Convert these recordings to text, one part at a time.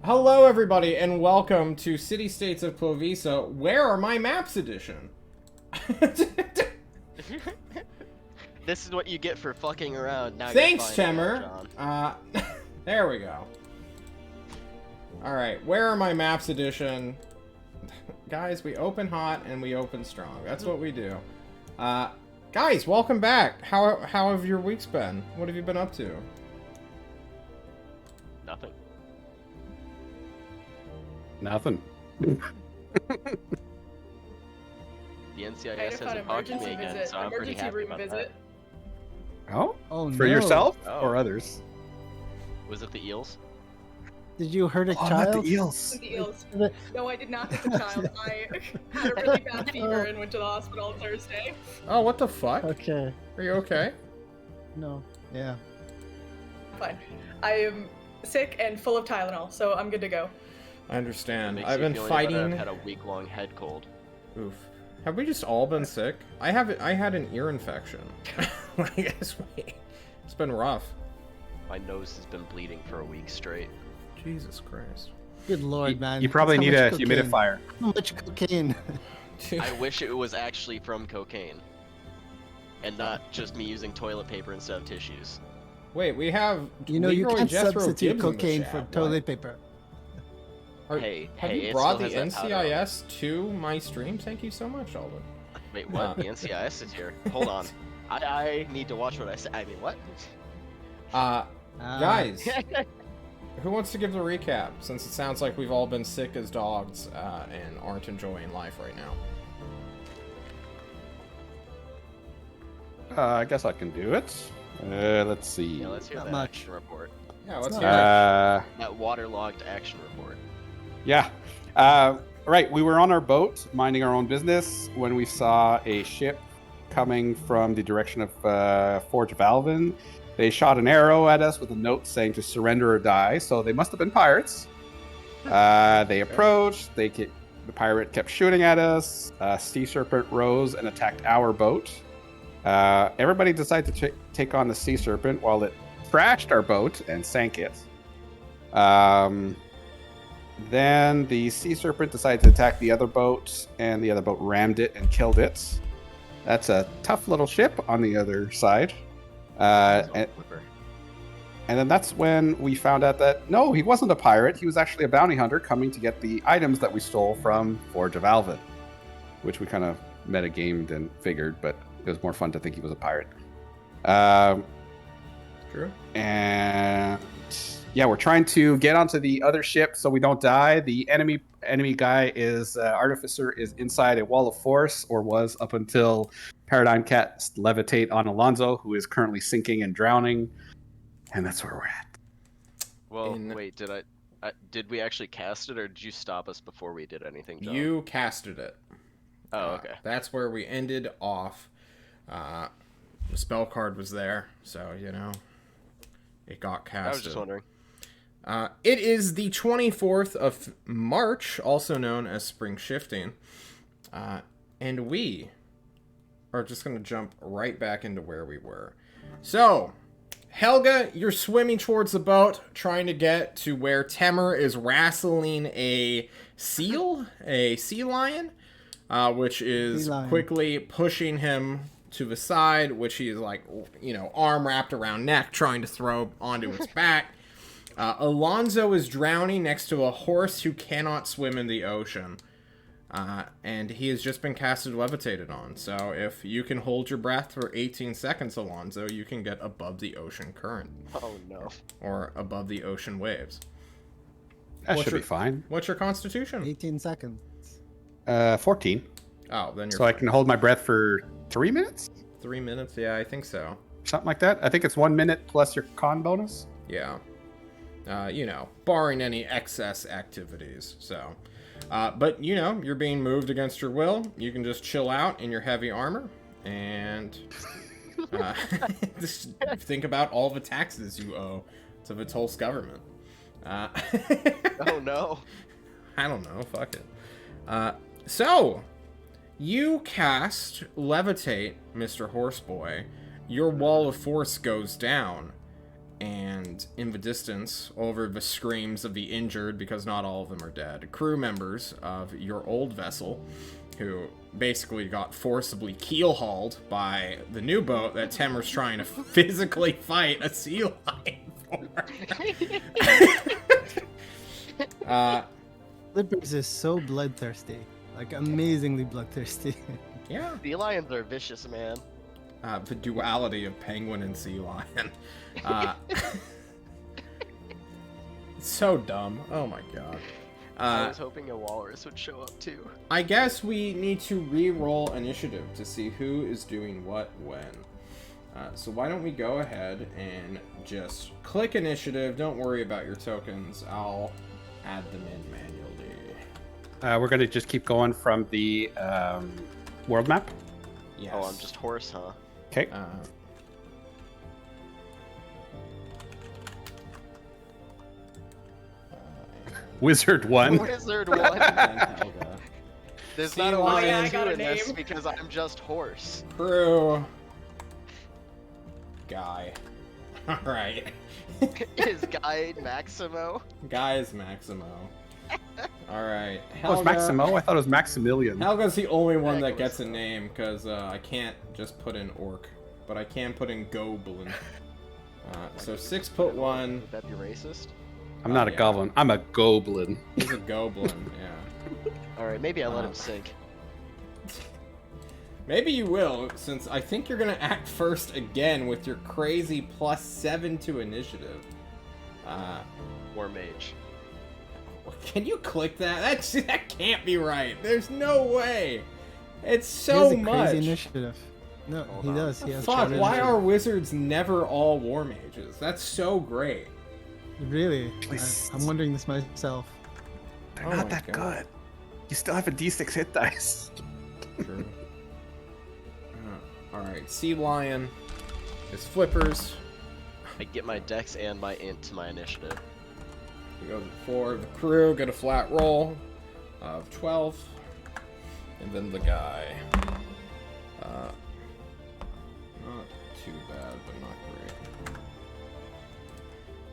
Hello, everybody, and welcome to City States of Klovisa. Where are my maps edition? This is what you get for fucking around. Now Thanks, you're finding Temmer. out, John. There we go. All right, where are my maps edition? Guys, we open hot and we open strong. That's what we do. Guys, welcome back. How have your weeks been? What have you been up to? Nothing. Nothing. The NCIS hasn't talked to me again, so I'm pretty happy about that. Oh? Oh, For no. yourself Oh. or others? Was it the eels? Did you hurt a Oh, child? not the eels. The eels. No, I did not hit the child. I had a really bad fever and went to the hospital on Thursday. Oh, what the fuck? Okay. Are you okay? No. Yeah. Fine. I am sick and full of Tylenol, so I'm good to go. I understand. Makes I've you been feel any fighting. better? I've had a week-long head cold. Oof. Have we just all been sick? I had an ear infection. I guess it's been rough. My nose has been bleeding for a week straight. Jesus Christ. Good lord, man. You probably How need a much cocaine? humidifier. How much cocaine? Dude. I wish it was actually from cocaine. And not just me using toilet paper instead of tissues. Wait, we have. You know, you Leroy can't Jethro substitute Gibbs in the cocaine chat. for What? toilet paper. Hey, have hey, you it brought still the has that powder on it. NCIS to my stream? Thank you so much, Alden. Wait, what? The NCIS is here. Hold on. I need to watch what I say. I mean, what? Guys, who wants to give the recap? Since it sounds like we've all been sick as dogs and aren't enjoying life right now. I guess I can do it. Let's see. Yeah, let's hear Not that much. action report. Yeah, let's not- hear it. That waterlogged action report. Yeah. Right, we were on our boat, minding our own business, when we saw a ship coming from the direction of Forge Valvin. They shot an arrow at us with a note saying to surrender or die, so they must have been pirates. They approached, the pirate kept shooting at us, Sea Serpent rose and attacked our boat. Everybody decided to take on the Sea Serpent while it crashed our boat and sank it. Then the Sea Serpent decided to attack the other boat, and the other boat rammed it and killed it. That's a tough little ship on the other side. And then that's when we found out that, no, he wasn't a pirate. He was actually a bounty hunter coming to get the items that we stole from Forge of Alvin, which we kind of metagamed and figured, but it was more fun to think he was a pirate. True. And yeah, we're trying to get onto the other ship so we don't die. The enemy guy is Artificer is inside a wall of force, or was up until Paradigm cast levitate on Alonzo, who is currently sinking and drowning, and that's where we're at. Well, wait, did we actually cast it, or did you stop us before we did anything, John? You casted it. Oh, okay. That's where we ended off. The spell card was there, so, you know, it got casted. I was just wondering. It is the 24th of March, also known as Spring Shifting, and we are just going to jump right back into where we were. So, Helga, you're swimming towards the boat, trying to get to where Temmer is wrestling a seal, a sea lion, which is quickly pushing him to the side, which he is like, you know, arm wrapped around neck, trying to throw onto its back. Alonzo is drowning next to a horse who cannot swim in the ocean. And he has just been casted levitated on. So if you can hold your breath for 18 seconds, Alonzo, you can get above the ocean current. Oh, no. Or above the ocean waves. That What's should your- be fine. What's your constitution? 18 seconds. 14. Oh, then you're So I fine. can hold my breath for 3 minutes? 3 minutes? Yeah, I think so. Something like that. I think it's 1 minute plus your con bonus. Yeah. You know, barring any excess activities. So, but you know, you're being moved against your will. You can just chill out in your heavy armor and just think about all the taxes you owe to the Tulsa government. Oh, no. I don't know. Fuck it. So, you cast Levitate, Mr. Horseboy. Your wall of force goes down. and in the distance, over the screams of the injured, because not all of them are dead, crew members of your old vessel, who basically got forcibly keel-hauled by the new boat that Temer's trying to physically fight a sea lion for. Flippers is so bloodthirsty. Like, amazingly bloodthirsty. Yeah. Sea lions are vicious, man. The duality of penguin and sea lion. It's so dumb. Oh my god. I was hoping a walrus would show up too. I guess we need to re-roll initiative to see who is doing what when. So why don't we go ahead and just click initiative. Don't worry about your tokens. I'll add them in manually. We're gonna just keep going from the world map. Yes. Oh, I'm just horse, huh? Okay. Wizard 1. Wizard one. and Helga. There's Sea not a lion. lion I got a in this name. because I'm just horse. Crew. Guy. Alright. Is Guy Maximo? Guy is Maximo. Alright. Oh, it's Maximo? I thought it was Maximilian. Helga's the only one that Heck, gets a what's up? name, because I can't just put in orc. But I can put in goblin. So 6'1". Would that be racist? I'm not a yeah. goblin. I'm a goblin. He's a goblin, yeah. Alright, maybe I let him sink. Maybe you will, since I think you're gonna act first again with your crazy +7 to initiative. War mage. Can you click that? That can't be right. There's no way. It's He has so a much. crazy initiative. No, Hold he on. does. He has Fuck, charted why are initiative. wizards never all war mages? That's so great. Really? Please. I'm wondering this myself. They're Oh not my that God. good. You still have a D6 hit dice. True. Alright, Sea Lion is Flippers. I get my dex and my int to my initiative. We go to 4. The crew get a flat roll of 12. And then the guy. Not too bad, but not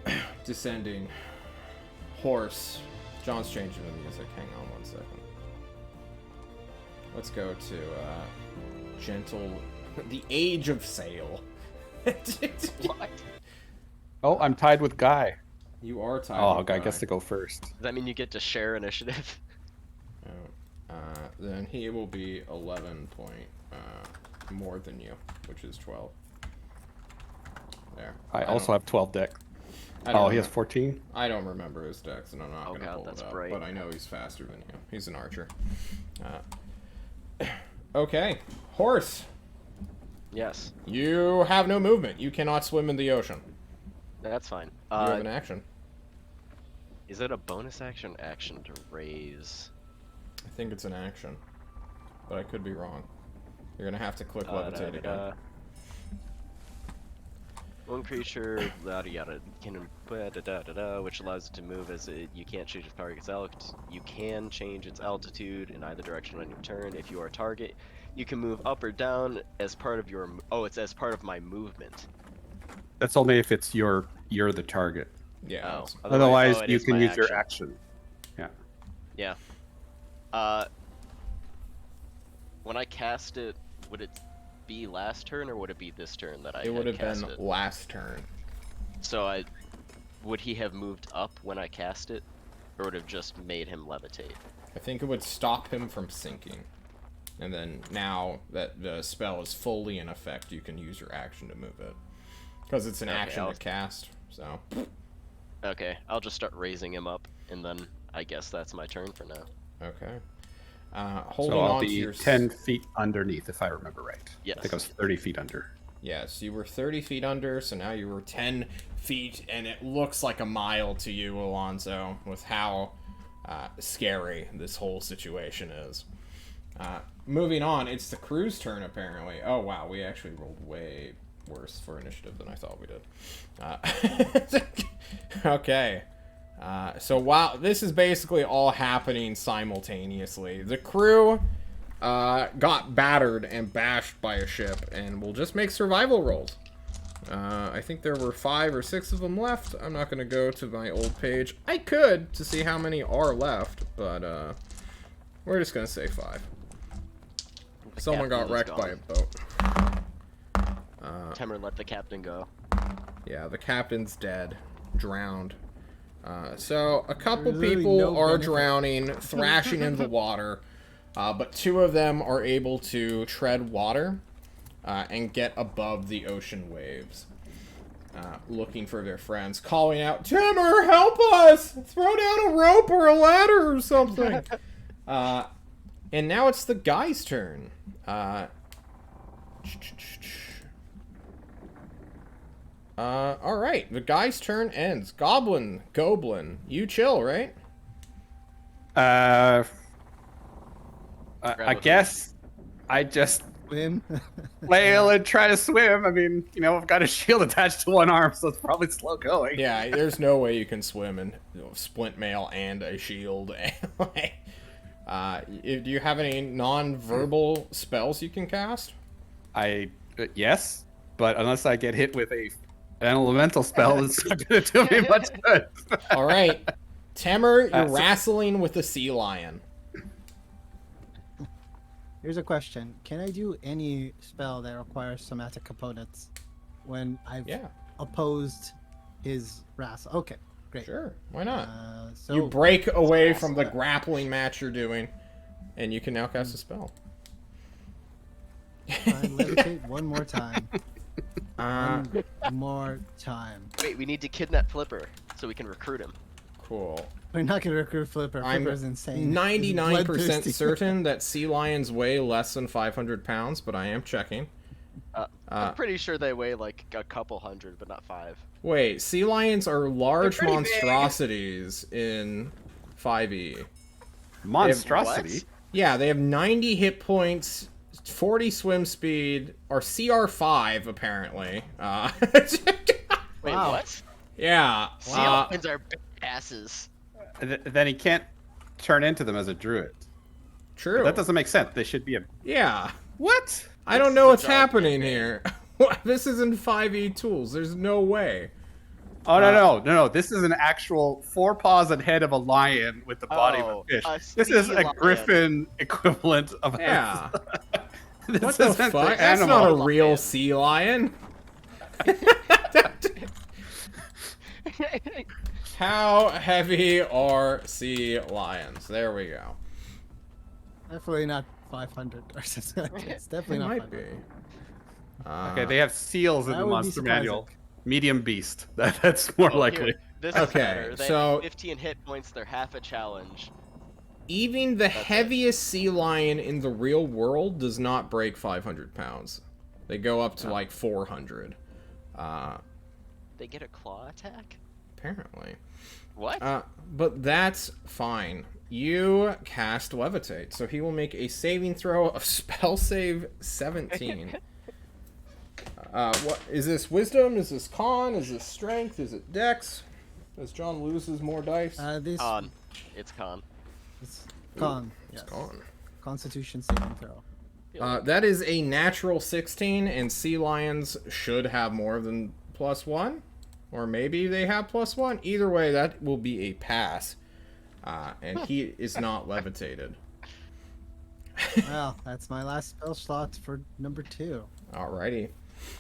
great. Descending. Horse. John's changing the music. Hang on 1 second. Let's go to gentle. The Age of Sail. What? Oh, I'm tied with Guy. You are tied. Oh, with Guy gets to go first. Does that mean you get to share initiative? Then he will be 11 point more than you, which is 12. There. I also have 12 deck. I don't Oh, he has remember- 14? I don't remember his decks, and I'm not Oh gonna God, pull that's it up. bright. But I know he's faster than you. He's an archer. Okay, horse. Yes, You have no movement. You cannot swim in the ocean. that's fine. You have an action. Is it a bonus action to raise? I think it's an action, but I could be wrong. You're gonna have to click levitate again. One creature, yada yada, which allows it to move as you can't change its target's altitude. You can change its altitude in either direction on your turn. If you are a target, you can move up or down as part of your. Oh, it's as part of my movement. That's only if it's you're the target. Yeah. Oh, it's- Otherwise, it you is can my use your action. Yeah. When I cast it, would it be last turn or would it be this turn that I? It would have cast been it? last turn. So would he have moved up when I cast it, or would have just made him levitate? I think it would stop him from sinking. And then now that the spell is fully in effect, you can use your action to move it. Because it's an Okay, action I'll- to cast, so. Okay, I'll just start raising him up, and then I guess that's my turn for now. Okay. Holding So I'll on to be your 10 feet underneath, if I remember right. Yes. I think I was 30 feet under. Yes, you were 30 feet under, so now you were 10 feet, and it looks like a mile to you, Alonzo, with how scary this whole situation is. Moving on, it's the crew's turn, apparently. Oh, wow, we actually rolled way worse for initiative than I thought we did. Okay. So while this is basically all happening simultaneously, the crew got battered and bashed by a ship, and we'll just make survival rolls. I think there were 5 or 6 of them left. I'm not going to go to my old page. I could to see how many are left, but we're just going to say 5. Someone got captain is wrecked by a gone. boat. Temer let the captain go. Yeah, the captain's dead. Drowned. So a couple There's really people no are benefit. drowning, thrashing in the water, but 2 of them are able to tread water and get above the ocean waves, looking for their friends, calling out, "Timmer, help us! Throw down a rope or a ladder or something!" And now it's the guy's turn. Alright, the guy's turn ends. Goblin, you chill, right? I a guess I just Swim. flail and try to swim. I mean, you know, I've got a shield attached to one arm, so it's probably slow going. Yeah, there's no way you can swim in splint mail and a shield. Do you have any non-verbal spells you can cast? Yes, but unless I get hit with an elemental spell, it's not going to do me much good. Alright. Temer, you're So- wrestling with a sea lion. Here's a question: can I do any spell that requires somatic components when I've Yeah, opposed his wrestle? Okay, great. sure. Why not? So You break away from the grappling match you're doing, and you can now cast a spell. fine, levitate one more time. Uh, One more time. Wait, we need to kidnap Flipper so we can recruit him. cool. We're not gonna recruit Flipper. I'm Flipper's insane. 99% He's bloodthirsty. certain that sea lions weigh less than 500 pounds, but I am checking. I'm pretty sure they weigh like a couple hundred, but not 5. Wait, sea lions are large pretty big. monstrosities in 5e. Monstrosity. What? Yeah, they have 90 hit points, 40 swim speed, or CR5 apparently. Wait, Wow. what? Yeah. Sea lions are big asses. Then he can't turn into them as a druid. True. That doesn't make sense. They should be a... Yeah. What? I don't This know is a what's dog happening campaign. here. This isn't 5e tools. There's no way. Oh, no. This is an actual 4 paws and head of a lion with the body of Oh, a fish. a This is sea a lion. griffin equivalent of a... Yeah. This What the isn't fuck? an That's animal. not a real lion. sea lion. How heavy are sea lions? There we go. Definitely not 500 or something. It's definitely It not might 500. be. Okay, they have seals in That the would be monster manual. surprising. Medium beast. That's more Oh, likely. here, this Okay, is better. They so- have 15 hit points. They're half a challenge. Even the it. heaviest sea lion in the real world does not break 500 pounds. They go up to like 400. They get a claw attack? Apparently. What? But that's fine. You cast Levitate, so he will make a saving throw of spell save 17. What is this? Wisdom? Is this con? Is this strength? Is it dex? Does John loses more dice? This Con. It's con. is con. It's Yes. con. Constitution saving throw. That is a natural 16, and sea lions should have more than +1. Or maybe they have +1. Either way, that will be a pass. And he is not levitated. Well, that's my last spell slot for number 2. Alrighty.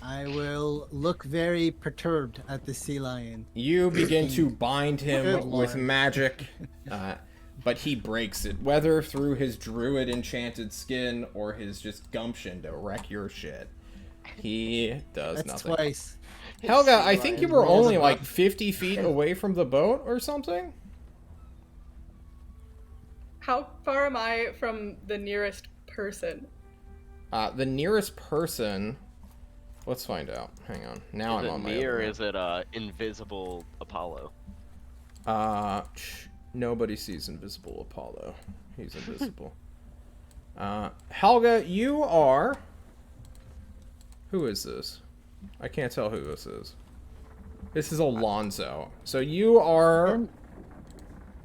I will look very perturbed at the sea lion. You begin to bind him Good with lord. magic, but he breaks it, whether through his druid enchanted skin or his just gumption to wreck your shit. He does That's nothing. twice. Helga, I think you were rolls only above. like 50 feet away from the boat or something? How far am I from the nearest person? The nearest person... Let's find out. Hang on. Now Is I'm it on my me or other is it invisible Apollo? Nobody sees Invisible Apollo. He's invisible. Helga, you are... Who is this? I can't tell who this is. This is Alonzo. So you are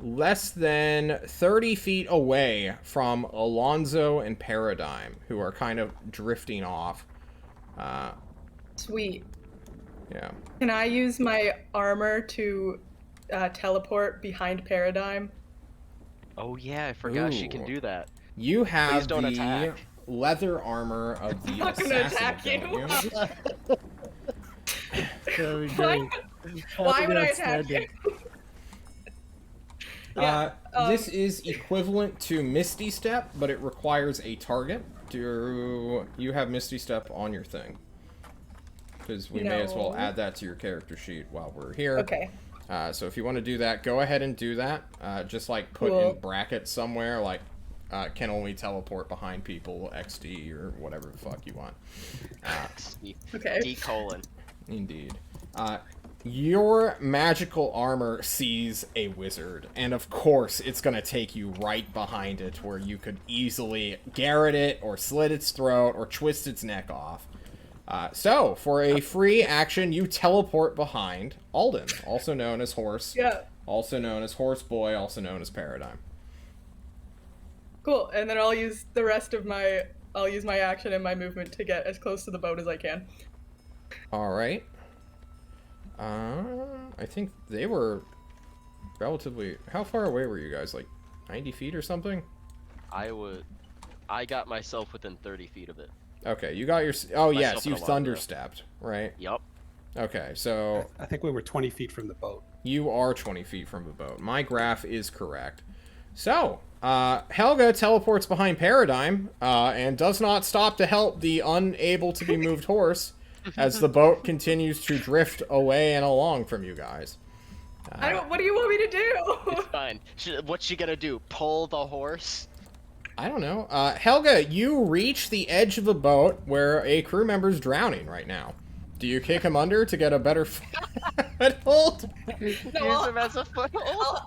less than 30 feet away from Alonzo and Paradigm, who are kind of drifting off. Sweet. Yeah. Can I use my armor to teleport behind Paradigm? Oh yeah, I forgot she can Ooh. do that. You Please have don't the attack. leather armor of the I'm not gonna assassin, attack don't you. you? Very Why, great. why would I attack Outstanding. you? Yeah. This is equivalent to Misty Step, but it requires a target. Do you have Misty Step on your thing? Because we may as well No. add that to your character sheet while we're here. Okay. So if you want to do that, go ahead and do that. Just like put Cool. in brackets somewhere, like can only teleport behind people, XD, or whatever the fuck you want. Okay. D colon. Indeed. Your magical armor sees a wizard, and of course it's going to take you right behind it, where you could easily garrote it, or slit its throat, or twist its neck off. So, for a free action, you teleport behind Alden, also known as Horse, Yeah. also known as Horse Boy, also known as Paradigm. Cool. And then I'll use the rest of my action and my movement to get as close to the boat as I can. Alright. I think they were relatively... How far away were you guys? Like 90 feet or something? I got myself within 30 feet of it. Okay, you got your... Oh, yes, Myself you and a lot of thunderstepped, right? Yep. Okay, so I think we were 20 feet from the boat. you are 20 feet from the boat. My graph is correct. So, Helga teleports behind Paradigm, and does not stop to help the unable to be moved horse as the boat continues to drift away and along from you guys. What do you want me to do? It's fine. What's she gonna do? Pull the horse? I don't know. Helga, you reach the edge of the boat where a crew member's drowning right now. Do you kick him under to get a better foothold? Use him as a foothold?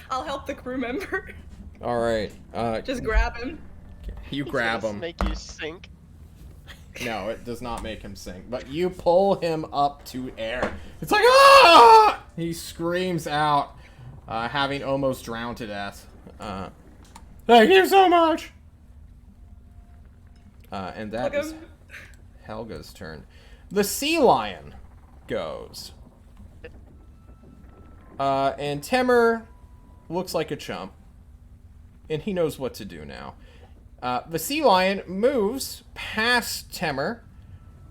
I'll help the crew member. All right. Just grab him. You grab Does this him. make you sink? No, it does not make him sink. But you pull him up to air. It's like, ah! He screams out, having almost drowned to death. Thank you so much! And that is Helga's turn. The sea lion goes. And Temur looks like a chump. And he knows what to do now. The sea lion moves past Temur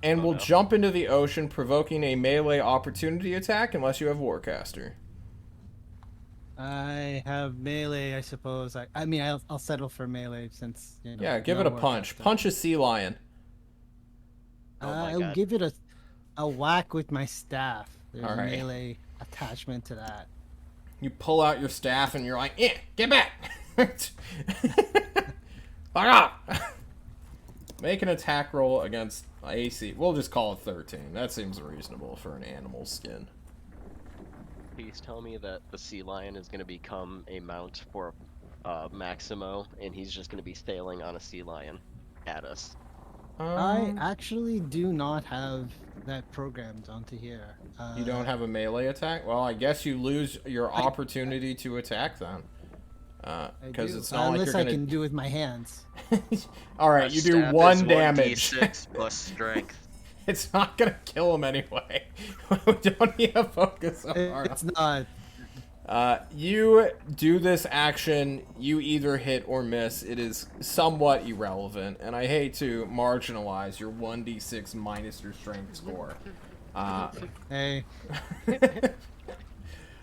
and will jump into the ocean, provoking a melee opportunity attack unless you have Warcaster. I have melee, I suppose. I mean, I'll settle for melee since, you know. Yeah, give no it a more punch. faster. Punch a sea lion. Oh my I'll God. give it a whack with my staff. There's All a right. melee attachment to that. You pull out your staff and you're like, eh, get back! Fuck off! Make an attack roll against AC. We'll just call it 13. That seems reasonable for an animal skin. Please tell me that the sea lion is going to become a mount for Maximo, and he's just going to be sailing on a sea lion at us. I actually do not have that programmed onto here. You don't have a melee attack? Well, I guess you lose your opportunity to attack then. Because it's not like unless you're I gonna... can do with my hands. Alright, you do Staff 1 is damage. 1d6 plus strength. It's not gonna kill him anyway. We don't need to focus on It's not. You do this action, you either hit or miss. It is somewhat irrelevant, and I hate to marginalize your 1d6 minus your strength score. Hey, We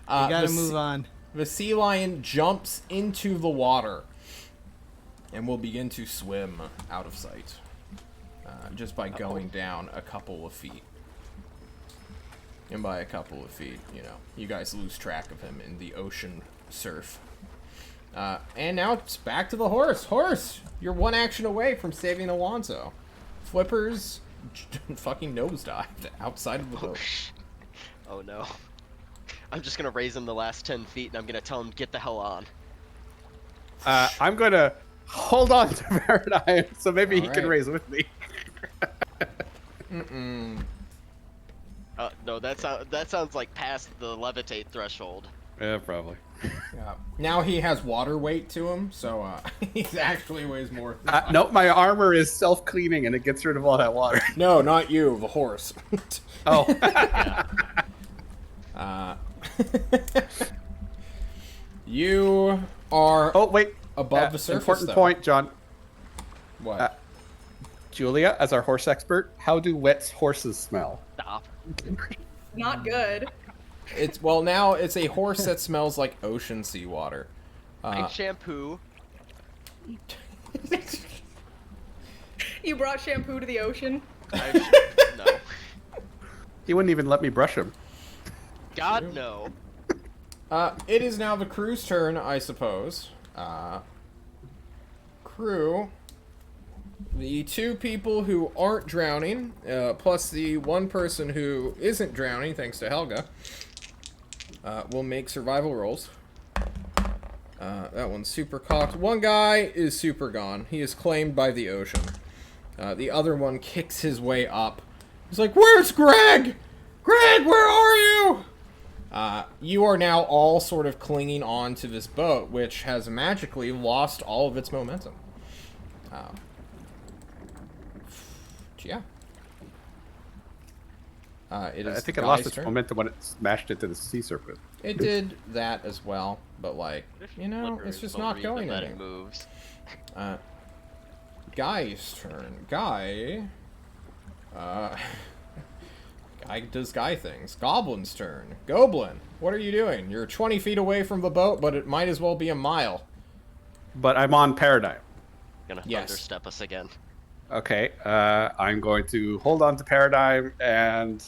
gotta move on. The sea lion jumps into the water and will begin to swim out of sight. Just by going down a couple of feet. And by a couple of feet, you know, you guys lose track of him in the ocean surf. And now it's back to the horse. Horse, you're 1 action away from saving Alonso. Flippers fucking nosedived outside of the boat. Oh no. I'm just going to raise him the last 10 feet, and I'm going to tell him, get the hell on. I'm going to hold on to Paradigm so maybe he can Alright. raise with me. Mm-mm. No, that sounds like past the levitate threshold. Yeah, probably. Now he has water weight to him, so he actually weighs more. No, my armor is self-cleaning and it gets rid of all that water. No, not you, the horse. Oh. You are Oh, wait. above the surface, Important though. point, John. What? Julia, as our horse expert, how do wet horses smell? Stop. Not good. It's now it's a horse that smells like ocean seawater. I shampoo. You brought shampoo to the ocean? No. He wouldn't even let me brush him. God, no. It is now the crew's turn, I suppose. Crew, the two people who aren't drowning, plus the one person who isn't drowning, thanks to Helga, will make survival rolls. That one's super cocked. One guy is super gone. He is claimed by the ocean. The other one kicks his way up. He's like, "Where's Greg? Greg, where are you?" You are now all sort of clinging on to this boat, which has magically lost all of its momentum. Yeah. It is I think it Guy's lost its turn. momentum when it smashed into the sea serpent. It did that as well, but like, you know, Flipper it's just will not read going that it anywhere. moves. Guy's turn. Guy does guy things. Goblin's turn. Goblin, what are you doing? You're 20 feet away from the boat, but it might as well be a mile. But I'm on Paradigm. Gonna Yes. thunderstep us again. Okay, I'm going to hold on to Paradigm, and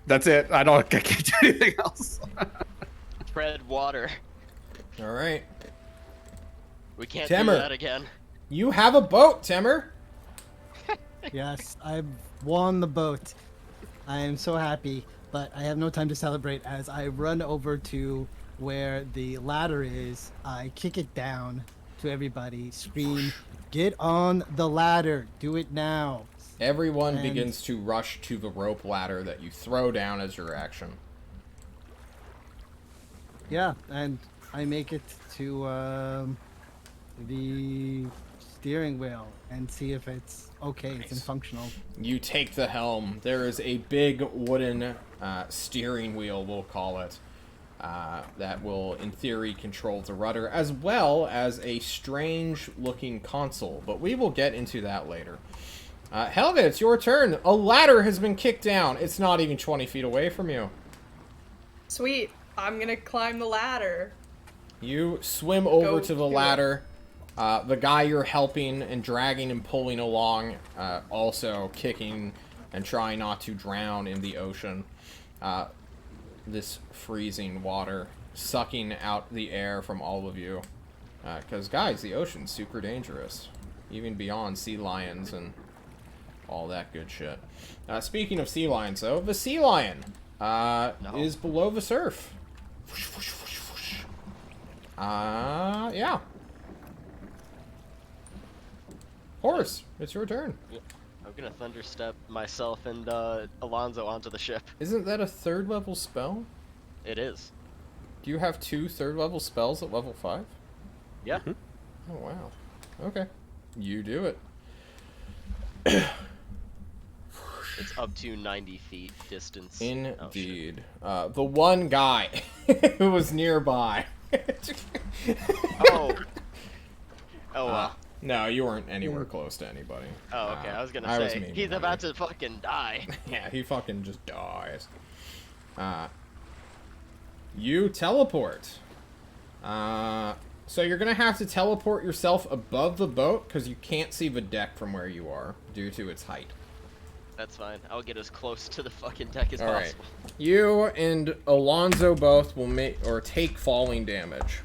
that's it. I can't do anything else. Tread water. All right. We can't Timmer. do that again. You have a boat, Timmer. Yes, I've won the boat. I am so happy, but I have no time to celebrate as I run over to where the ladder is. I kick it down to everybody, scream, "Get on the ladder! Do it now!" Everyone And- begins to rush to the rope ladder that you throw down as your action. Yeah, and I make it to the steering wheel and see if it's okay, it's Nice. functional. You take the helm. There is a big wooden steering wheel, we'll call it, that will, in theory, control the rudder, as well as a strange-looking console. But we will get into that later. Helga, it's your turn. A ladder has been kicked down. It's not even 20 feet away from you. Sweet. I'm gonna climb the ladder. You swim over Go to the do it. ladder. The guy you're helping and dragging and pulling along, also kicking and trying not to drown in the ocean. This freezing water, sucking out the air from all of you. Because, guys, the ocean's super dangerous. Even beyond sea lions and all that good shit. Speaking of sea lions, though, the sea lion is below the surf. Yeah. Horse, it's your turn. I'm gonna thunderstep myself and Alonzo onto the ship. Isn't that a third level spell? It is. Do you have 2 third level spells at level 5? Yeah. Oh, wow. Okay. You do it. It's up to 90 feet distance. Indeed. The one guy who was nearby. Oh. Oh, wow. No, you weren't anywhere close to anybody. Oh, okay. I was gonna say, memeing he's on about you. to fucking die. Yeah, he fucking just dies. You teleport. So you're gonna have to teleport yourself above the boat because you can't see the deck from where you are due to its height. That's fine. I'll get as close to the fucking deck as All right. possible. You and Alonzo both will take falling damage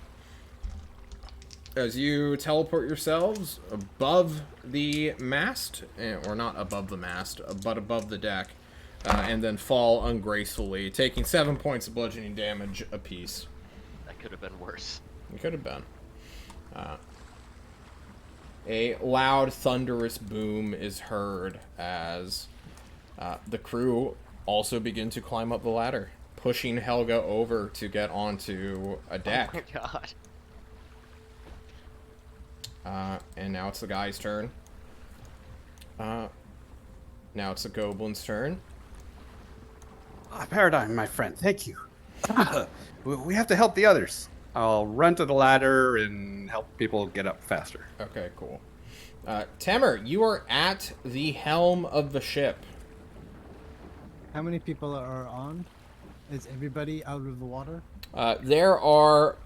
as you teleport yourselves above the mast, or not above the mast, but above the deck, and then fall ungracefully, taking 7 points of bludgeoning damage apiece. That could have been worse. It could have been. A loud, thunderous boom is heard as the crew also begin to climb up the ladder, pushing Helga over to get onto a deck. Oh my god. And now it's the guy's turn. Now it's the goblin's turn. Paradigm, my friend, thank you. We have to help the others. I'll run to the ladder and help people get up faster. Okay, cool. Temer, you are at the helm of the ship. How many people are on? Is everybody out of the water? There are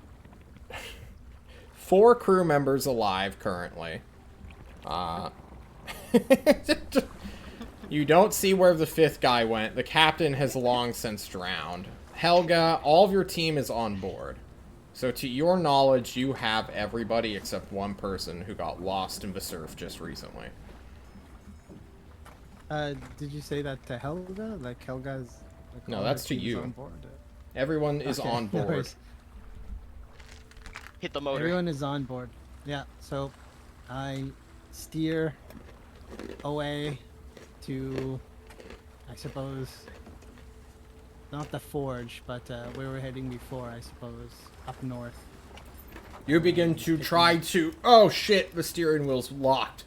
4 crew members alive currently. You don't see where the 5th guy went. The captain has long since drowned. Helga, all of your team is on board. So to your knowledge, you have everybody except one person who got lost in the surf just recently. Did you say that to Helga? Like Helga's... Like No, all that's her to team's you. on board? Everyone is Okay, on no board. worries. Hit the motor. Everyone is on board. Yeah, so I steer away to, I suppose, not the forge, but where we're heading before, I suppose, up north. You begin to try to... Oh shit, the steering wheel's locked.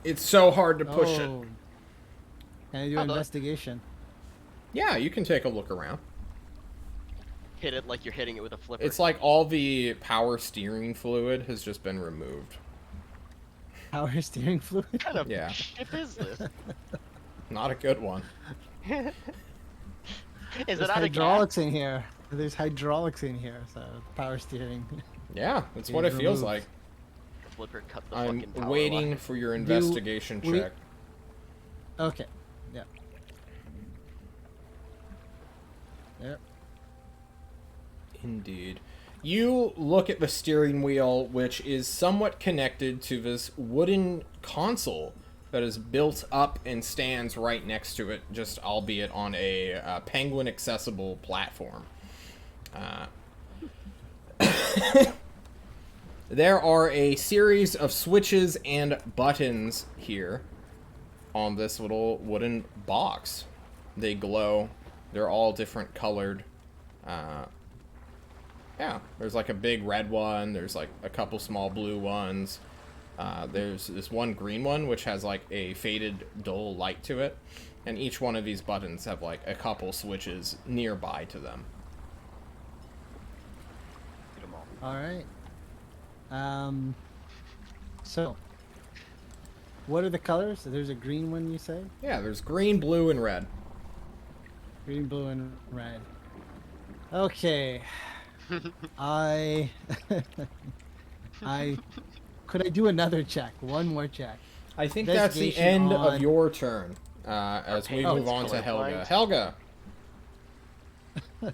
It's so hard to push it. Oh. Can I do How the- investigation? Yeah, you can take a look around. Hit it like you're hitting it with a flipper. It's like all the power steering fluid has just been removed. Power steering fluid? What kind of Yeah. ship is this? Not a good one. Is There's it out of gas? hydraulics in here. There's hydraulics in here, so power steering. Yeah, that's what it Being feels removed. like. Flipper cut the I'm fucking power waiting line. for your investigation we- check. Okay. Yeah. Yep. Indeed. You look at the steering wheel, which is somewhat connected to this wooden console that is built up and stands right next to it, just albeit on a penguin-accessible platform. There are a series of switches and buttons here on this little wooden box. They glow. They're all different colored. Yeah, there's like a big red one. There's like a couple small blue ones. There's this one green one, which has like a faded dull light to it. And each one of these buttons have like a couple switches nearby to them. Hit 'em all. All right. So, what are the colors? There's a green one, you say? Yeah, there's green, blue, and red. Green, blue, and red. Okay. I could I do another check? One more check. I think that's the Investigation end of on- your turn. As we Oh, move it's on to colorblind. Helga. Helga,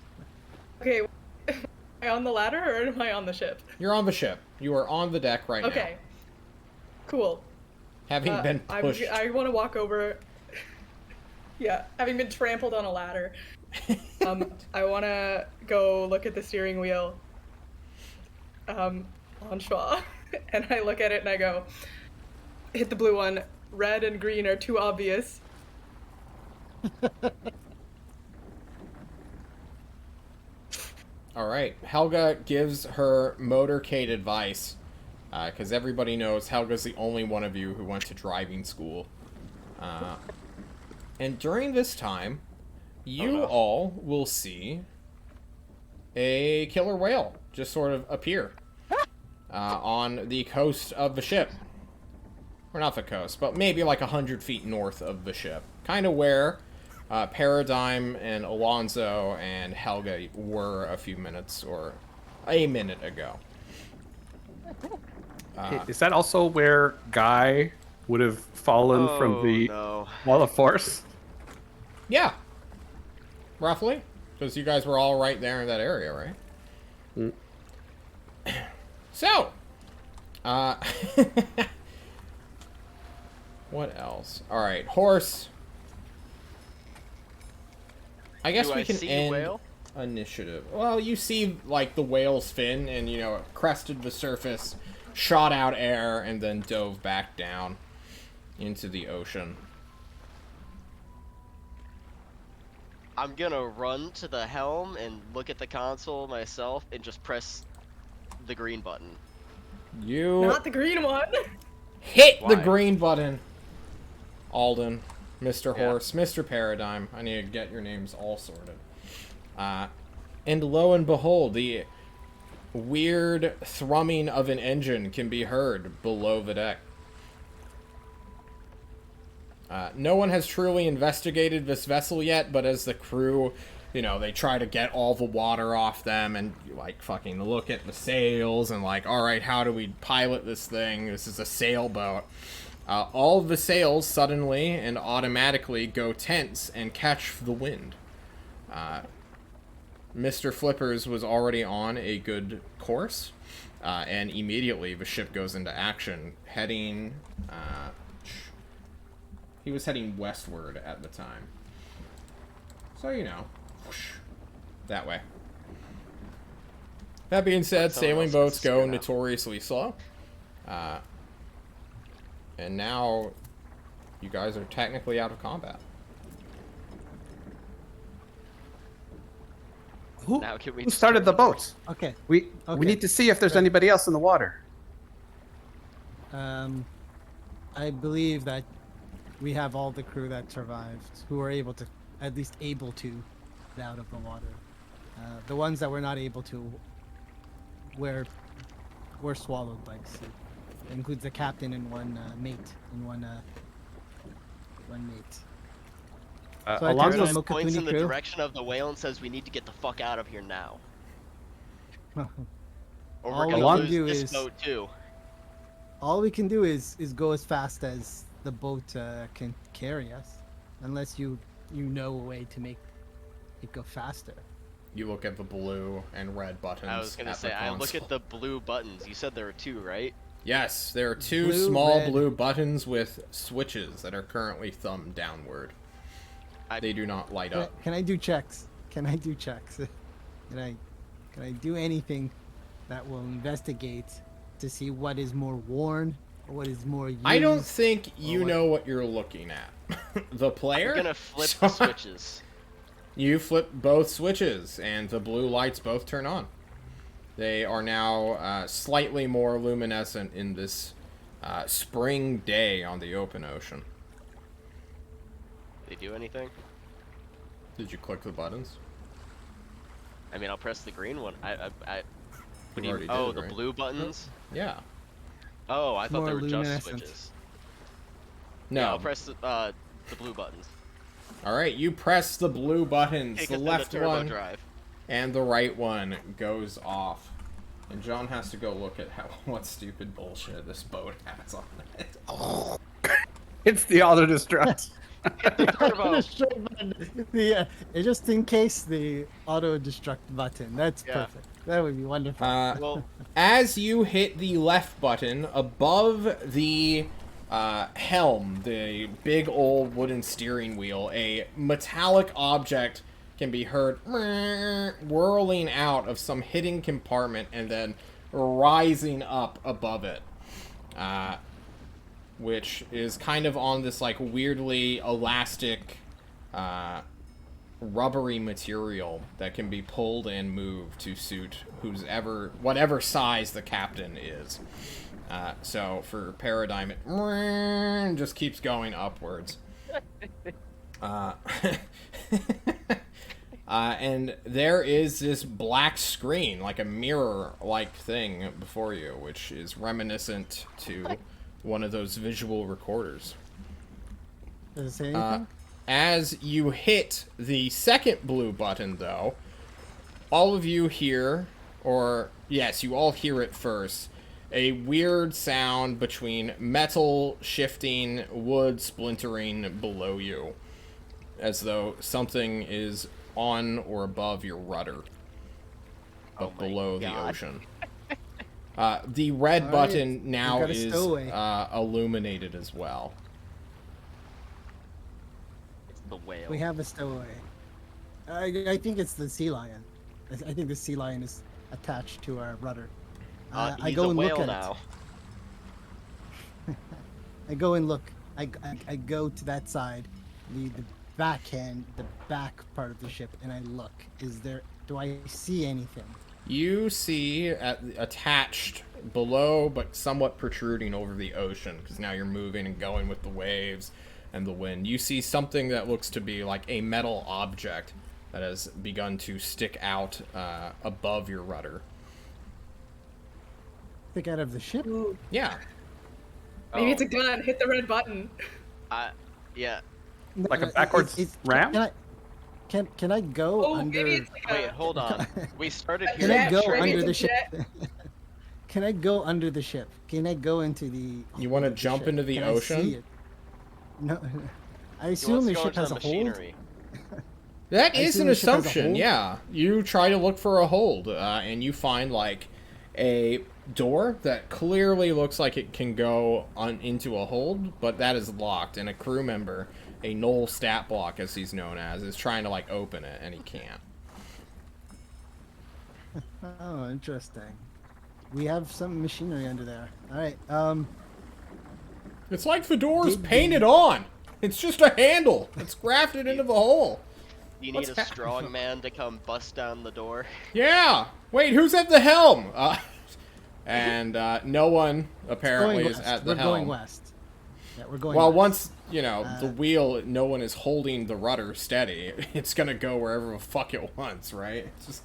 Okay, am I on the ladder or am I on the ship? you're on the ship. You are on the deck right Okay, cool. now, having been pushed. I want to walk over. Yeah, having been trampled on a ladder. I want to go look at the steering wheel. On Schwa, and I look at it and I go, hit the blue one. Red and green are too obvious. All right, Helga gives her motorcade advice, because everybody knows Helga's the only one of you who went to driving school. And during this time, you all will see a killer whale just sort of appear on the coast of the ship. Or not the coast, but maybe like 100 feet north of the ship. Kind of where Paradigm and Alonzo and Helga were a few minutes or a minute ago. Is that also where Guy would have fallen from the no. wall of force? Yeah. Roughly. Because you guys were all right there in that area, right? So. What else? Alright, horse. I guess Do we I can see end whale? initiative. Well, you see, like, the whale's fin, and, you know, it crested the surface, shot out air, and then dove back down into the ocean. I'm gonna run to the helm and look at the console myself and just press the green button. You Not the green one. hit the Why? green button. Alden, Mr. Yeah. Horse, Mr. Paradigm. I need to get your names all sorted. And lo and behold, the weird thrumming of an engine can be heard below the deck. No one has truly investigated this vessel yet, but as the crew, you know, they try to get all the water off them and, like, fucking look at the sails and, like, alright, how do we pilot this thing? This is a sailboat. All of the sails suddenly and automatically go tense and catch the wind. Mr. Flippers was already on a good course, and immediately the ship goes into action, heading... he was heading westward at the time. So, you know, whoosh, that way. That being said, Someone sailing else boats gets to go scream out. notoriously slow. And now, you guys are technically out of combat. Now can we Who started the boat? Okay. We Okay. need to see if there's Right. anybody else in the water. I believe that we have all the crew that survived who were able to, at least able to, get out of the water. The ones that were not able to were swallowed by the sea. It includes the captain and one mate and one mate. So I Along turned those, to Points Mokatuni in the crew. direction of the whale and says we need to get the fuck out of here now. Or we're All gonna we can lose do this is- boat too. All we can do is go as fast as the boat can carry us, unless you know a way to make it go faster. You look at the blue and red buttons. I was gonna at say, the I look console. at the blue buttons. You said there were two, right? Yes, there are two Blue, small red. blue buttons with switches that are currently thumbed downward. They do not light up. Can I do checks? Can I do checks? Can I do anything that will investigate to see what is more worn or what is more used? I don't think you what? know what you're looking at. The player? We're gonna flip So- the switches. You flip both switches, and the blue lights both turn on. They are now slightly more luminescent in this spring day on the open ocean. They do anything? Did you click the buttons? I mean, I'll press the green one. What do you? already Oh, did, the right? blue buttons. Yeah. Oh, I thought More they were just luminescent. switches. No. Yeah, I'll press the blue buttons. Alright, you press the blue buttons. Take The us in left the turbo one drive. and the right one goes off. And John has to go look at what stupid bullshit this boat has on it. it's the auto destruct. Turbo. Just in case, the auto destruct button. That's Yeah. perfect. That would be wonderful. Well, As you hit the left button, above the helm, the big old wooden steering wheel, a metallic object can be heard whirling out of some hidden compartment and then rising up above it. Which is kind of on this, like, weirdly elastic, rubbery material that can be pulled and moved to suit whatever size the captain is. So for Paradigm, it just keeps going upwards. And there is this black screen, like a mirror-like thing before you, which is reminiscent to one of those visual recorders. Does it say anything? As you hit the second blue button, though, all of you hear, or yes, you all hear it first, a weird sound between metal shifting, wood splintering below you, as though something is on or above your rudder, but Oh my below the God. ocean. The red All right, button now we've got a is stowaway. illuminated as well. it's the whale. We have a stowaway. I think it's the sea lion. I think the sea lion is attached to our rudder. I He's go a and look whale at now. it. I go and look. I go to that side. the back part of the ship, and I look. Do I see anything? You see attached below, but somewhat protruding over the ocean, because now you're moving and going with the waves and the wind. You see something that looks to be like a metal object that has begun to stick out above your rudder. Stick out of the ship? Ooh, Yeah. maybe it's a gun. Hit the red button. Yeah. No, Like a backwards ramp? Can I go Oh, under? maybe it's like Wait, hold on. We started A Can here. I go jet, maybe under it's the a ship? jet. Can I go under the ship? Can I go into the? You want to the jump ship? into the Can I see ocean? it? No, I He assume wants the to go ship into has the a hold. machinery. That I is assume an the ship has a assumption, hold? yeah. You try to look for a hold, and you find, like, a door that clearly looks like it can go into a hold, but that is locked, and a crew member, a Knoll stat block, as he's known as, is trying to, like, open it, and he can't. Oh, interesting. We have some machinery under there. All right. It's like the door is Did painted the- on! It's just a handle! It's grafted into the hole! You What's need a strong man to come bust down the door. Yeah! Wait, who's at the helm? And no one apparently Going is west. at the We're helm. going west. Yeah, we're going. Well, west. once, the wheel, no one is holding the rudder steady, it's gonna go wherever the fuck it wants, right? It's just...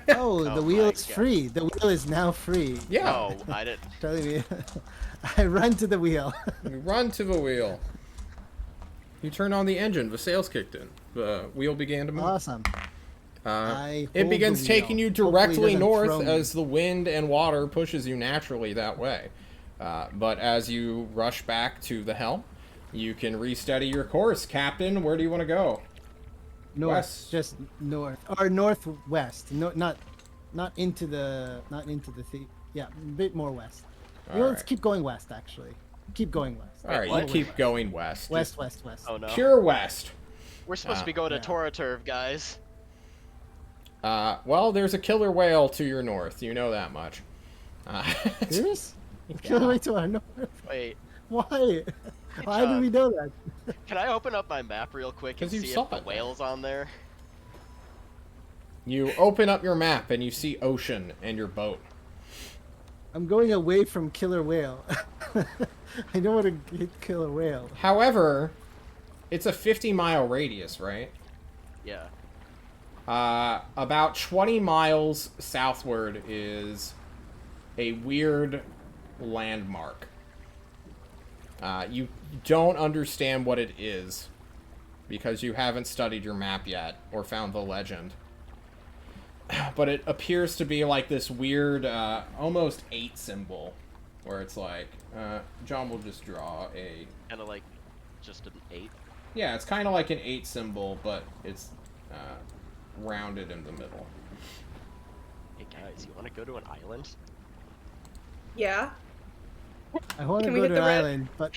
Oh, the Oh wheel my is God. free. The wheel is now free. Yeah, Oh, I didn't. Telling me, I run to the wheel. you run to the wheel. You turn on the engine, the sails kicked in. The wheel began to move. Awesome. I It hold begins the taking wheel. you Hopefully it directly doesn't north throw me. as the wind and water pushes you naturally that way. But as you rush back to the helm, you can restudy your course. Captain, where do you want to go? North, west. just north or northwest. No, not into the yeah, a bit more west. All Let's right. keep going west. Actually, keep going west. All right, what? you keep going west. West, west, west. Oh no. Pure west. We're supposed to be going to yeah. Tora Turf, guys. Well, there's a killer whale to your north. You know that much. Serious? Kill the way to our north. Wait, Why? Why do John. we know that? can I open up my map real quick and 'Cause you see saw if the it. whale's on there? You open up your map and you see ocean and your boat. I'm going away from killer whale. I don't want to hit killer whale. However, it's a 50-mile radius, right? Yeah. About 20 miles southward is a weird landmark. You don't understand what it is because you haven't studied your map yet or found the legend. But it appears to be like this weird, almost 8 symbol, where it's like, John will just draw a... Kind of like just an 8. Yeah, it's kind of like an 8 symbol, but it's rounded in the middle. Hey guys, you want to go to an island? Yeah. I want to Can we go hit to the an red- island, but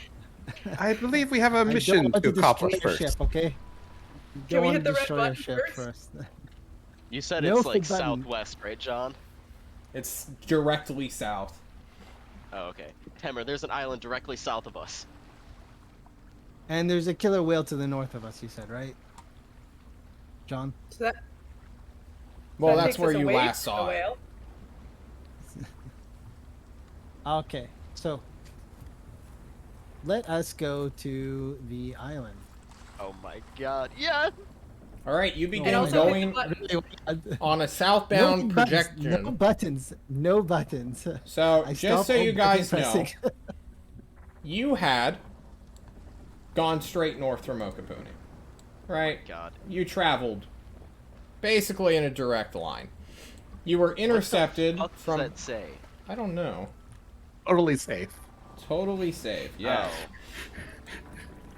I believe we have a I mission don't want to to accomplish destroy a first. ship, okay? Can Don't we want hit to the red destroy a button ship first? first. You said No it's like for button. southwest, right, John? It's directly south. Oh, okay. Temer, there's an island directly south of us. And there's a killer whale to the north of us, you said, right? John? So that, Well, that that's takes where us you away last from the saw it. whale. Okay, so let us go to the island. Oh my god. Yeah! All right, you begin also hit going the button. on a southbound No buttons, projection. no buttons. No buttons. So, I just stopped so you guys know, pressing. you had gone straight north from Okapuni, right? God. You traveled basically in a direct line. You were intercepted What does from... that say? I don't know. Totally safe. Totally safe, yes. Oh.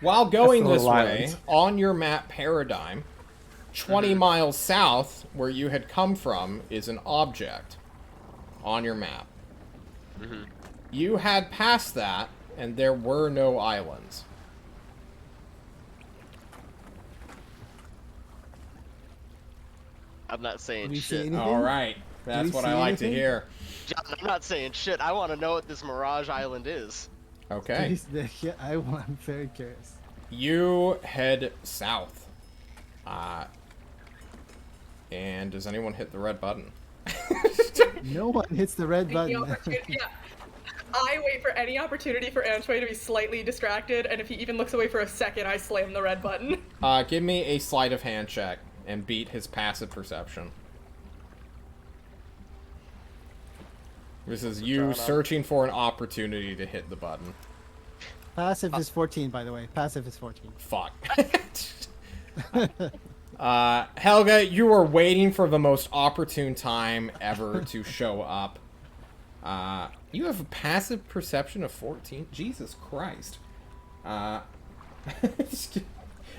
While going That's the this little way, islands. on your map paradigm, 20 miles south, where you had come from, is an object on your map. Mhm. You had passed that, and there were no islands. I'm not saying Do we see shit. anything? All right, that's we what see I like to anything? hear. John, I'm not saying shit. I want to know what this Mirage Island is. Okay. Yeah, I'm very curious. You head south. And does anyone hit the red button? No one hits the red Any button. opportunity- yeah. I wait for any opportunity for Antoine to be slightly distracted, and if he even looks away for a second, I slam the red button. Give me a sleight of hand check and beat his passive perception. This is you searching for an opportunity to hit the button. Passive is 14, by the way. Passive is 14. Fuck. Helga, you were waiting for the most opportune time ever to show up. You have a passive perception of 14? Jesus Christ. I'm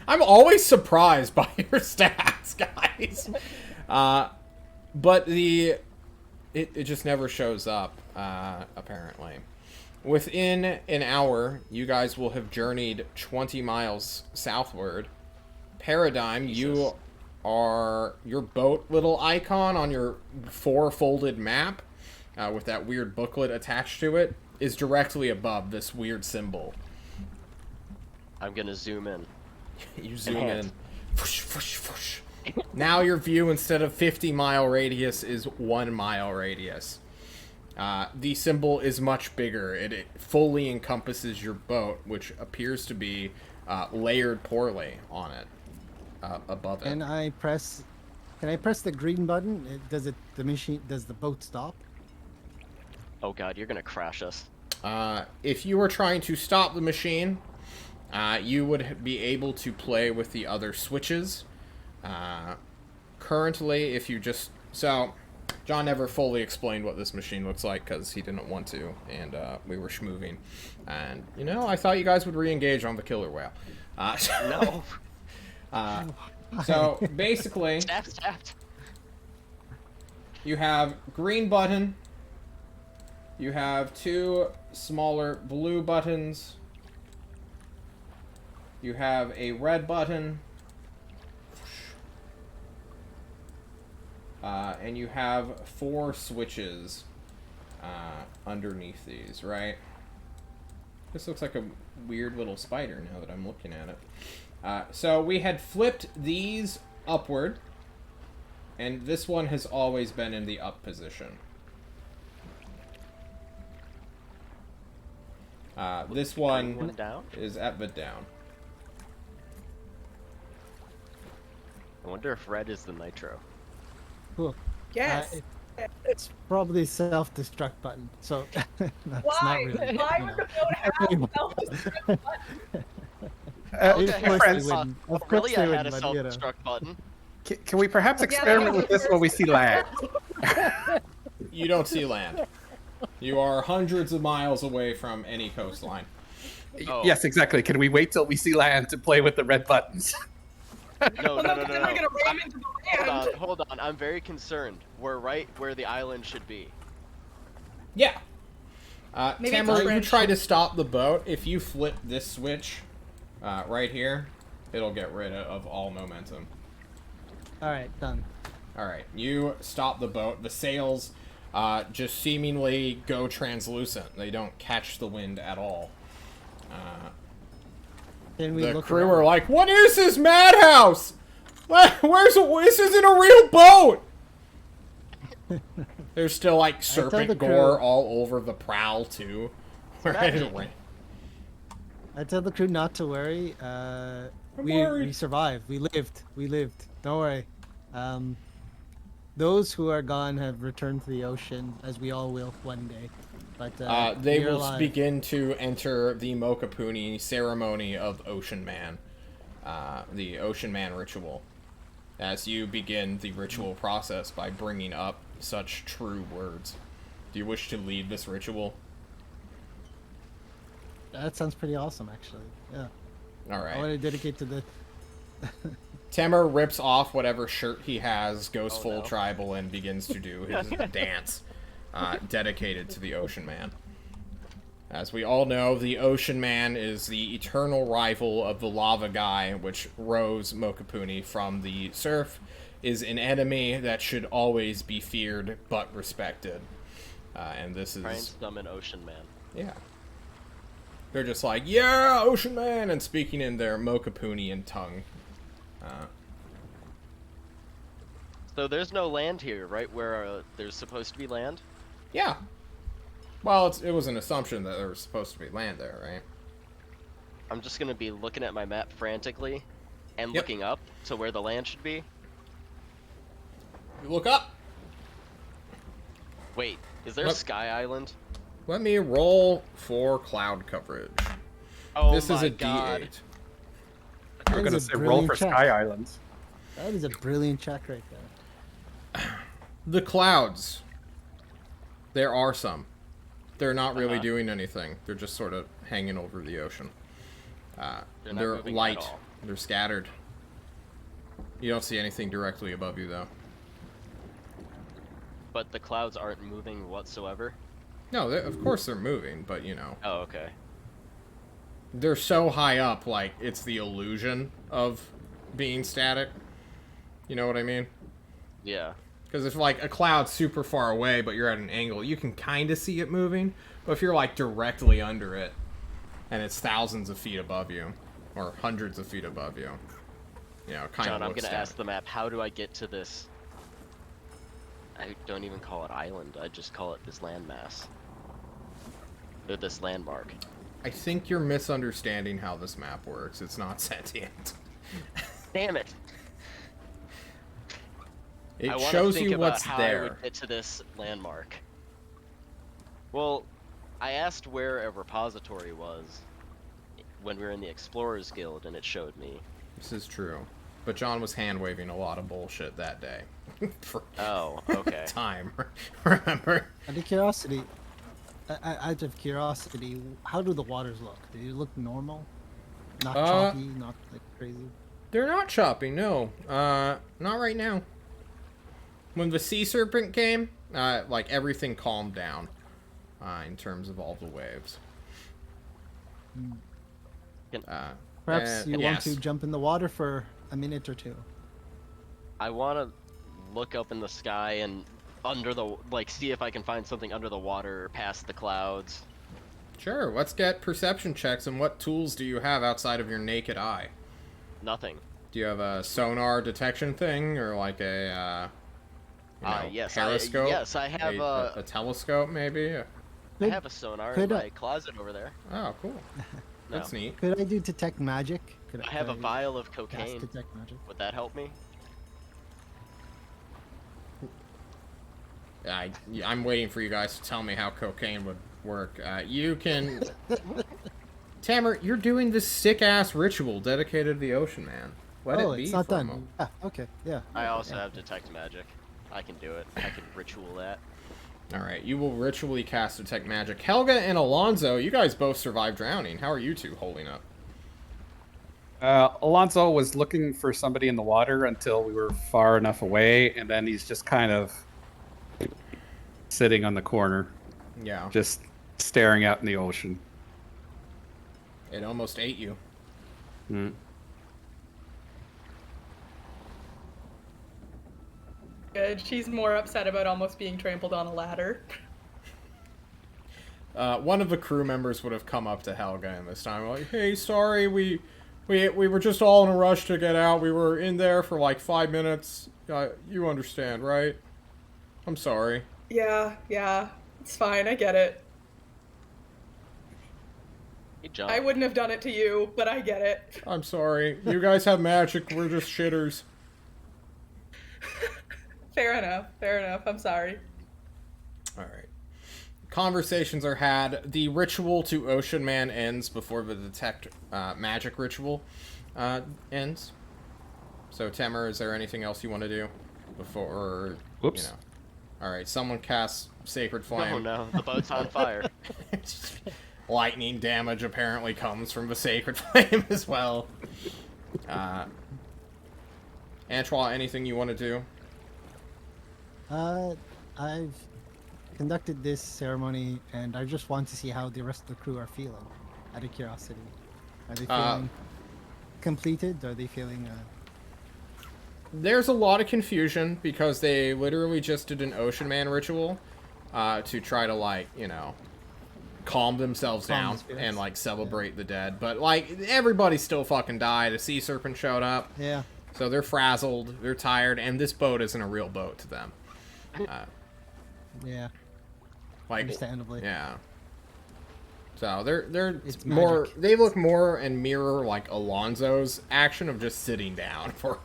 always surprised by your stats, guys. But it just never shows up, apparently. Within an hour, you guys will have journeyed 20 miles southward. Paradigm, you are your boat little icon on your four-folded map with that weird booklet attached to it is directly above this weird symbol. I'm gonna zoom in. You zoom in. Whoosh, whoosh, whoosh. Now your view, instead of 50-mile radius, is 1 mile radius. The symbol is much bigger. It fully encompasses your boat, which appears to be layered poorly on it, above it. Can I press the green button? Does the boat stop? Oh god, you're gonna crash us. If you were trying to stop the machine, you would be able to play with the other switches. Currently, if you just... So, John never fully explained what this machine looks like because he didn't want to, and we were schmooving. And, you know, I thought you guys would re-engage on the killer whale. No. So, basically, Staffed. you have green button, you have 2 smaller blue buttons, you have a red button, and you have 4 switches underneath these, right? This looks like a weird little spider now that I'm looking at it. So we had flipped these upward, and this one has always been in the up position. This one down? is at the down. I wonder if red is the nitro. Cool. Yes. It's probably self-destruct button. So that's not Why? really. Why you would know. the boat have self-destruct button? Of course friends, they wouldn't. Of course Really, they I had wouldn't, a but, you know. self-destruct button. Can we perhaps experiment with this when we see land? You don't see land. You are hundreds of miles away from any coastline. Oh. Yes, exactly. Can we wait till we see land to play with the red buttons? No, Well, no, no, because no, then we're no. gonna ram into the land. Hold on. I'm very concerned. We're right where the island should be. Yeah. Maybe it's Tamara, you French. try to stop the boat. If you flip this switch right here, it'll get rid of all momentum. All right, done. All right, you stop the boat. The sails just seemingly go translucent. They don't catch the wind at all. Can we The look crew around? are like, "What is this madhouse? This isn't a real boat." There's still like serpent the gore crew- all over the prow too. Where magic. I tell the crew not to worry. We worried. survived. We lived. Don't worry. Those who are gone have returned to the ocean, as we all will one day. But They we're will alive. begin to enter the Mokapuni ceremony of Ocean Man, the Ocean Man ritual, as you begin the ritual process by bringing up such true words. Do you wish to lead this ritual? That sounds pretty awesome, actually. Yeah. All I right. want to dedicate to the. Tamer rips off whatever shirt he has, goes full no. tribal, and begins to do his dance dedicated to the Ocean Man. As we all know, the Ocean Man is the eternal rival of the Lava Guy, which rose Mokapuni from the surf, is an enemy that should always be feared but respected. And this Try and is... summon Ocean Man. Yeah. They're just like, yeah, Ocean Man, and speaking in their Mokapunian tongue. So there's no land here, right? Where there's supposed to be land? Yeah. Well, it was an assumption that there was supposed to be land there, right? I'm just gonna be looking at my map frantically and Yep. looking up to where the land should be. You look up. Wait, is there Look. Sky Island? Let me roll for cloud coverage. Oh This is my a god. D8. We're That gonna is a say roll brilliant for check. Sky Islands. That is a brilliant check right there. The clouds. There are some. They're not really Uh-huh. doing anything. They're just sort of hanging over the ocean. They're not They're moving at light. all. They're scattered. You don't see anything directly above you, though. But the clouds aren't moving whatsoever. No, of course they're moving, but, you know. Oh, okay. They're so high up, like, it's the illusion of being static. You know what I mean? Yeah. Because if, like, a cloud's super far away, but you're at an angle, you can kind of see it moving. But if you're, like, directly under it, and it's thousands of feet above you, or hundreds of feet above you, you know, it kind John, of I'm looks gonna ask static. the map, how do I get to this? I don't even call it island, I just call it this landmass. Or this landmark. I think you're misunderstanding how this map works. It's not sentient. Damn it! It I wanna shows think you about what's how I there. would get to this landmark. Well, I asked where a repository was when we were in the Explorers Guild, and it showed me. This is true. But John was hand-waving a lot of bullshit that day. For Oh, okay. time, remember? Out of curiosity, out of curiosity, how do the waters look? Do they look normal? Not choppy, not like crazy. They're not choppy, no. Not right now. When the sea serpent came, like, everything calmed down. In terms of all the waves. Perhaps you want yes. to jump in the water for a minute or two. I want to look up in the sky and under the, like, see if I can find something under the water past the clouds. Sure, let's get perception checks, and what tools do you have outside of your naked eye? Nothing. Do you have a sonar detection thing, or like a, Yes, periscope? yes, I have a telescope, maybe? I have a sonar in could I- my closet over there. Oh, cool. No. That's neat. Could I do detect magic? Could I have a could vial of cast cocaine. detect magic. Would that help me? I'm waiting for you guys to tell me how cocaine would work. You can... Tamer, you're doing this sick-ass ritual dedicated to the Ocean Man. Let Oh, it be it's not for a done. moment. Ah, okay, yeah. I also have detect magic. I can do it. I can ritual that. Alright, you will ritually cast Detect Magic. Helga and Alonzo, you guys both survived drowning. How are you two holding up? Alonso was looking for somebody in the water until we were far enough away, and then he's just kind of sitting on the corner, Yeah, just staring out in the ocean. it almost ate you. Mm. Good. She's more upset about almost being trampled on a ladder. One of the crew members would have come up to Helga in this time, like, "Hey, sorry, we were just all in a rush to get out. We were in there for like 5 minutes. You understand, right? I'm sorry." Yeah, it's fine. I get it. Hey, John. I wouldn't have done it to you, but I get it. I'm sorry. You guys have magic. We're just shitters. Fair enough. I'm sorry. All right. Conversations are had. The ritual to Ocean Man ends before the detect magic ritual ends. So, Tamer, is there anything else you want to do before? Whoops. You know. All right. Someone casts Sacred Flame. Oh no, the boat's on fire. Lightning damage apparently comes from the Sacred Flame as well. Antoine, anything you want to do? I've conducted this ceremony, and I just want to see how the rest of the crew are feeling. Out of curiosity, are they feeling completed? Are they feeling? There's a lot of confusion because they literally just did an Ocean Man ritual to try to, like, you know, calm themselves Calm down the spirits. and like celebrate the dead. But like everybody still fucking died. A sea serpent showed up, Yeah. so they're frazzled, they're tired, and this boat isn't a real boat to them. Yeah. Like, Understandably. yeah. So they're It's more. magic. They look more and mirror like Alonso's action of just sitting down for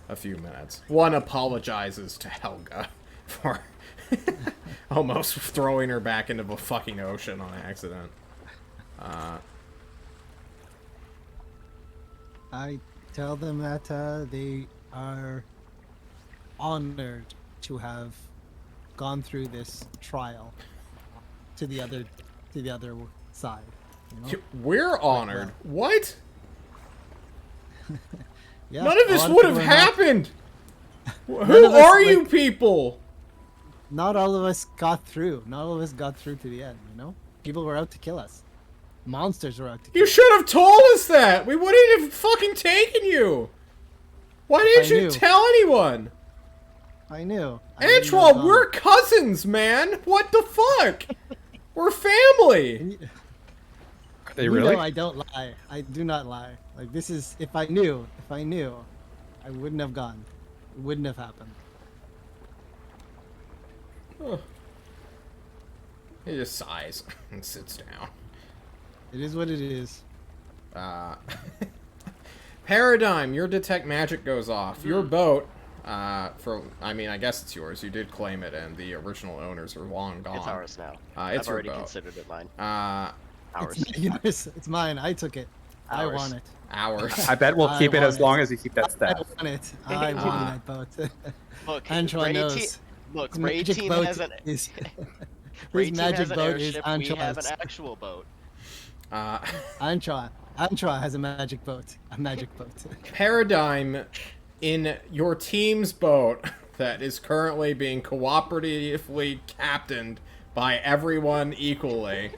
a few minutes. One apologizes to Helga for almost throwing her back into the fucking ocean on accident. I tell them that they are honored to have gone through this trial to the other side. You know? We're honored. What? Yeah, None of a this lot would have people are not- happened. None Who of us, are you like- people? Not all of us got through. Not all of us got through to the end. You know, people were out to kill us. Monsters were out to kill You us. should have told us that. We wouldn't have fucking taken you. Why didn't I you knew. tell anyone? I knew. I wouldn't have Antoine, gone. we're cousins, man. What the fuck? We're family. And you- Are they you really? know I don't lie. I do not lie. Like, this is, if I knew, I wouldn't have gone. It wouldn't have happened. He just sighs and sits down. It is what it is. Paradigm, your detect magic goes off. Your boat, I mean, I guess it's yours. You did claim it, and the original owners are long gone. It's ours now. It's I've already your boat. considered it mine. Ours. It's yours. It's mine. I took it. I Ours. want it. Ours. I bet we'll I keep it want as it. long as you keep that I staff. want it. I want that boat. Look, Antoine Ray knows. Te- look, His Ray magic Team boat has an is. Ray His Team magic has an boat is airship. We have an Anchois. actual boat. Anchois has a magic boat. A magic boat. Paradigm, in your team's boat that is currently being cooperatively captained by everyone equally,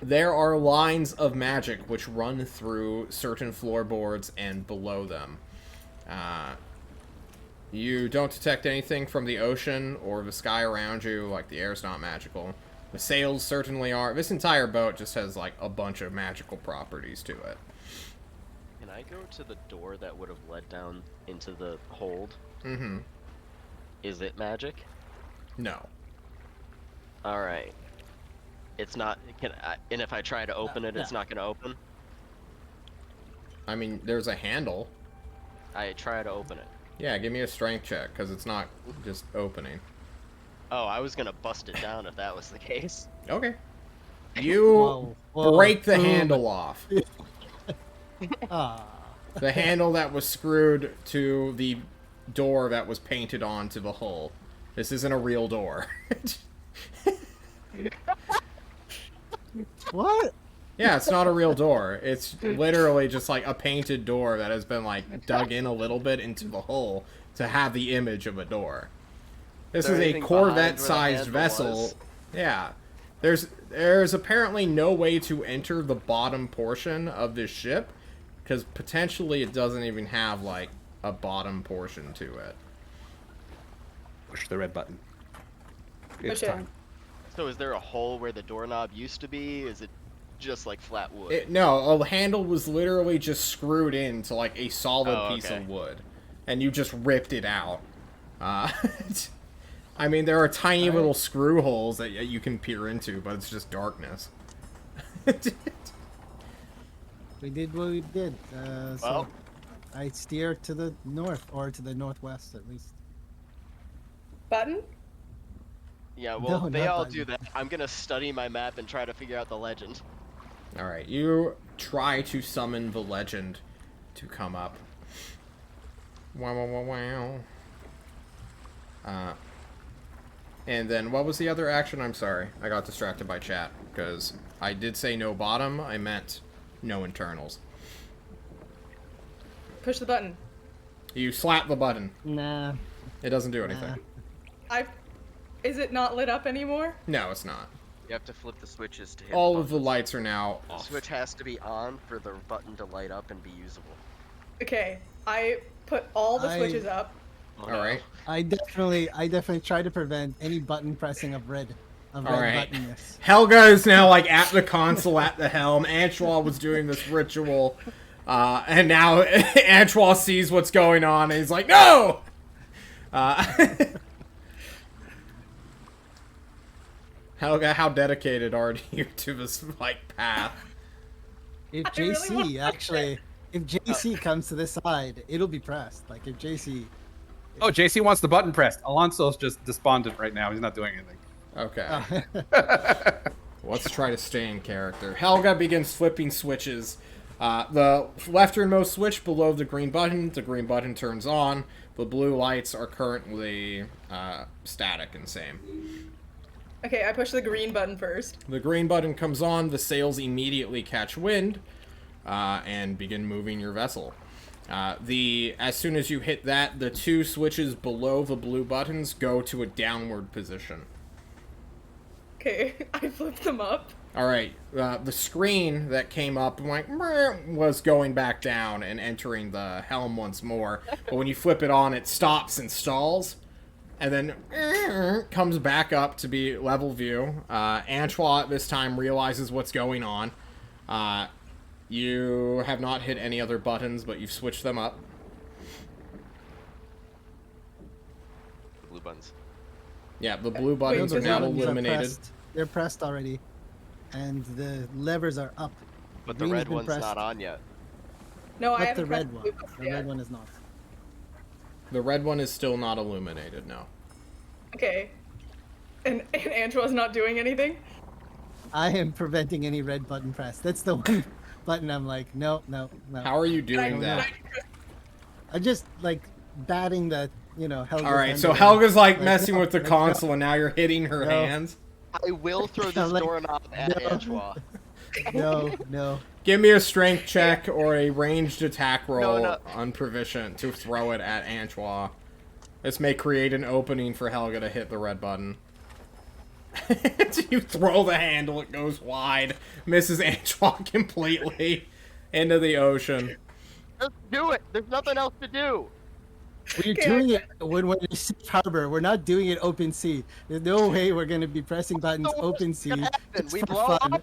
there are lines of magic which run through certain floorboards and below them. You don't detect anything from the ocean or the sky around you, like the air's not magical. The sails certainly are. This entire boat just has like a bunch of magical properties to it. Can I go to the door that would have led down into the hold? Mm-hmm. Is it magic? No. All right. It's not. And if I try to open it, it's no. not going to open. I mean, there's a handle. I try to open it. Yeah, give me a strength check, because it's not just opening. Oh, I was gonna bust it down if that was the case. Okay. You Whoa, break the boom. handle off. Ah. The handle that was screwed to the door that was painted onto the hull. This isn't a real door. What? Yeah, it's not a real door. It's literally just like a painted door that has been like dug in a little bit into the hull to have the image of a door. This Is there is a anything behind where the Corvette-sized handle vessel. was? Yeah. There's apparently no way to enter the bottom portion of this ship, because potentially it doesn't even have like a bottom portion to it. Push the red button. It's Push it. time. So is there a hole where the doorknob used to be? Is it just like flat wood? No, a handle was literally just screwed into like a solid Oh, piece okay. of wood, and you just ripped it out. I mean, there are tiny little screw holes that you can peer into, but it's just darkness. We did what we did. So Well. I steer to the north, or to the northwest at least. Button? Yeah, well, No, they not all button. do that. I'm gonna study my map and try to figure out the legend. Alright, you try to summon the legend to come up. Wow, wow, wow, wow. And then what was the other action? I'm sorry. I got distracted by chat, because I did say no bottom, I meant no internals. Push the button. You slap the button. Nah. It doesn't do anything. Is it not lit up anymore? No, it's not. You have to flip the switches to hit All of the buttons. lights are now The off. switch has to be on for the button to light up and be usable. Okay, I put all the I- switches up. Oh, no. Alright. I definitely try to prevent any button pressing of red. of All red right. buttonness. Helga is now like at the console at the helm. Antoine was doing this ritual, and now Antoine sees what's going on, and he's like, "No!" Helga, how dedicated are you to this like path? If I really JC want- actually, if JC comes to this side, it'll be pressed. Like if JC, Oh, JC wants the button pressed. Alonso's just despondent right now. He's not doing anything. Okay. Let's try to stay in character. Helga begins flipping switches. The lefternmost switch below the green button turns on. The blue lights are currently static and same. Okay, I push the green button first. The green button comes on, the sails immediately catch wind and begin moving your vessel. As soon as you hit that, the two switches below the blue buttons go to a downward position. Okay, I flip them up. All right, the screen that came up like was going back down and entering the helm once more. But when you flip it on, it stops and stalls, and then comes back up to be level view. Antoine at this time realizes what's going on. You have not hit any other buttons, but you've switched them up. Blue buttons. Yeah, the blue buttons Wait, are now buttons are illuminated. They're pressed already, and the levers are up. But the Green has red been one's pressed. not on yet. No, I Not haven't the pressed red one. blue button The yet. red one is not. The red one is still not illuminated, no. Okay. And Antoine's not doing anything? I am preventing any red button press. That's the one button I'm like, no, no, no. How are you doing Can that? I press- I'm just like batting the, Helga's All right, so hand Helga's like Like, messing no, with the like, console, and now you're hitting her No. hands. I will throw this Like, doorknob at no. Antoine. No, no. Give me a strength check or a ranged attack roll no. unproficient to throw it at Antoine. This may create an opening for Helga to hit the red button. You throw the handle, it goes wide, misses Antoine completely into the ocean. Just do it. There's nothing else to do. We're Okay, doing it when we're in safe harbor. We're not doing it open sea. There's no way we're gonna be pressing buttons So what's open sea. gonna happen? Just We for blow fun. up?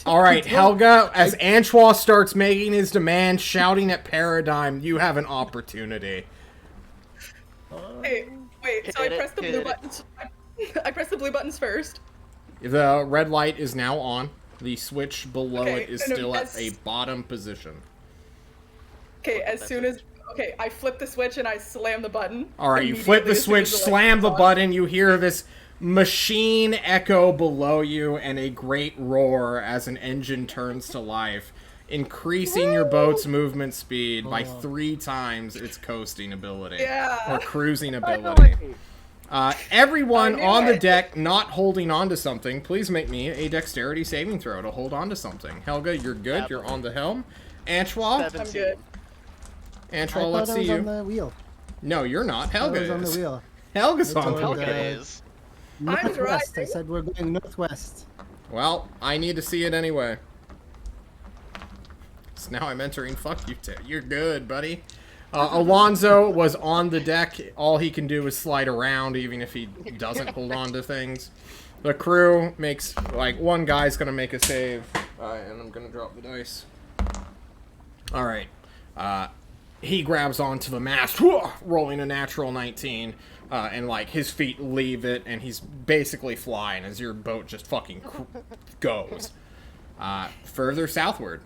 All right, Helga, as Antoine starts making his demand, shouting at Paradigm, you have an opportunity. Hey, wait, so I Hit it, press the hit blue it. buttons. I press the blue buttons first. The red light is now on. The switch below Okay, it is and still at as- a bottom position. Okay, as soon as... Okay, I flip the switch and I slam the button. All right, you flip the Immediately as soon switch, as slam the light's on. button, you hear this machine echo below you and a great roar as an engine turns to life, increasing your boat's movement speed by 3 times its coasting ability. Yeah. Or cruising ability. Everyone I knew on the it. deck not holding on to something, please make me a dexterity saving throw to hold on to something. Helga, you're good. You're on the helm. Antoine? 17. I'm good. Antoine, I let's thought I see was on you. the wheel. No, you're not. I Helga was on the is. wheel. Helga's I on told the Helga. wheel. Helga is. Northwest. I driving. said we're going northwest. Well, I need to see it anyway. So now I'm entering. Fuck you, you're good, buddy. Alonso was on the deck. All he can do is slide around, even if he doesn't hold on to things. The crew makes, like, one guy's gonna make a save, and I'm gonna drop the dice. Alright. He grabs onto the mast, rolling a natural 19, and, like, his feet leave it, and he's basically flying as your boat just fucking goes. Further southward.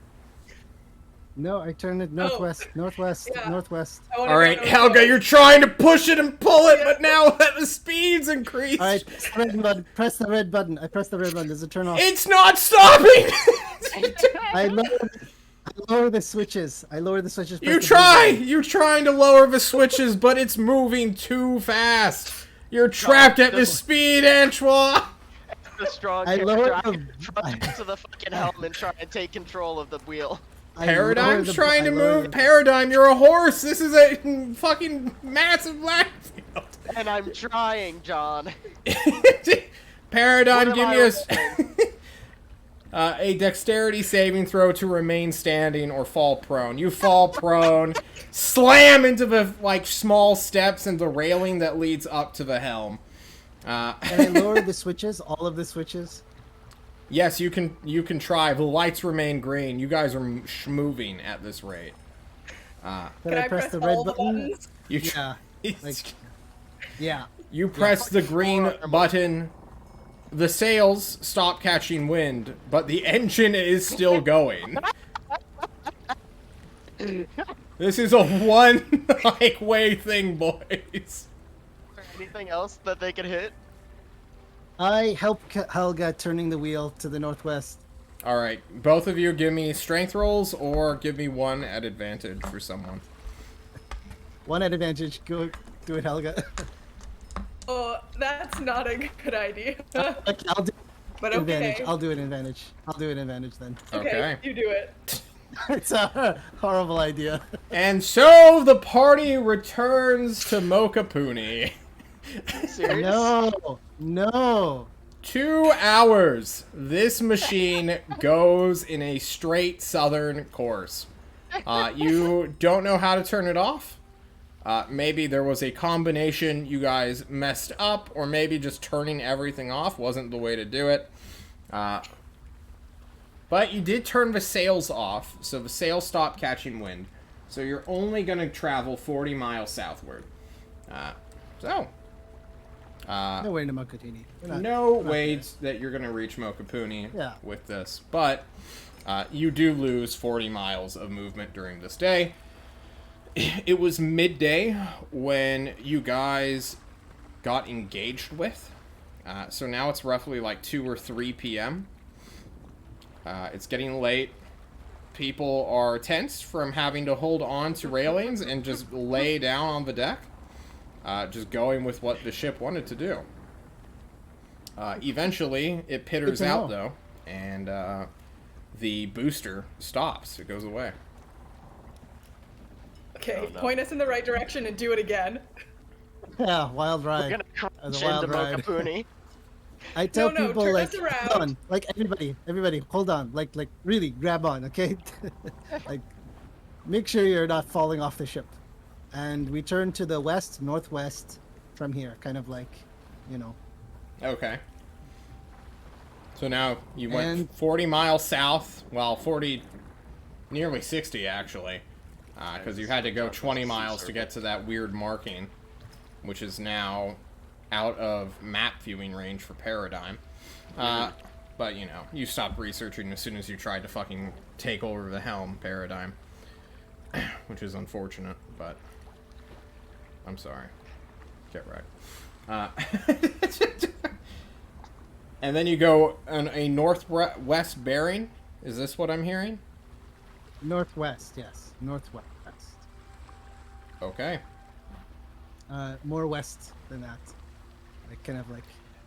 No, I turned it northwest, northwest, Yeah. northwest. I wanna Alright, go Helga, north. you're trying to push it and pull it, but now that the speed's increased, All right, press the red button. Press the red button. I press the red button. Does it turn off? it's not stopping! I lower the switches. I lower the switches. press You the blue try! button. You're trying to lower the switches, but it's moving too fast. You're trapped at the speed, Antoine! The strong I character. lowered I the- can trust into the fucking helm and try and take control of the wheel. I lower Paradigm's the- trying to I lower move. the- Paradigm, you're a horse! This is a fucking massive landfill! And I'm trying, John. Paradigm, What give am me I a dexterity saving throw to remain standing or fall prone. You fall prone, slam into the like small steps and the railing that leads up to the helm. Can I lower the switches? All of the switches? Yes, you can. You can try. The lights remain green. You guys are moving at this rate. Can I press the red all the button? buttons? You Yeah. Like, yeah. you press the green button. The sails stop catching wind, but the engine is still going. This is a one like way thing, boys. Anything else that they can hit? I help Helga turning the wheel to the northwest. All right, both of you give me strength rolls or give me one at advantage for someone. One at advantage. Go do it, Helga. Oh, that's not a good idea. Okay, I'll do But advantage. okay. I'll do it advantage. I'll do it advantage then. Okay. You do it. It's a horrible idea. And so the party returns to Mokapuni. Serious? No. 2 hours. This machine goes in a straight southern course. You don't know how to turn it off. Maybe there was a combination you guys messed up, or maybe just turning everything off wasn't the way to do it. But you did turn the sails off, so the sails stopped catching wind. So you're only going to travel 40 miles southward. Nowhere to Mokatini. No ways that you're going to reach Mokapuni with this. But you do lose 40 miles of movement during this day. It was midday when you guys got engaged with. So now it's roughly like 2 or 3 p.m. It's getting late. People are tense from having to hold on to railings and just lay down on the deck. Just going with what the ship wanted to do. Eventually, it pitters out, though, and the booster stops. It goes away. Okay, Oh, no. point us in the right direction and do it again. Yeah, wild We're ride. gonna As crash a wild into ride. Mokapuni. I tell No, people turn like, us around. hold on, like everybody, hold on, like really grab on, okay? Like, make sure you're not falling off the ship. And we turn to the northwest from here, kind of like, you know. Okay. So now you went And- 40 miles south. Well, 40, nearly 60 actually, because you had to go 20 miles to get to that weird marking, which is now out of map viewing range for Paradigm. But you know, you stopped researching as soon as you tried to fucking take over the helm, Paradigm, which is unfortunate, but I'm sorry. Get right. And then you go on a northwest bearing. Is this what I'm hearing? Northwest, yes, northwest. Okay. More west than that. Like kind of like.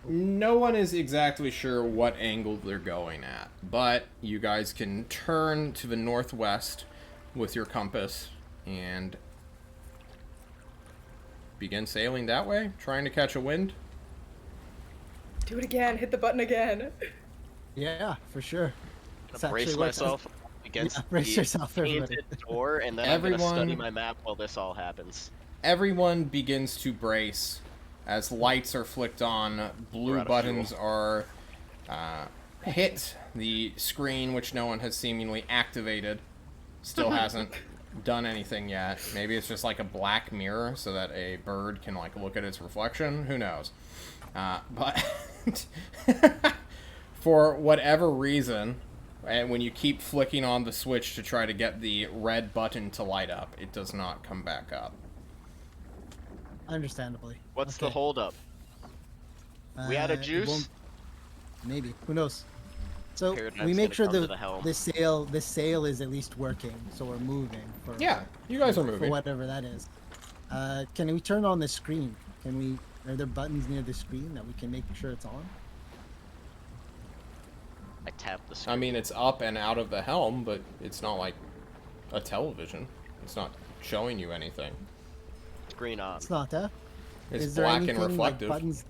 No one is exactly sure what angle they're going at, but you guys can turn to the northwest with your compass and begin sailing that way, trying to catch a wind. Do it again. Hit the button again. Yeah, for sure. I'm It's gonna brace actually what- myself against Yeah, brace the yourself, everybody. painted door, and then I'm gonna study Everyone- my map while this all happens. Everyone begins to brace as lights are flicked on, We're blue out of buttons are hit, the screen, which no one has seemingly activated, still hasn't done anything yet. Maybe it's just like a black mirror so that a bird can like look at its reflection. Who knows? But for whatever reason, and when you keep flicking on the switch to try to get the red button to light up, it does not come back up. Understandably. What's the Okay. holdup? We had a It juice? won't- Maybe. Who knows? So Paradigm's we make gonna sure come to the the helm. the sail is at least working, so we're moving. For, Yeah, you guys are for moving. whatever that is. Can we turn on the screen? Can we? Are there buttons near the screen that we can make sure it's on? I tapped the screen. I mean, it's up and out of the helm, but it's not like a television. It's not showing you anything. Screen on. It's not that. It's Is there black anything and reflective. like buttons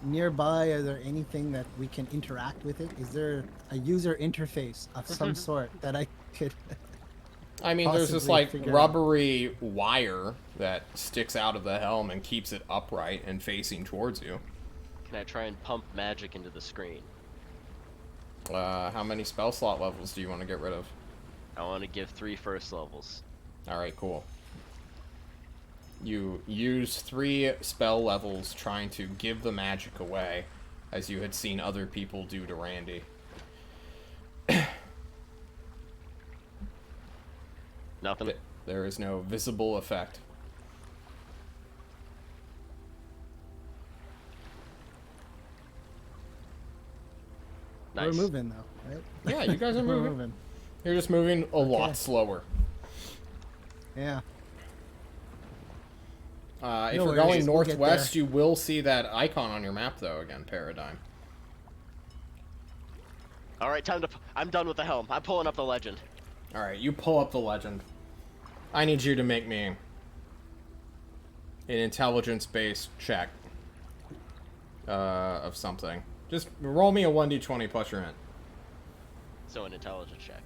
nearby? Is there anything that we can interact with it? Is there a user interface of some sort that I could? I mean, there's this possibly like figure out? rubbery wire that sticks out of the helm and keeps it upright and facing towards you. Can I try and pump magic into the screen? How many spell slot levels do you want to get rid of? I want to give 3 first levels. Alright, cool. You use 3 spell levels trying to give the magic away, as you had seen other people do to Randy. Nothing? There is no visible effect. Nice. We're moving though, right? Yeah, you guys are We're moving. moving. You're just moving a lot slower. Yeah. If No you're worries, going we'll get northwest, there. you will see that icon on your map, though, again, Paradigm. Alright, time to... I'm done with the helm. I'm pulling up the legend. Alright, you pull up the legend. I need you to make me an intelligence-based check of something. Just roll me a 1d20 plus your int. So an intelligence check.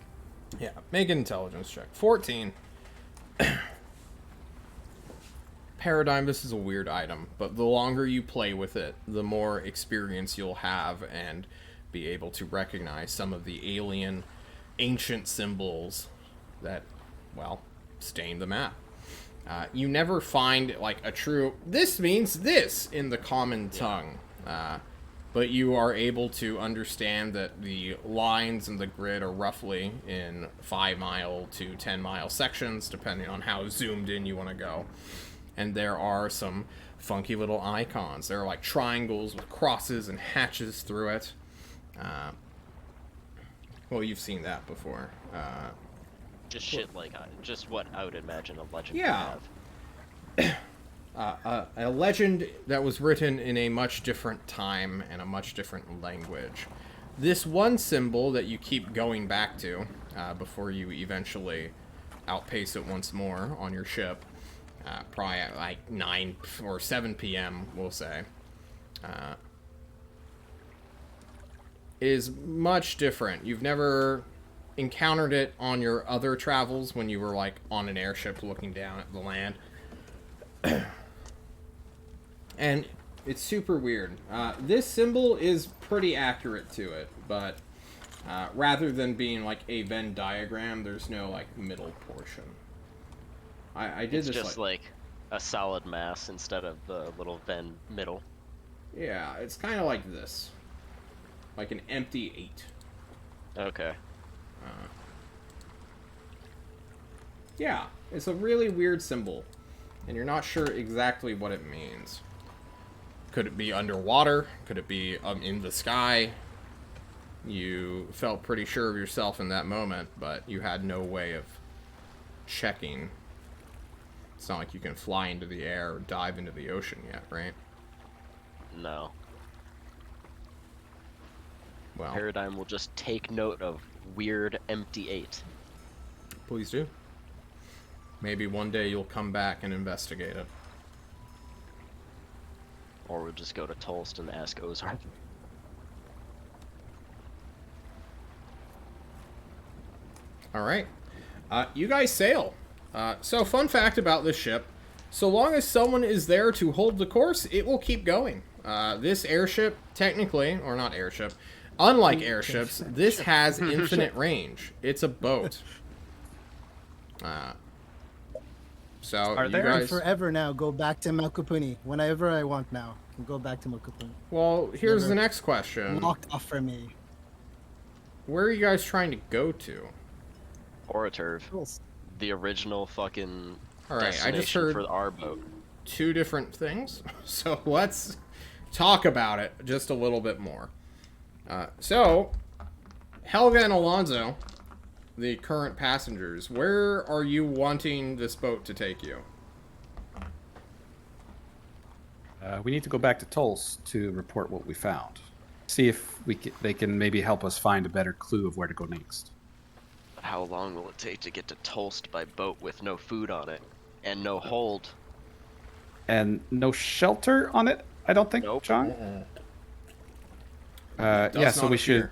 Yeah, make an intelligence check. 14. Paradigm, this is a weird item, but the longer you play with it, the more experience you'll have and be able to recognize some of the alien, ancient symbols that, well, stain the map. You never find, like, a true, this means this, in the common tongue. But you are able to understand that the lines and the grid are roughly in 5-mile to 10-mile sections, depending on how zoomed in you want to go. And there are some funky little icons. There are like triangles with crosses and hatches through it. Well, you've seen that before. Just shit like... just what I would imagine a legend Yeah. would have. A legend that was written in a much different time and a much different language. This one symbol that you keep going back to before you eventually outpace it once more on your ship, probably at like 9 or 7 p.m., we'll say, is much different. You've never encountered it on your other travels when you were like on an airship looking down at the land. And it's super weird. This symbol is pretty accurate to it, but rather than being like a Venn diagram, there's no like middle portion. I did It's this just like a solid mass instead of the little Venn middle. yeah, it's kind of like this, like an empty 8. Okay. Yeah, it's a really weird symbol, and you're not sure exactly what it means. Could it be underwater? Could it be in the sky? You felt pretty sure of yourself in that moment, but you had no way of checking. It's not like you can fly into the air or dive into the ocean yet, right? No. Well, Paradigm will just take note of weird empty 8. please do. Maybe one day you'll come back and investigate it. Or we'll just go to Tolst and ask Ozark. All right. You guys sail. So fun fact about this ship, so long as someone is there to hold the course, it will keep going. This airship, technically, or not airship, unlike airships, this has infinite range. It's a boat. So Are you there- guys... Forever now, go back to Malkupuni. Whenever I want now, I can go back to Malkupuni. Well, here's Never the next question. Locked off for me. Where are you guys trying to go to? Oraturv. Cool. The original fucking All right, I just destination heard for our boat. 2 different things, so let's talk about it just a little bit more. So, Helga and Alonzo, the current passengers, where are you wanting this boat to take you? We need to go back to Tulse to report what we found. See if they can maybe help us find a better clue of where to go next. How long will it take to get to Tolst by boat with no food on it? And no hold? And no shelter on it, I don't think, Nope. John? Does Yeah, so not we should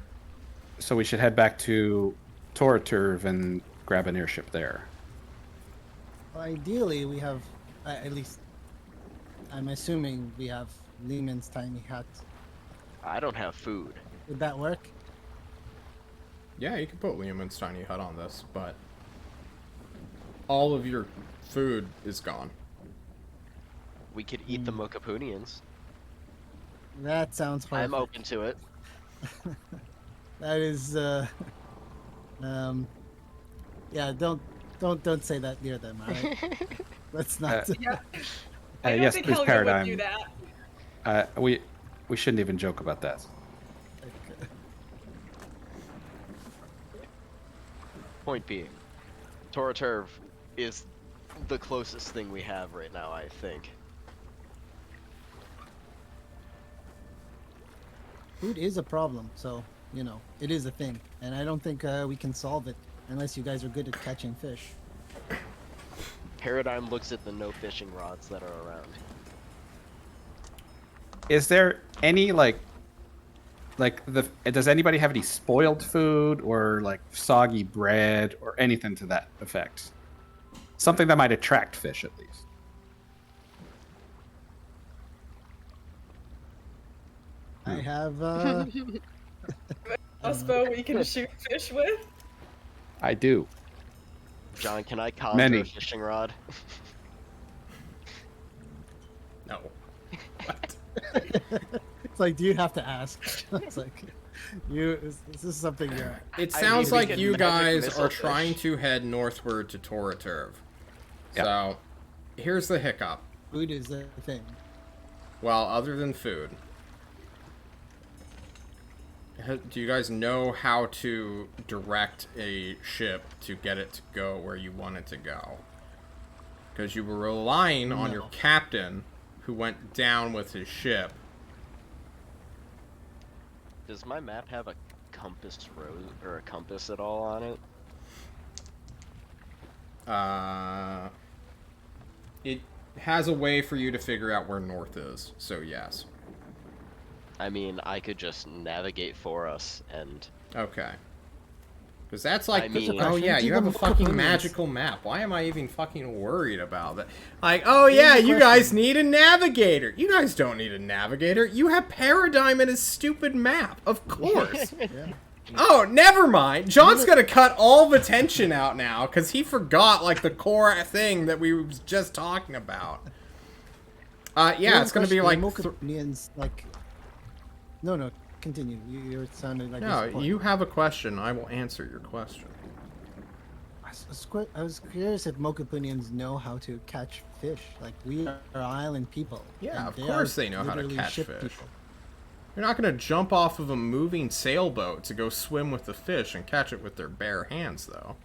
appear. head back to Toraturv and grab an airship there. Ideally, we have, at least, I'm assuming we have Lehman's tiny hat I don't have food. Would that work? Yeah, you can put Liam's tiny hut on this, but all of your food is gone. We could eat the Mokapunians. That sounds horrific. I'm open to it. That is, yeah, don't say that near them, alright? Let's not. Yeah. I don't yes, think please, Helga Paradigm. would do that. We shouldn't even joke about that. Point being, Toraturv is the closest thing we have right now, I think. Food is a problem, so, you know, it is a thing. And I don't think we can solve it unless you guys are good at catching fish. Paradigm looks at the no fishing rods that are around. Is there any does anybody have any spoiled food or like soggy bread or anything to that effect? Something that might attract fish at least. I have, Crossbow we can shoot fish with. I do. John, can I conjure Many. a fishing rod? No. What? it's like, do you have to ask? It's like, this is something you're... It I sounds mean, we like can you magic guys missile are fish. trying to head northward to Toraturv. Yeah. So, here's the hiccup. Food is a thing. Well, other than food, do you guys know how to direct a ship to get it to go where you want it to go? Because you were relying on your No. captain, who went down with his ship. Does my map have a compass road or a compass at all on it? It has a way for you to figure out where north is, so yes. I mean, I could just navigate for us and Okay. Because that's like, I mean- oh yeah, Do you the have a fucking Mokapunians. magical map. Why am I even fucking worried about that? Like, oh yeah, Here's the you guys question. need a navigator. You guys don't need a navigator. You have Paradigm and his stupid map. Of course. Yeah. Oh, never mind. John's gonna cut all the tension out now because he forgot like the core thing that we was just talking about. Yeah, it's gonna be like. Mokapunians, like... No, continue. You're sounding like... No, this point. you have a question. I will answer your question. I was curious if Mokapunians know how to catch fish. Like, we are island people. Yeah, and of they course are they know how to literally catch ship fish. people. You're not gonna jump off of a moving sailboat to go swim with the fish and catch it with their bare hands, though.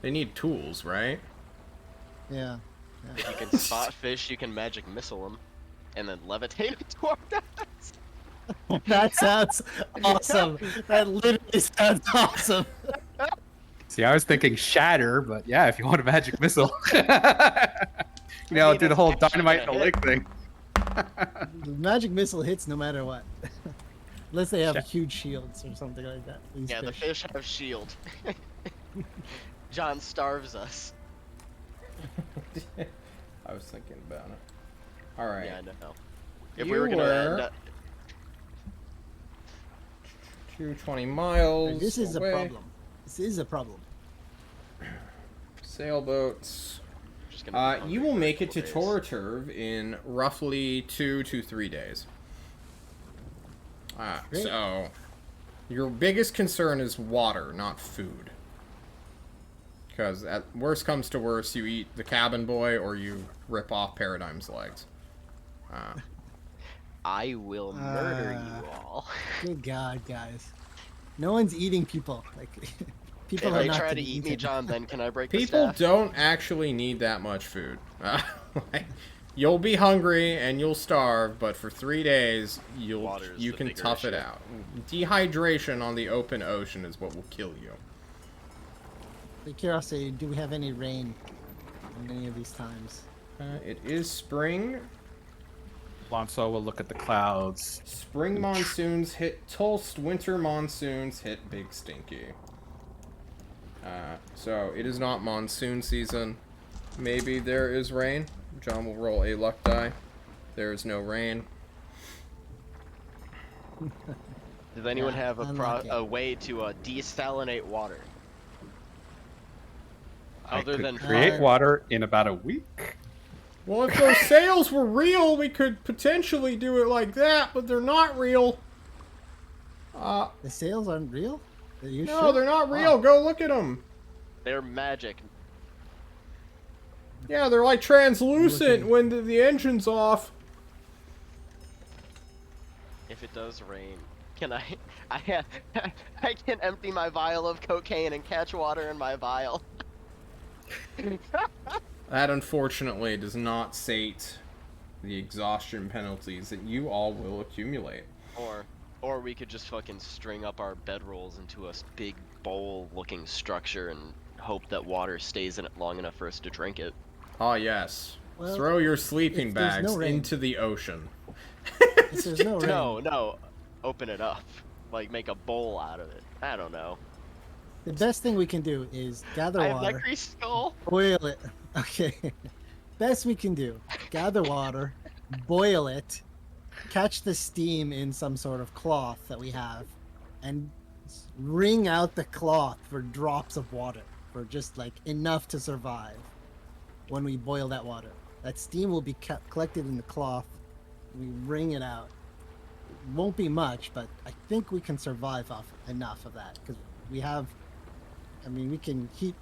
They need tools, right? Yeah. if you can spot fish, you can magic missile them, and then levitate it toward us. That sounds awesome. That literally sounds awesome. See, I was thinking shatter, but yeah, if you want a magic missile. Do mean, the whole it's actually dynamite and gonna the hit. leg thing. The magic missile hits no matter what. Unless they have Yeah. huge shields or something like that. These Yeah, the fish have shield. John starves us. I was thinking about it. Alright. Yeah, I know. If You we were gonna were- end up, 220 miles. This is away. a problem. This is a problem. Sailboats. just gonna be You hungry will for a make it to couple days. Toraturv in roughly 2 to 3 days. Great. So, your biggest concern is water, not food. Because at worst comes to worst, you eat the cabin boy or you rip off Paradigm's legs. I will murder you all. Good God, guys. No one's eating people. Like, people If are they not try to to be eat me, eaten. John, then can I break the People staff? don't actually need that much food. Like, you'll be hungry and you'll starve, but for 3 days, you Water is the can bigger tough it issue. out. Dehydration on the open ocean is what will kill you. The curiosity, do we have any rain in any of these times? It is spring. Alonso will look at the clouds. Spring monsoons hit Tulst, winter monsoons hit Big Stinky. So it is not monsoon season. Maybe there is rain. John will roll a luck die. There is no rain. Does anyone Yeah, have unlucky. a way to desalinate water? I Other could than create fire. water in about a week. Well, if those sails were real, we could potentially do it like that, but they're not real. The sails aren't real? Are you No, sure? they're not Wow. real. Go look at them. They're magic. Yeah, they're like translucent Looking. when the engine's off. If it does rain, can I can empty my vial of cocaine and catch water in my vial. That unfortunately does not sate the exhaustion penalties that you all will accumulate. Or we could just fucking string up our bedrolls into a big bowl-looking structure and hope that water stays in it long enough for us to drink it. Ah, yes. Well, Throw your sleeping if there's bags no rain- into the ocean. If there's no rain. No, open it up. Like, make a bowl out of it. I don't know. The best thing we can do is gather I have that water, greased skull. boil it. Okay. Best we can do: gather water, boil it, catch the steam in some sort of cloth that we have, and wring out the cloth for drops of water, for just like enough to survive. When we boil that water, that steam will be collected in the cloth. We wring it out. It won't be much, but I think we can survive off enough of that because we have. I mean, we can heat.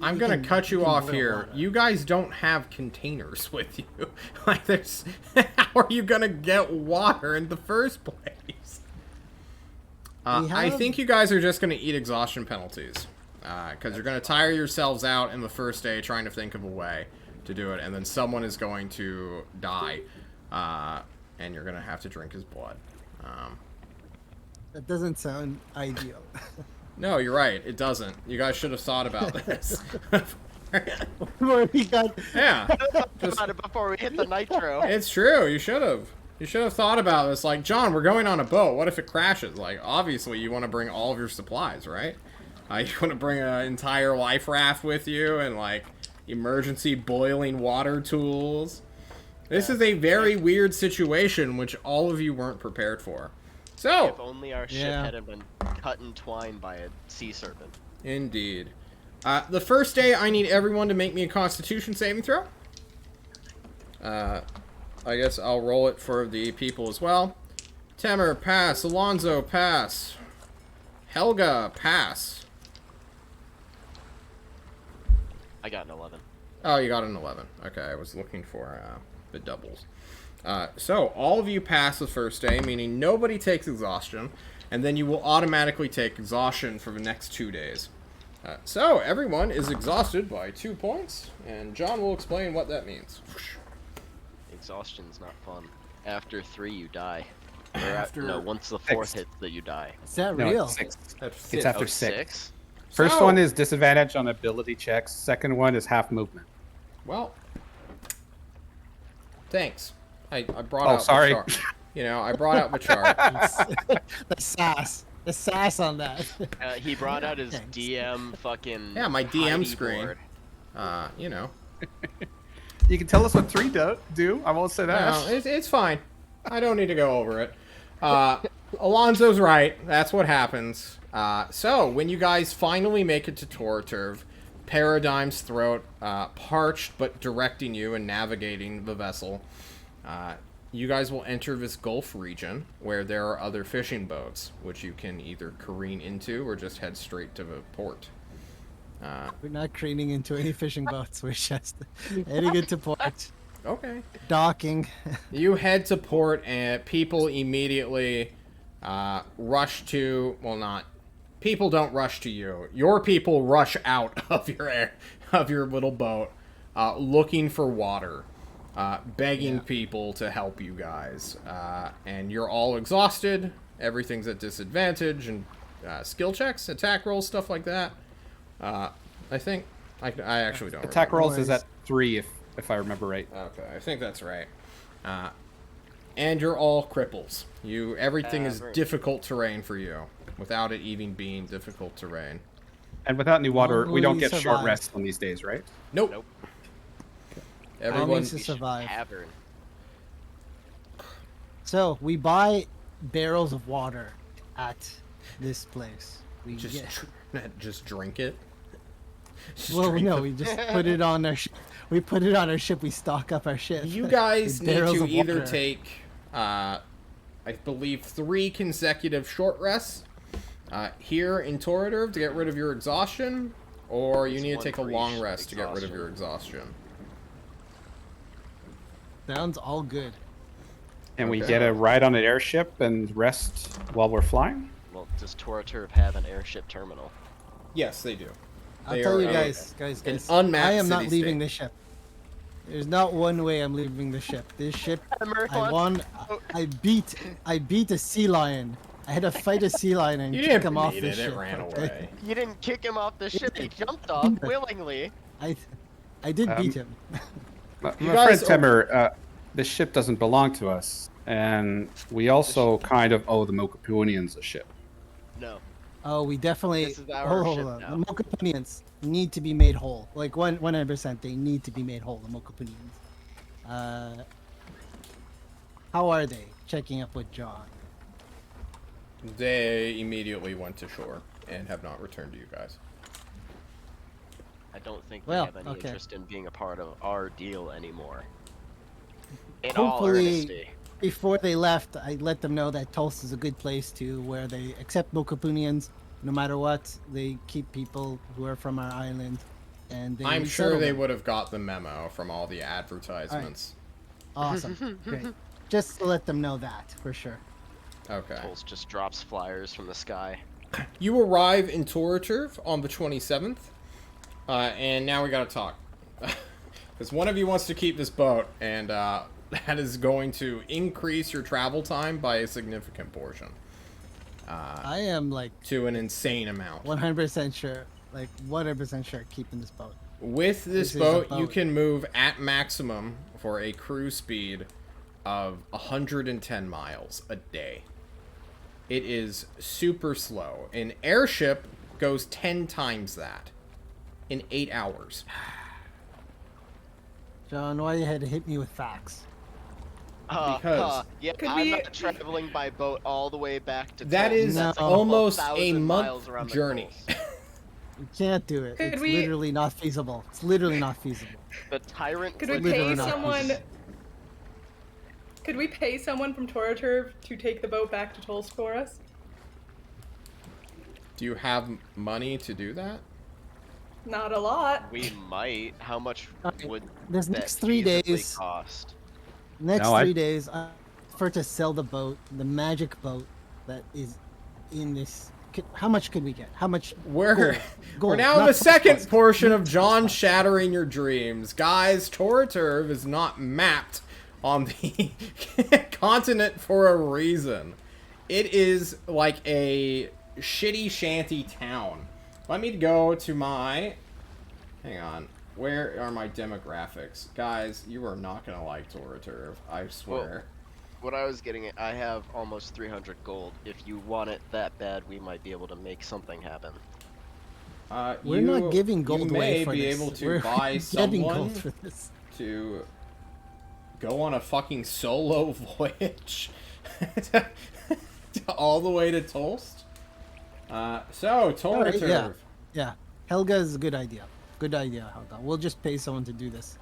I'm we gonna can- cut you we can off boil here. water. You guys don't have containers with you. Like, there's. How are you gonna get water in the first place? I have- think you guys are just gonna eat exhaustion penalties, because you're gonna tire yourselves out in the first day trying to think of a way to do it, and then someone is going to die, and you're gonna have to drink his blood. That doesn't sound ideal. No, you're right. It doesn't. You guys should have thought about this. Where we got Yeah. About it before we hit the nitro. It's true. You should have. You should have thought about this. Like, John, we're going on a boat. What if it crashes? Like, obviously, you want to bring all of your supplies, right? You want to bring an entire life raft with you and, like, emergency boiling water tools. This is a very weird situation, which all of you weren't prepared for. So, If only our ship Yeah. hadn't been cut in twine by a sea serpent. indeed. The first day, I need everyone to make me a Constitution saving throw. I guess I'll roll it for the people as well. Temer, pass. Alonzo, pass. Helga, pass. I got an 11. Oh, you got an 11. Okay, I was looking for the doubles. So, all of you pass the first day, meaning nobody takes exhaustion, and then you will automatically take exhaustion for the next 2 days. So, everyone is exhausted by 2 points, and John will explain what that means. Exhaustion's not fun. After 3, you die. Or After no, once the 4th 6. hits that you die. Is that No, real? it's 6. That's It's it. after Oh, 6. 6? First So- one is disadvantage on ability checks. Second one is half movement. Well, thanks. I brought Oh, out sorry. the chart. You know, I brought out the chart. The sass on that. He brought out his Thanks. DM fucking. Yeah, my DM Heidi screen. board. You know. You can tell us what 3 do. I won't say that. No, it's fine. I don't need to go over it. Alonzo's right. That's what happens. So, when you guys finally make it to Torturv, Paradigm's throat, parched but directing you and navigating the vessel, you guys will enter this Gulf region where there are other fishing boats, which you can either careen into or just head straight to the port. We're not craning into any fishing boats. We're just heading into port, Okay. docking. You head to port, and people immediately rush to. Well, not. People don't rush to you. Your people rush out of your little boat, looking for water, begging people to help you guys, and you're all exhausted. Everything's at disadvantage, and skill checks, attack rolls, stuff like that. I think I actually don't. Attack remember. rolls is at 3 if I remember right. Okay, I think that's right. And you're all cripples. Everything is Right. difficult terrain for you, without it even being difficult terrain. And without any water, Long we don't will get you short survive? rests on these days, right? Nope. Nope. Everyone. needs to survive. Tavern. So we buy barrels of water at this place. We Just just drink it. Just well, drink no, the- we just put it on our ship. We put it on our ship. We stock up our ship. You guys with need barrels to of either water. take, I believe, 3 consecutive short rests here in Toradurv to get rid of your exhaustion, or you It's need to one take a for long each rest to get rid of your exhaustion. Sounds all good. And we Okay. get a ride on an airship and rest while we're flying? Well, does Toraturv have an airship terminal? Yes, they do. I'll They tell are you a- guys, an unmapped I am not city-state. leaving this ship. There's not one way I'm leaving the ship. This ship, I won. I beat a sea lion. I had to fight a sea lion and You kick didn't him off beat this it, ship. it ran okay? away. You didn't kick him off the ship. He jumped off willingly. I did beat him. My You friend guys Temer, this ship doesn't belong to us. And we also kind of owe the Mokapunians a ship. No. Oh, we definitely. This is our hold ship on. now. The Mokapunians need to be made whole. Like 100%, they need to be made whole. The Mokapunians. How are they? Checking up with John. They immediately went to shore and have not returned to you guys. I don't think Well, they have any okay. interest in being a part of our deal anymore. In all Hopefully, earnesty. before they left, I let them know that Tulsa is a good place to where they accept Mokapunians. No matter what, they keep people who are from our island, and they I'm sure resettle they them. would have got the memo from all the advertisements. Awesome, great. Just to let them know that for sure. Okay. Pulse just drops flyers from the sky. You arrive in Toraturv on the 27th, and now we gotta talk. Because one of you wants to keep this boat, and that is going to increase your travel time by a significant portion. I am like To an insane amount. 100% sure, like 100% sure keeping this boat. With this This is a boat, you boat. can move at maximum for a cruise speed of 110 miles a day. It is super slow. An airship goes 10 times that in 8 hours. John, why you had to hit me with facts? Because- yeah, Could I'm we- not traveling by boat all the way back to That Tulsa. is That's like almost a 12,000 miles month around the journey. coast. You can't do it. Could It's we- literally not feasible. It's literally not feasible. The tyrant. Could we flips Literally pay not. someone? Could we pay someone from Toraturv to take the boat back to Tulsa for us? Do you have money to do that? Not a lot. We might. How much Okay, would this that next 3 feasibly days- cost? Next No, I- 3 days, I prefer to sell the boat, the magic boat that is in this. How much could we get? How much? We're gold? we're Gold, now in not the plus second plus. portion of Not John plus plus. shattering your dreams. Guys, Toraturv is not mapped on the continent for a reason. It is like a shitty shanty town. Let me go to my... Hang on. Where are my demographics? Guys, you are not going to like Toraturv. I swear. What I was getting at, I have almost 300 gold. If you want it that bad, we might be able to make something happen. We're not giving gold you away may for be this. able to We're buy getting someone gold for this. to go on a fucking solo voyage all the way to Tulst. So Toraturv. Alright, yeah. Helga is a good idea. Good idea, Helga. We'll just pay someone to do this.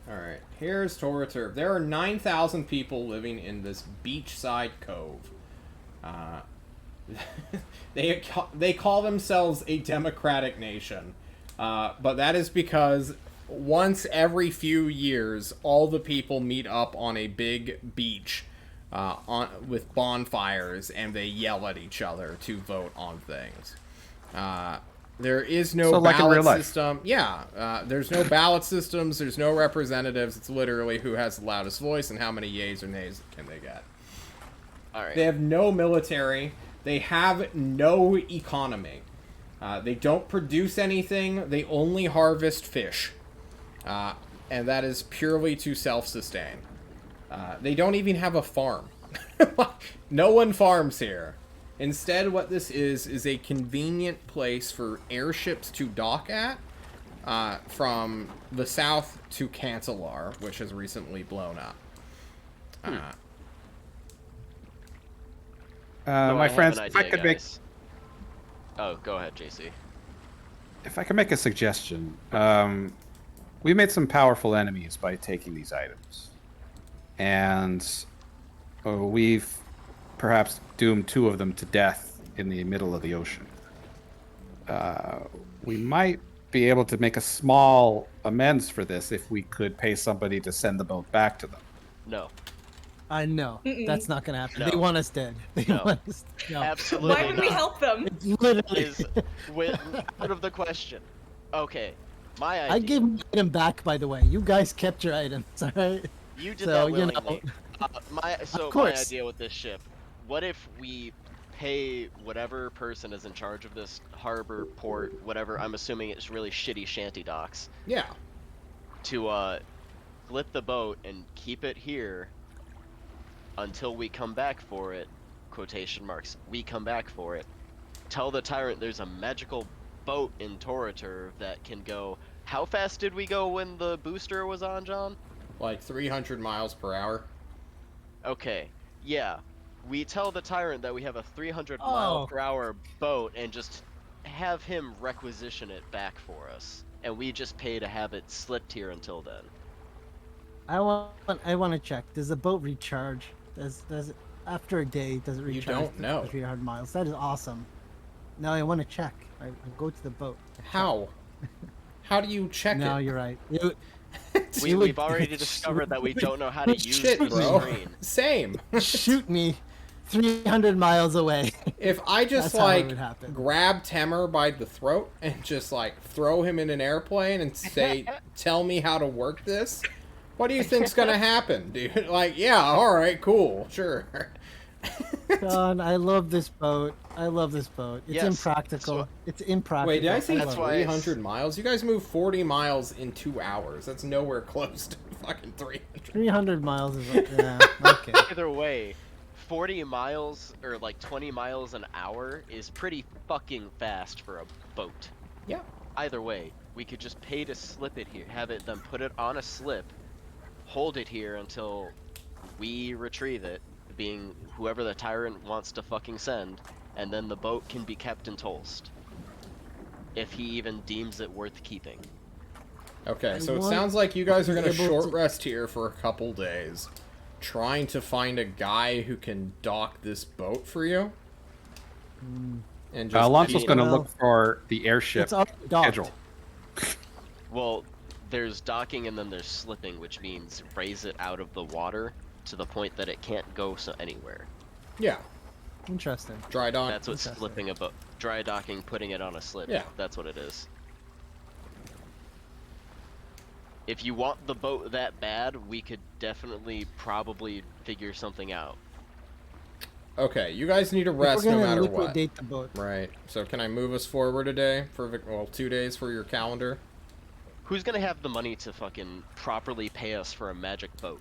Alright, here's Toraturv. There are 9,000 people living in this beachside cove. They call themselves a democratic nation. But that is because once every few years, all the people meet up on a big beach with bonfires, and they yell at each other to vote on things. There is no So like in real ballot life. system. Yeah, there's no ballot systems. There's no representatives. It's literally who has the loudest voice and how many yays or nays can they get. Alright. They have no military. They have no economy. They don't produce anything. They only harvest fish. And that is purely to self-sustain. They don't even have a farm. No one farms here. Instead, what this is a convenient place for airships to dock at from the south to Cancelar, which has recently blown up. No, my I have friends, an if I idea, could make guys. Oh, go ahead, JC. if I can make a suggestion, we made some powerful enemies by taking these items, and we've perhaps doomed 2 of them to death in the middle of the ocean. We might be able to make a small amends for this if we could pay somebody to send the boat back to them. No. I know Mm-mm. that's not gonna happen. No. They want us dead. They No. want us. No. Absolutely Why would we not. help them? It's literally. Is out of the question. Okay, my idea. I gave my item back, by the way. You guys kept your items, all right? You did So, that you know- willingly. My course. idea with this ship. What if we pay whatever person is in charge of this harbor, port, whatever? I'm assuming it's really shitty shanty docks. Yeah. To flip the boat and keep it here until we come back for it. Quotation marks. We come back for it. Tell the tyrant there's a magical boat in Toratur that can go. How fast did we go when the booster was on, John? Like 300 miles per hour. Okay, yeah. We tell the tyrant that we have a 300 Oh. mile per hour boat and just have him requisition it back for us. And we just pay to have it slipped here until then. I want to check. Does the boat recharge? Does it after a day? Does it recharge? don't know. 300 miles. That is awesome. Now I want to check. I go to the boat. How? How do you check No, it? you're right. We've already discovered that we don't know how to use Shit, the bro. screen. Same. Shoot me 300 miles away. If I just That's how it like would happen. grab Temer by the throat and just like throw him in an airplane and say, "Tell me how to work this," what do you think's gonna happen, dude? Like, yeah, all right, cool, sure. John, I love this boat. I love this boat. It's Yes, impractical. so- It's impractical. Wait, did I say love That's it. why 300 miles? You guys move 40 miles in 2 hours. That's nowhere close to fucking 300. 300 miles is yeah, okay. Either way, 40 miles or like 20 miles an hour is pretty fucking fast for a boat. Yeah. Either way, we could just pay to slip it here, have it then put it on a slip, hold it here until we retrieve it, being whoever the tyrant wants to fucking send, and then the boat can be kept in Tolst. If he even deems it worth keeping. Okay, I so it want sounds like you guys are to gonna be able short to- rest here for a couple days, trying to find a guy who can dock this boat for you. And just Alonso's mean- going to Well, look for the airship It's already docked. schedule. Well, there's docking and then there's slipping, which means raise it out of the water to the point that it can't go anywhere. yeah, Interesting. dry dock. That's what Interesting. slipping a boat, dry docking, putting it on a slip. Yeah. That's what it is. If you want the boat that bad, we could definitely probably figure something out. Okay, you guys need to If we're rest no gonna matter what. liquidate the boat. Right. So can I move us forward a day for 2 days for your calendar? Who's gonna have the money to fucking properly pay us for a magic boat?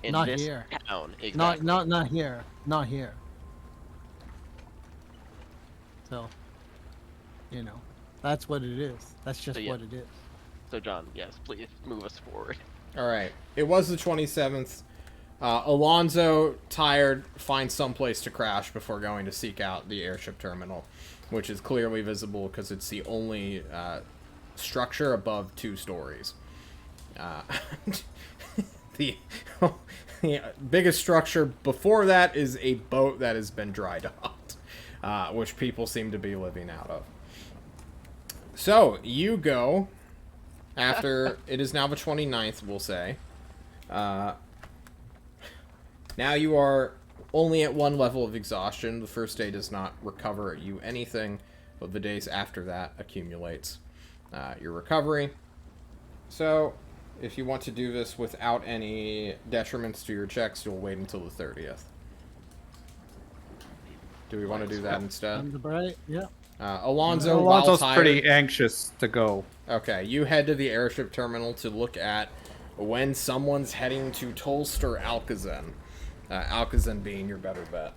In Not this here. town, exactly. Not here. Not here. So, you know, that's what it is. That's just So, yeah. what it is. So John, yes, please move us forward. All right. It was the 27th. Alonso, tired, finds someplace to crash before going to seek out the airship terminal, which is clearly visible because it's the only structure above 2 stories. The, the biggest structure before that is a boat that has been dry docked, which people seem to be living out of. So, you go, after, it is now the 29th, we'll say. Now you are only at 1 level of exhaustion. The first day does not recover you anything, but the days after that accumulates your recovery. So, if you want to do this without any detriments to your checks, you'll wait until the 30th. Do we want to do that instead? On the bright, yeah. Alonso, while Alonso's tired... pretty anxious to go. Okay, you head to the airship terminal to look at when someone's heading to Tolst or Alcazan. Alcazan being your better bet.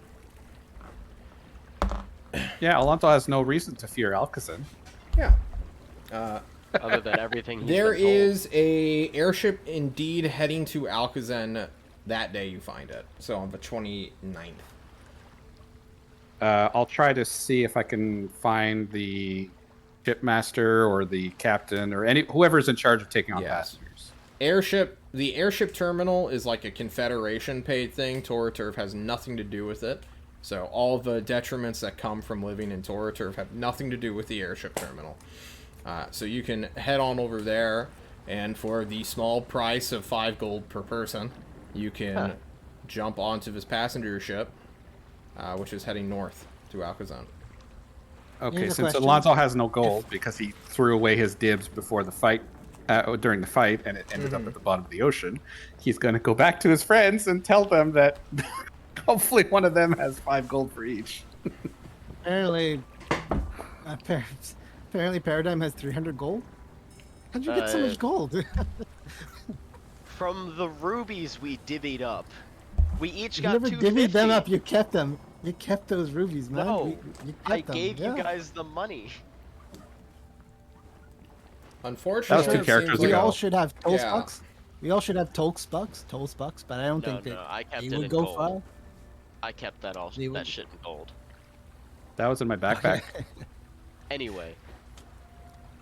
Yeah, Alonso has no reason to fear Alcazan. Yeah. Other than everything he's There been told. is a airship indeed heading to Alcazan that day you find it. So on the 29th. I'll try to see if I can find the shipmaster or the captain or whoever's in charge of taking on Yes. passengers. The airship terminal is like a Confederation paid thing. Toraturf has nothing to do with it. So all the detriments that come from living in Toraturf have nothing to do with the airship terminal. So you can head on over there, and for the small price of 5 gold per person, you can jump onto this passenger ship, which is heading north to Alcazan. Okay, Here's a since question. Alonso has no gold because he threw away his dibs before the fight, during the fight, and it ended up at the bottom of the ocean, he's going to go back to his friends and tell them that hopefully one of them has 5 gold for each. Apparently, apparently Paradigm has 300 gold. How'd you get so much gold? From the rubies we divvied up, we each You got never 250. divvied them up. You kept them. You kept those rubies, man. No, you I kept them. gave yeah. you guys the money. Unfortunately, That was 2 it characters seems We ago. like- all should have toll Yeah. spucks. We all should have toll spucks, but I don't No, think that no, I kept they it would in go gold. far. I kept that They would- that shit in gold. That was in my backpack. Anyway,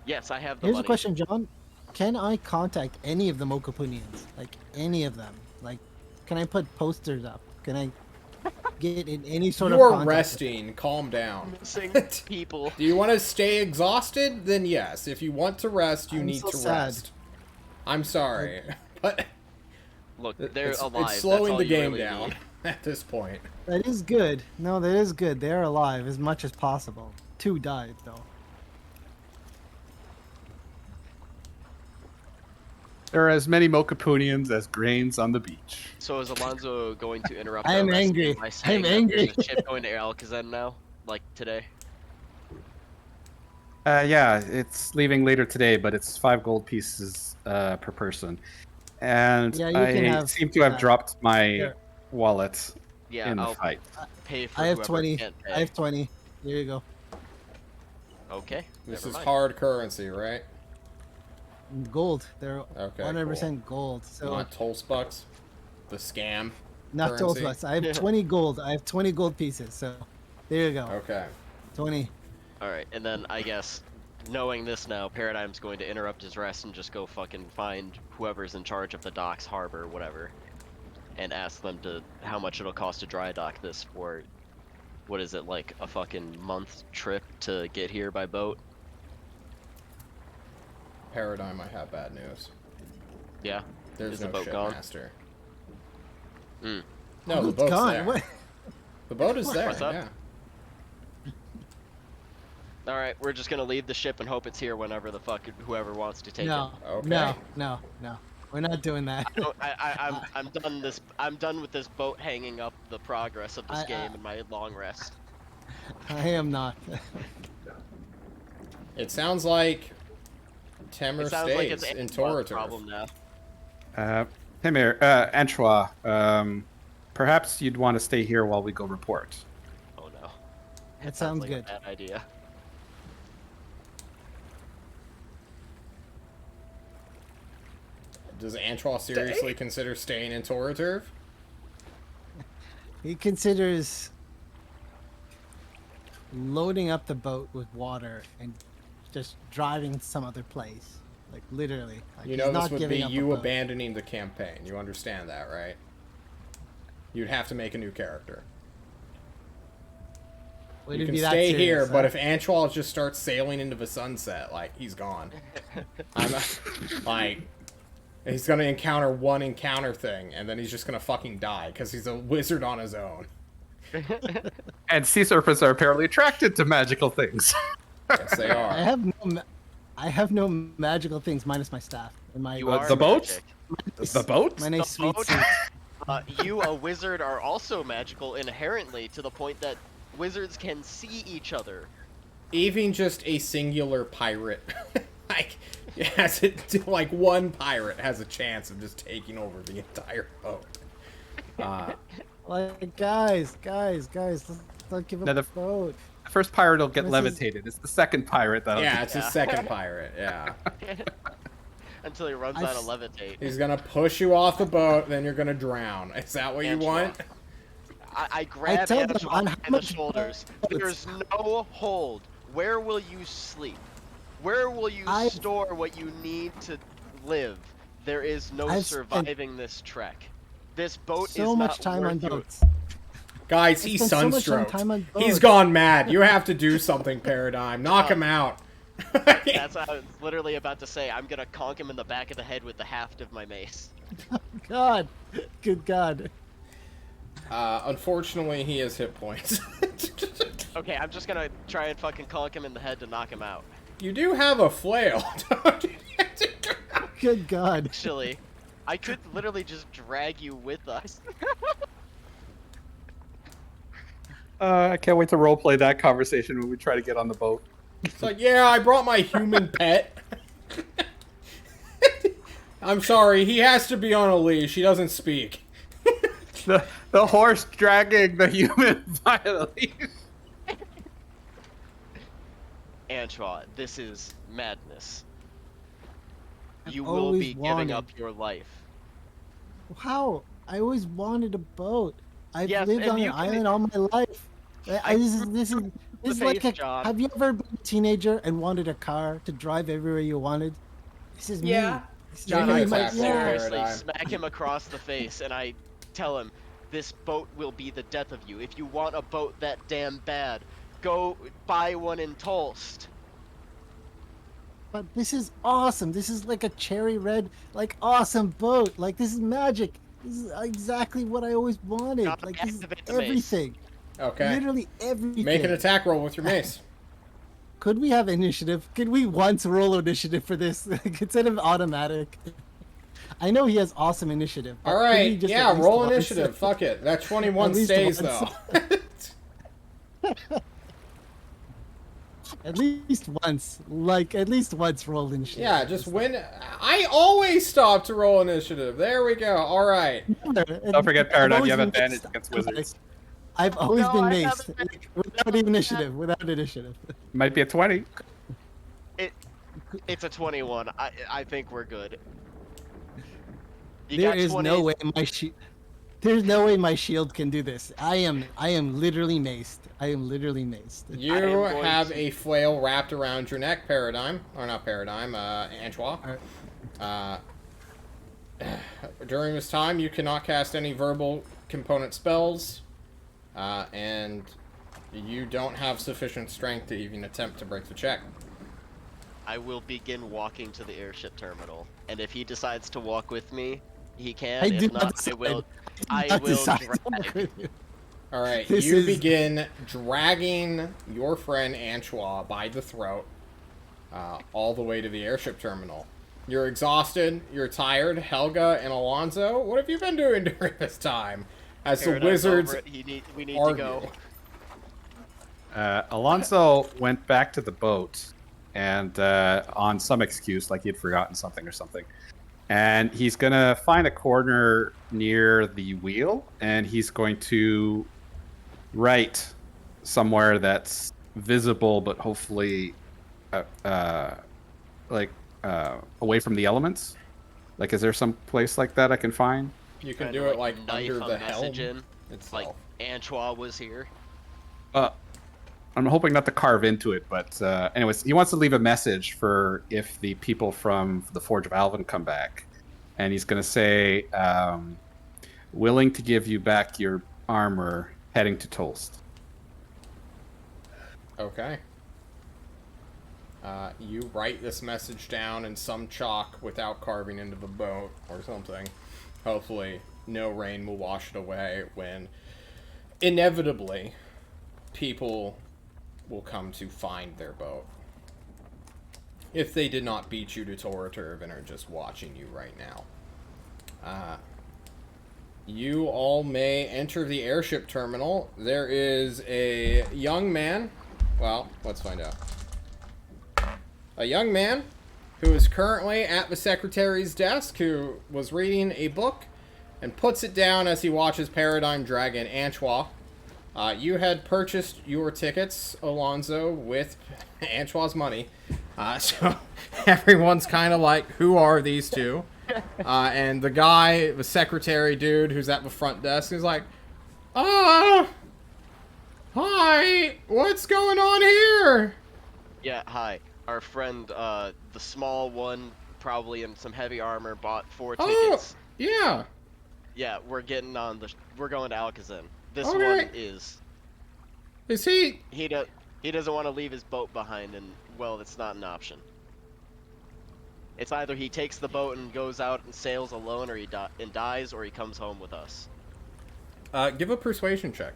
yes, I have the Here's money. a question, John. Can I contact any of the Mokapunians? Like, any of them? Like, can I put posters up? Can I get in any sort of You're contact with resting. Calm down. Missing people. Do you want to stay exhausted? Then yes. If you want to rest, you I'm need so to sad. rest. I'm sorry, but Look, they're it's, alive. it's slowing That's all the you game really down need. at this point. That is good. No, that is good. They're alive as much as possible. 2 died, though. There are as many Mokapunians as grains on the beach. So is Alonso going to interrupt? I our am rescue angry. by I saying am that angry. There's a ship going to Alcazan now, like today. Yeah, it's leaving later today, but it's 5 gold pieces per person. And Yeah, you can I have seem to have that. dropped my Here. wallet Yeah, in the I'll fight. pay for I have whoever 20. can't pay. I have 20. Here you go. Okay. This never is mind. hard currency, right? Gold. They're Okay, 100% gold. So Not toll spucks. The scam. not toll currency. spucks. I have 20 gold. I have 20 gold pieces. So there you go. Okay. 20. All right, and then I guess knowing this now, Paradigm's going to interrupt his rest and just go fucking find whoever's in charge of the docks, harbor, whatever, and ask them to how much it'll cost to dry dock this for. What is it, like a fucking month trip to get here by boat? Paradigm, I have bad news. Yeah. There's Is the no boat gone? shipmaster. Mm. No, the It's boat's gone. there. What? The boat is there. What's up? Yeah. All right, we're just gonna leave the ship and hope it's here whenever the fuck whoever wants to take No, it. Okay. no. We're not doing that. I'm done with this boat hanging up the progress of this I- game and my long rest. I am not. It sounds like Temer It sounds like stays it's in Antoine's Toraturf. problem now. Hemir, Antois, perhaps you'd want to stay here while we go report. Oh no. That sounds like good. A bad idea. Does Antoine seriously consider staying in Toraturf? He considers loading up the boat with water and just driving some other place. Like literally. Like, You he's know this not would giving be up a you boat. abandoning the campaign. You understand that, right? You'd have to make a new character. Would You it can be that stay here, serious, but huh? if Antoine just starts sailing into the sunset, like, he's gone. I'm not, like, he's gonna encounter one encounter thing, and then he's just gonna fucking die, because he's a wizard on his own. And sea serpents are apparently attracted to magical things. Yes, they I are. have no magical things minus my staff and my You are the boat? magic. The boat? my nice sweet boat? suit. You, a wizard, are also magical inherently to the point that wizards can see each other. Even just a singular pirate, like, has it, like, one pirate has a chance of just taking over the entire boat. Like guys, let's not give Now up the- the boat. The first pirate will get This is- levitated. It's the second pirate that'll Yeah, get... it's his second pirate, yeah. Until he runs I've out of s- levitate. He's gonna push you off the boat, then you're gonna drown. Is that what you Angela. want? I grab tell them Angela on by how the much shoulders. boats- There's no hold. Where will you sleep? Where will you I've- store what you need to live? There is no I've spent surviving this trek. This boat so is much not time worth on your... boats. Guys, I he's spent so much time sunstroked. on He's boats. gone mad. You have to do something, Paradigm. Knock him out. That's what I was literally about to say. I'm gonna conk him in the back of the head with the haft of my mace. God, good God. Unfortunately, he has hit points. Okay, I'm just gonna try and fucking conk him in the head to knock him out. You do have a flail. Good God. Actually, I could literally just drag you with us. I can't wait to roleplay that conversation when we try to get on the boat. It's like, yeah, I brought my human pet. I'm sorry, he has to be on a leash. He doesn't speak. The horse dragging the human by the leash. Antoine, this is madness. I've You will always be giving wanted- up your life. How? I always wanted a boat. I've Yes, lived and on you an can- island all my life. This is like face, John. have you ever been a teenager and wanted a car to drive everywhere you wanted? This is Yeah. me. This is John, me, that's my- absolutely yeah. fair. Seriously, Paradigm. smack him across the face, and I tell him, this boat will be the death of you. If you want a boat that damn bad, go buy one in Tulst. But this is awesome. This is like a cherry red, like awesome boat. Like this is magic. This is exactly what I always wanted. Gotta Like this is activate the mace. everything. Okay. Literally everything. Make an attack roll with your mace. Could we have initiative? Could we once roll initiative for this instead of automatic? I know he has awesome initiative. but All could we right, just yeah, at least roll once- initiative. Fuck it. That 21 At least stays, once. though. At least once, roll initiative. Yeah, just win. I always stop to roll initiative. There we go. All right. Don't forget, Paradigm, you have advantage against wizards. I've always No, been I maced haven't been- like, without initiative. Without initiative. Might be a 20. It's a 21. I think we're good. You There got is 20. no way my shield. There's no way my shield can do this. I am literally maced. I am literally maced. You I am going have to- a flail wrapped around your neck, Paradigm. Or not Paradigm, Antoine. During this time, you cannot cast any verbal component spells. And you don't have sufficient strength to even attempt to break the check. I will begin walking to the airship terminal, and if he decides to walk with me, he can. I do If not not, I decide. will. I I will decide to work drag. with you. All right, This you is- begin dragging your friend Antoine by the throat all the way to the airship terminal. You're exhausted. You're tired. Helga and Alonzo, what have you been doing during this time? As the Paradigm's wizards over it. We need to argue. go. Alonso went back to the boat and on some excuse, like he had forgotten something or something. And he's going to find a corner near the wheel, and he's going to write somewhere that's visible, but hopefully away from the elements. Like, is there some place like that I can find? You can Kinda do it like knife under a the helm message in, like itself. Antoine was here. I'm hoping not to carve into it, but anyways, he wants to leave a message for if the people from the Forge of Alvin come back. And he's going to say, willing to give you back your armor, heading to Tolst. Okay. You write this message down in some chalk without carving into the boat or something. Hopefully, no rain will wash it away when inevitably people will come to find their boat. If they did not beat you to Toraturv and are just watching you right now. You all may enter the airship terminal. There is a young man. Well, let's find out. A young man who is currently at the secretary's desk, who was reading a book and puts it down as he watches Paradigm Dragon Antoine. You had purchased your tickets, Alonzo, with Antoine's money. So everyone's kind of like, who are these two? And the guy, the secretary dude who's at the front desk, is like, Hi! What's going on here? Yeah, hi. Our friend, the small one, probably in some heavy armor, bought 4 Oh, tickets. yeah. Yeah, we're getting on the. We're going to Alcazan. This Okay. one is. Is he... He does. He doesn't want to leave his boat behind, and well, it's not an option. It's either he takes the boat and goes out and sails alone, or he dies, or he comes home with us. Give a persuasion check.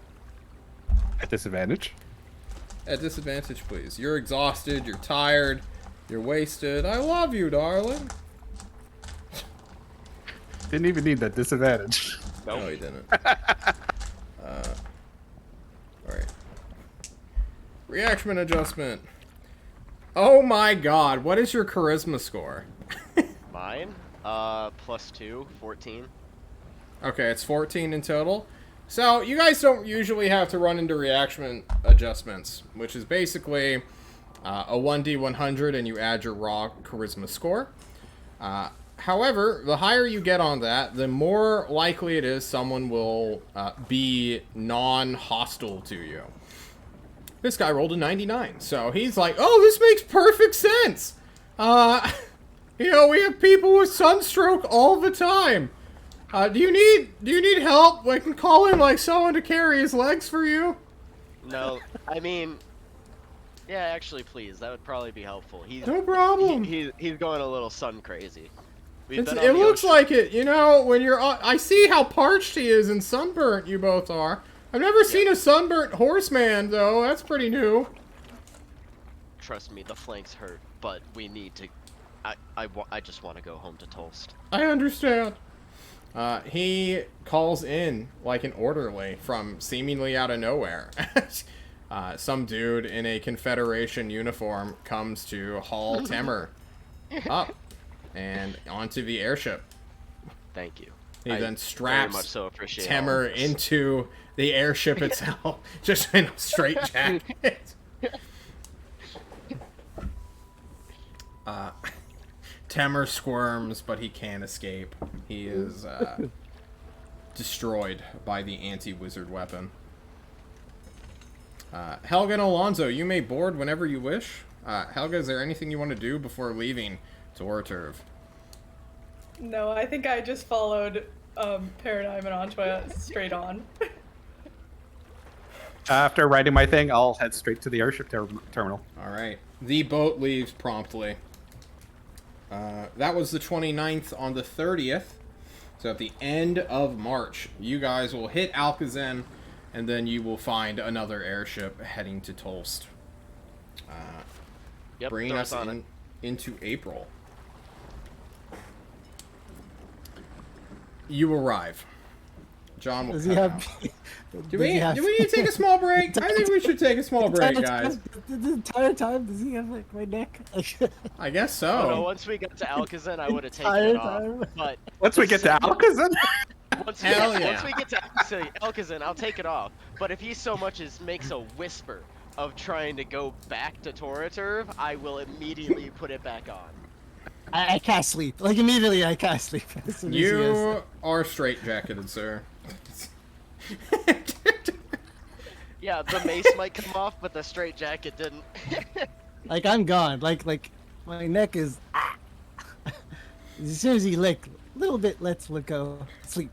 At disadvantage. At disadvantage, please. You're exhausted, you're tired, you're wasted. I love you, darling. Didn't even need that disadvantage. Nope. No, he didn't. Alright. Reaction adjustment. Oh my god, what is your charisma score? Mine? +2, 14. Okay, it's 14 in total. So, you guys don't usually have to run into reaction adjustments, which is basically a 1d100 and you add your raw charisma score. However, the higher you get on that, the more likely it is someone will be non-hostile to you. This guy rolled a 99, so he's like, oh, this makes perfect sense! You know, we have people with sunstroke all the time. Do you need help? I can call in, like, someone to carry his legs for you. No, I mean, yeah, actually, please, that would probably be helpful. No problem. He's going a little sun crazy. We've It been on the looks ocean. like it, you know, when you're... I see how parched he is and sunburnt you both are. I've never seen a sunburnt horseman, though. That's pretty new. Trust me, the flanks hurt, but we need to. I just want to go home to Tolst. I understand. He calls in, like an orderly, from seemingly out of nowhere. Some dude in a Confederation uniform comes to haul Temer up and onto the airship. Thank you. He I then very straps much so appreciate all Temer of this. into the airship itself, just in a straight jacket. Temer squirms, but he can't escape. He is destroyed by the anti-wizard weapon. Helga and Alonzo, you may board whenever you wish. Helga, is there anything you want to do before leaving to Orturv? No, I think I just followed Paradigm and Antoine straight on. After writing my thing, I'll head straight to the airship terminal. All right. The boat leaves promptly. That was the 29th. On the 30th, so at the end of March, you guys will hit Alcazan, and then you will find another airship heading to Tolst. Yep, Bringing throw us on it. into April. You arrive. John will Does cut he have? out. Do does we he have- need to take a small break? I think we should take a small break, guys. The entire time, does he have like my neck? I guess so. Oh no, once we got to Alcazan, I would have taken Entire it off. time. But Once we get to Alcazan, once Hell we get to Alcazan, I'll take it off. But if he so much as makes a whisper of trying to go back to Toraturv, I will immediately put it back on. I can't sleep. Like immediately, I can't sleep. As soon as he is. You are straitjacketed, sir. Yeah, the mace might come off, but the straight jacket didn't. Like I'm gone. Like my neck is. As soon as he lick, little bit, let's let go. Sleep.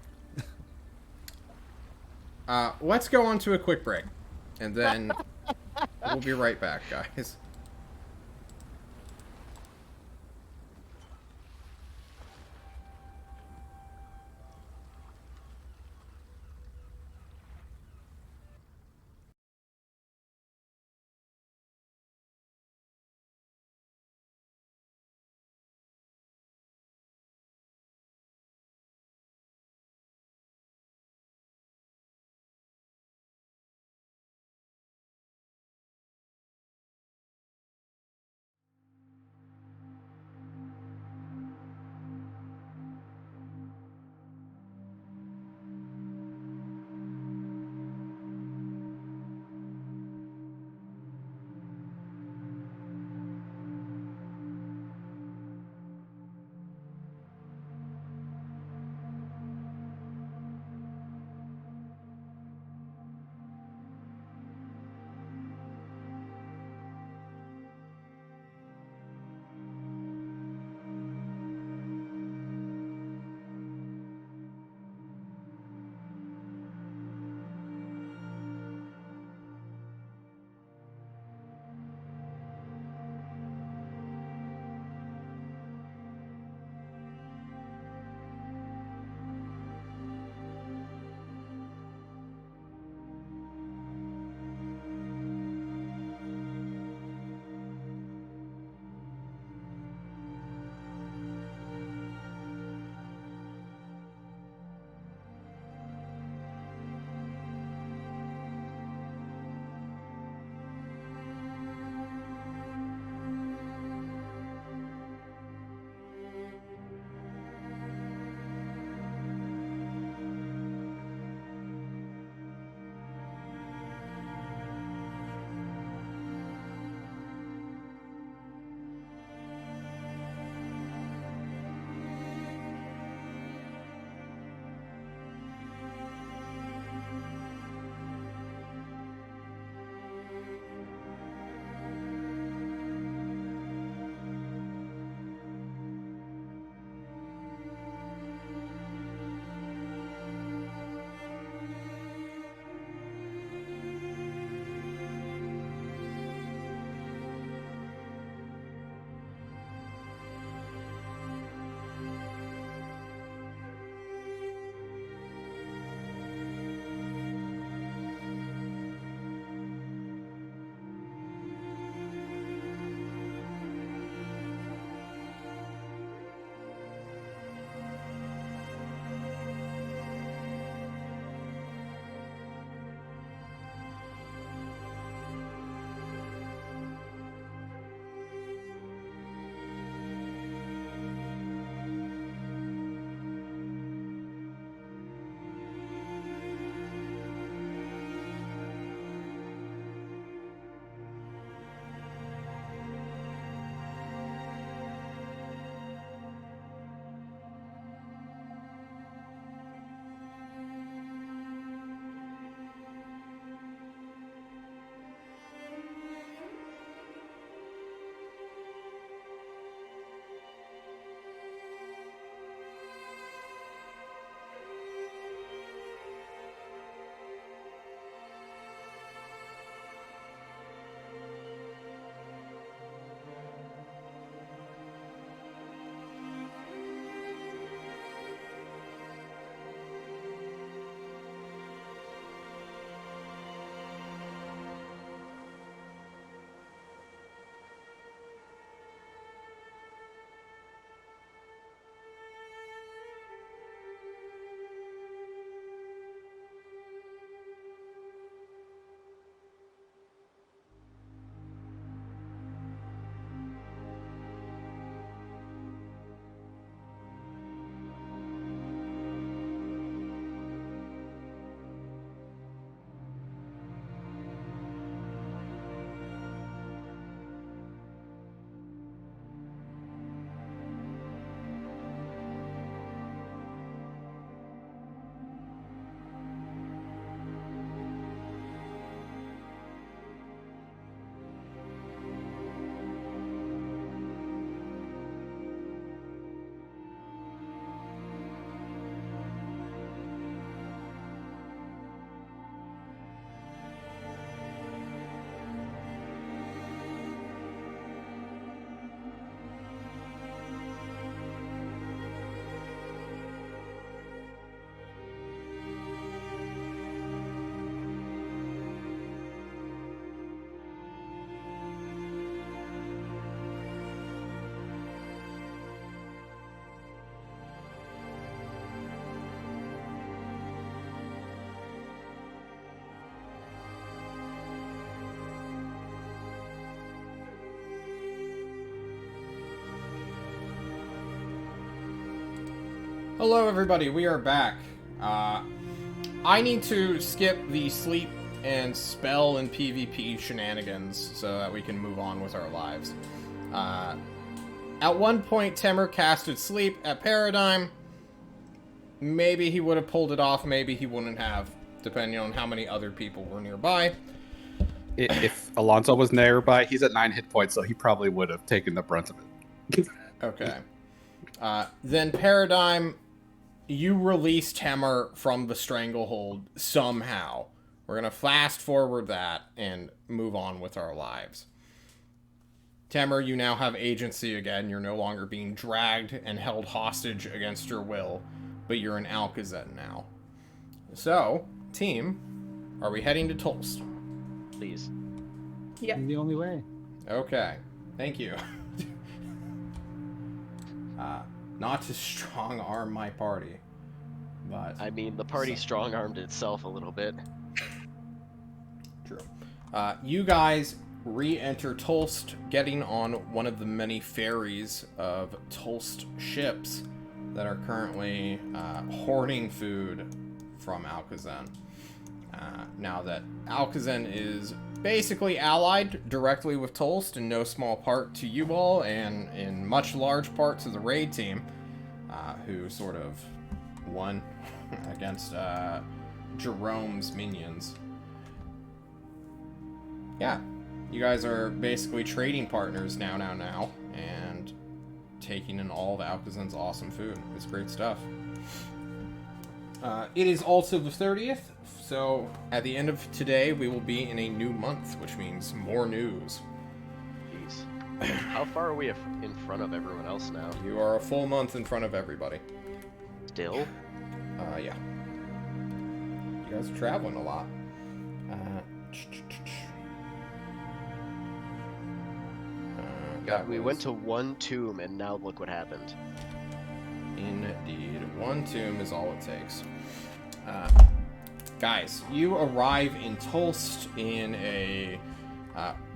Let's go on to a quick break, and then we'll be right back, guys. Hello, everybody. We are back. I need to skip the sleep and spell and PvP shenanigans so that we can move on with our lives. At one point, Temer casted sleep at Paradigm. Maybe he would have pulled it off, maybe he wouldn't have, depending on how many other people were nearby. If Alonso was nearby, he's at 9 hit points, so he probably would have taken the brunt of it. Okay. Then Paradigm, you release Temer from the stranglehold somehow. We're going to fast forward that and move on with our lives. Temer, you now have agency again. You're no longer being dragged and held hostage against your will, but you're in Alcazar now. So, team, are we heading to Tulst? Please. Yeah. The only way. Okay. Thank you. Not to strong arm my party, but... I mean, the party strong-armed itself a little bit. True. You guys re-enter Tulst, getting on one of the many ferries of Tulst ships that are currently hoarding food from Alcazar. Now that Alcazar is basically allied directly with Tulst, in no small part to you all, and in much large part to the raid team, who sort of won against Jerome's minions. Yeah, you guys are basically trading partners now, and taking in all of Alcazar's awesome food. It's great stuff. It is also the 30th, so at the end of today, we will be in a new month, which means more news. Jeez. How far are we in front of everyone else now? You are a full month in front of everybody. Still? Yeah. You guys are traveling a lot. God, we went to one tomb and now look what happened. Indeed. One tomb is all it takes. Guys, you arrive in Tulst in a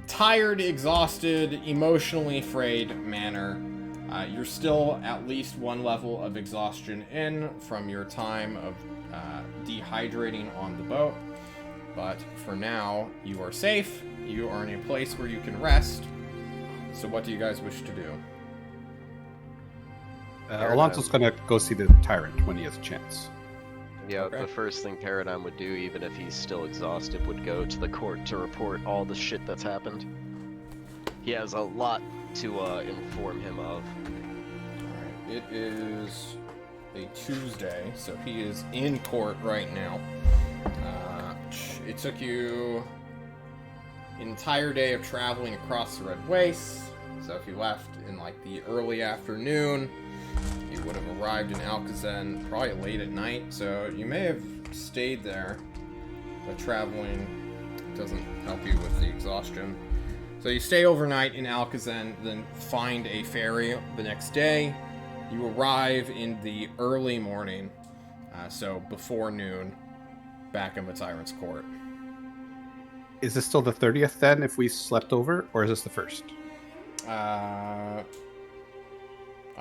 tired, exhausted, emotionally frayed manner. You're still at least one level of exhaustion in from your time of dehydrating on the boat. But for now, you are safe. You are in a place where you can rest. So what do you guys wish to do? Alonso's gonna go see the tyrant when he has a chance. Yeah, Okay. the first thing Paradigm would do, even if he's still exhausted, would go to the court to report all the shit that's happened. He has a lot to inform him of. Alright, it is a Tuesday, so he is in court right now. It took you an entire day of traveling across the Red Waste, so if you left in like the early afternoon, you would have arrived in Alcazar probably late at night, so you may have stayed there, but traveling doesn't help you with the exhaustion. So you stay overnight in Alcazar, then find a ferry the next day. You arrive in the early morning, so before noon, back in the Tyrant's Court. Is this still the 30th then, if we slept over, or is this the first? I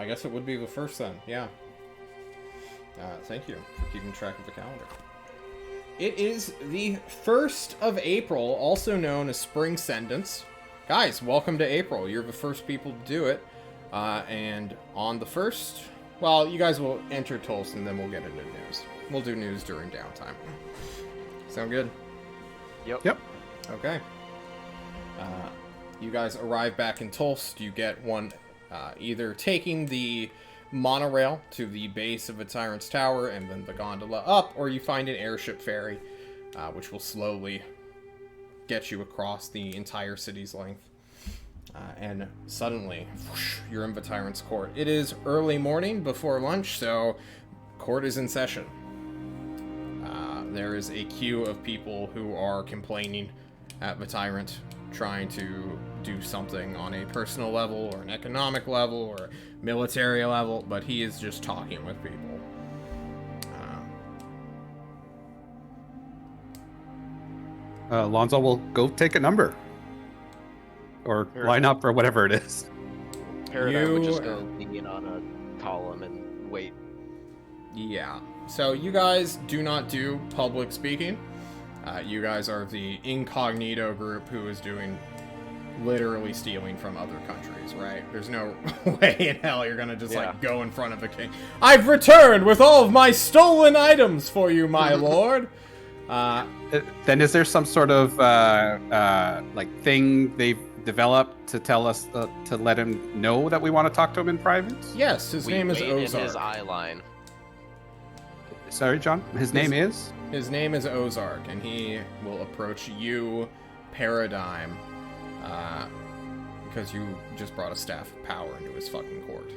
guess it would be the first then, yeah. Thank you for keeping track of the calendar. It is the 1st of April, also known as Spring Sendence. Guys, welcome to April. You're the first people to do it. And on the 1st, well, you guys will enter Tulsa and then we'll get into news. We'll do news during downtime. Sound good? Yep. Okay. You guys arrive back in Tulst. You get one, either taking the monorail to the base of the Tyrant's Tower and then the gondola up, or you find an airship ferry, which will slowly get you across the entire city's length. And suddenly, whoosh, you're in the Tyrant's Court. It is early morning before lunch, so court is in session. There is a queue of people who are complaining at the Tyrant, trying to do something on a personal level or an economic level or military level, but he is just talking with people. Alonso will go take a number. Or line up, or whatever it is. Paradigm would You- just go lean on a column and wait. Yeah. So you guys do not do public speaking. You guys are the incognito group who is doing literally stealing from other countries, right? There's no way in hell you're gonna just like go in front of a king. I've returned with all of my stolen items for you, my lord. Then is there some sort of like thing they've developed to tell us to let him know that we want to talk to him in private? Yes, his name is wait in Ozark. his eye line. Sorry, John. His name is? His name is Ozark, and he will approach you, Paradigm, because you just brought a staff of power into his fucking court.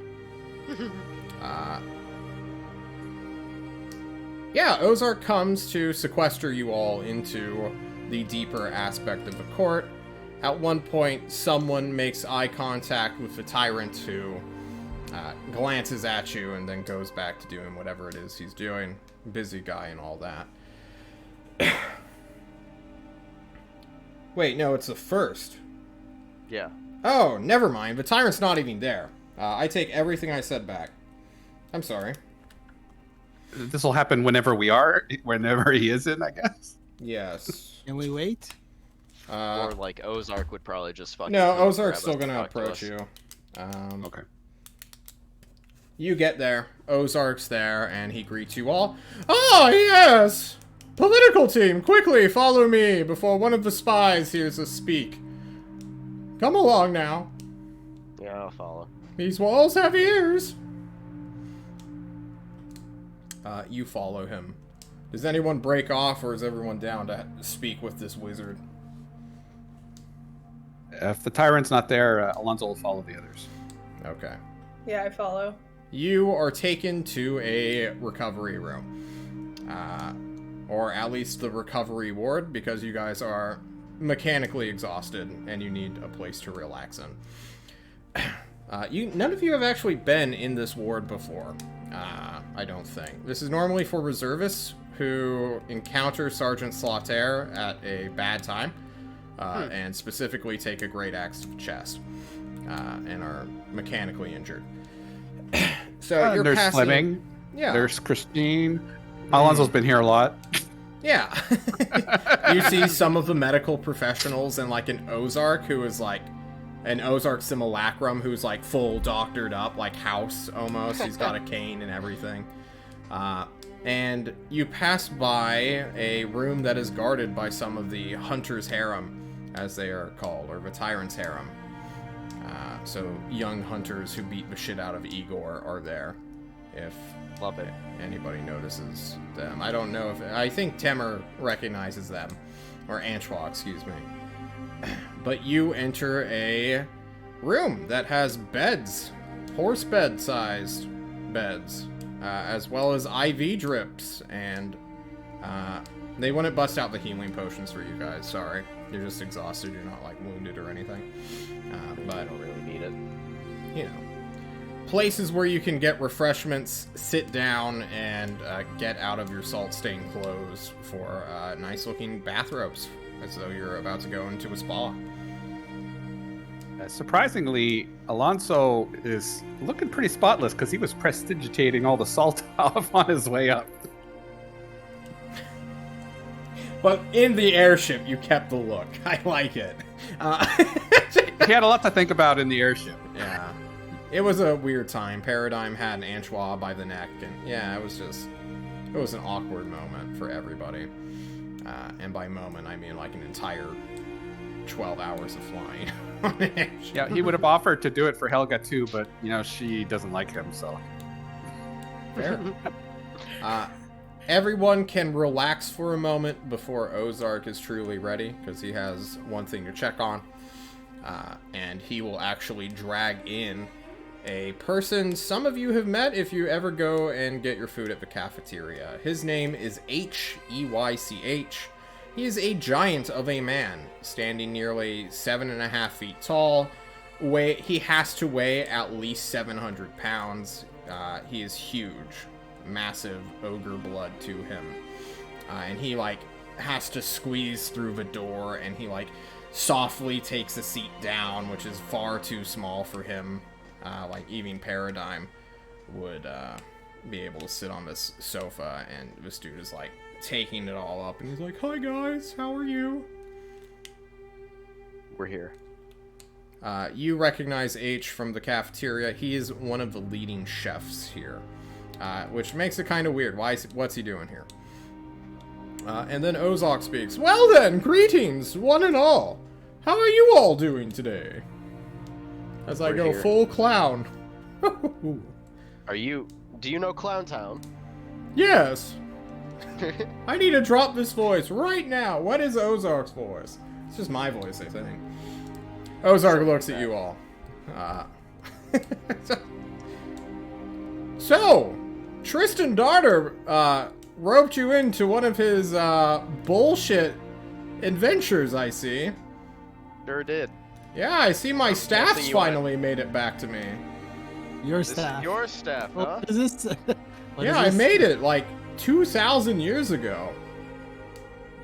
Yeah, Ozark comes to sequester you all into the deeper aspect of the court. At one point, someone makes eye contact with the tyrant who glances at you and then goes back to doing whatever it is he's doing. Busy guy and all that. Wait, no, it's the first. Yeah. Oh, never mind. The tyrant's not even there. I take everything I said back. I'm sorry. This will happen whenever he is in, I guess. Yes. Can we wait? Or like Ozark would probably just fucking. No, come Ozark's grab still us and gonna talk to approach us. you. Okay. You get there. Ozark's there, and he greets you all. Oh, yes! Political team, quickly follow me before one of the spies hears us speak. Come along now. Yeah, I'll follow. These walls have ears. You follow him. Does anyone break off, or is everyone down to speak with this wizard? If the tyrant's not there, Alonso will follow the others. Okay. Yeah, I follow. You are taken to a recovery room. Or at least the recovery ward, because you guys are mechanically exhausted and you need a place to relax in. None of you have actually been in this ward before, I don't think. This is normally for reservists who encounter Sergeant Slaughter at a bad time, and specifically take a great axe to the chest, and are mechanically injured. So you're There's passing... Fleming. Yeah. There's Christine. Alonso's been here a lot. Yeah. You see some of the medical professionals and like an Ozark who is like an Ozark simulacrum who's like full doctored up, like House almost. He's got a cane and everything. And you pass by a room that is guarded by some of the Hunter's Harem, as they are called, or the Tyrant's Harem. So young hunters who beat the shit out of Igor are there, if Love it. anybody notices them. I don't know if... I think Temer recognizes them. Or Antoine, excuse me. But you enter a room that has beds. Horse bed-sized beds. As well as IV drips. And they wouldn't bust out the healing potions for you guys. Sorry. You're just exhausted. You're not, like, wounded or anything. I don't really need it. You know. Places where you can get refreshments, sit down, and get out of your salt-stained clothes for nice-looking bathrobes, as though you're about to go into a spa. Surprisingly, Alonso is looking pretty spotless because he was prestidigitating all the salt off on his way up. But in the airship, you kept the look. I like it. He had a lot to think about in the airship. Yeah. It was a weird time. Paradigm had an Anchois by the neck, and yeah, it was an awkward moment for everybody. And by moment, I mean like an entire 12 hours of flying. Yeah, he would have offered to do it for Helga too, but you know she doesn't like him, so. Fair. Everyone can relax for a moment before Ozark is truly ready, because he has one thing to check on. And he will actually drag in a person some of you have met if you ever go and get your food at the cafeteria. His name is Heych. He is a giant of a man, standing nearly 7.5 feet tall. He has to weigh at least 700 pounds. He is huge. Massive ogre blood to him. And he, like, has to squeeze through the door, and he, like, softly takes a seat down, which is far too small for him. Like, even Paradigm would be able to sit on this sofa, and this dude is like taking it all up, and he's like, "Hi guys, how are you?" We're here. You recognize H from the cafeteria. He is one of the leading chefs here, which makes it kind of weird. What's he doing here? And then Ozok speaks. Well then, greetings, one and all. How are you all doing today? As I We're go here. full clown. Do you know Clown Town? Yes. I need to drop this voice right now. What is Ozark's voice? It's just my voice, I think. Ozark looks at you all. So, Tristan Darter roped you into one of his bullshit adventures, I see. Sure did. Yeah, I see my staff's guessing you wanna- finally made it back to me. Your This staff. is your staff, huh? What is this? What Yeah, is I this? made it like 2,000 years ago.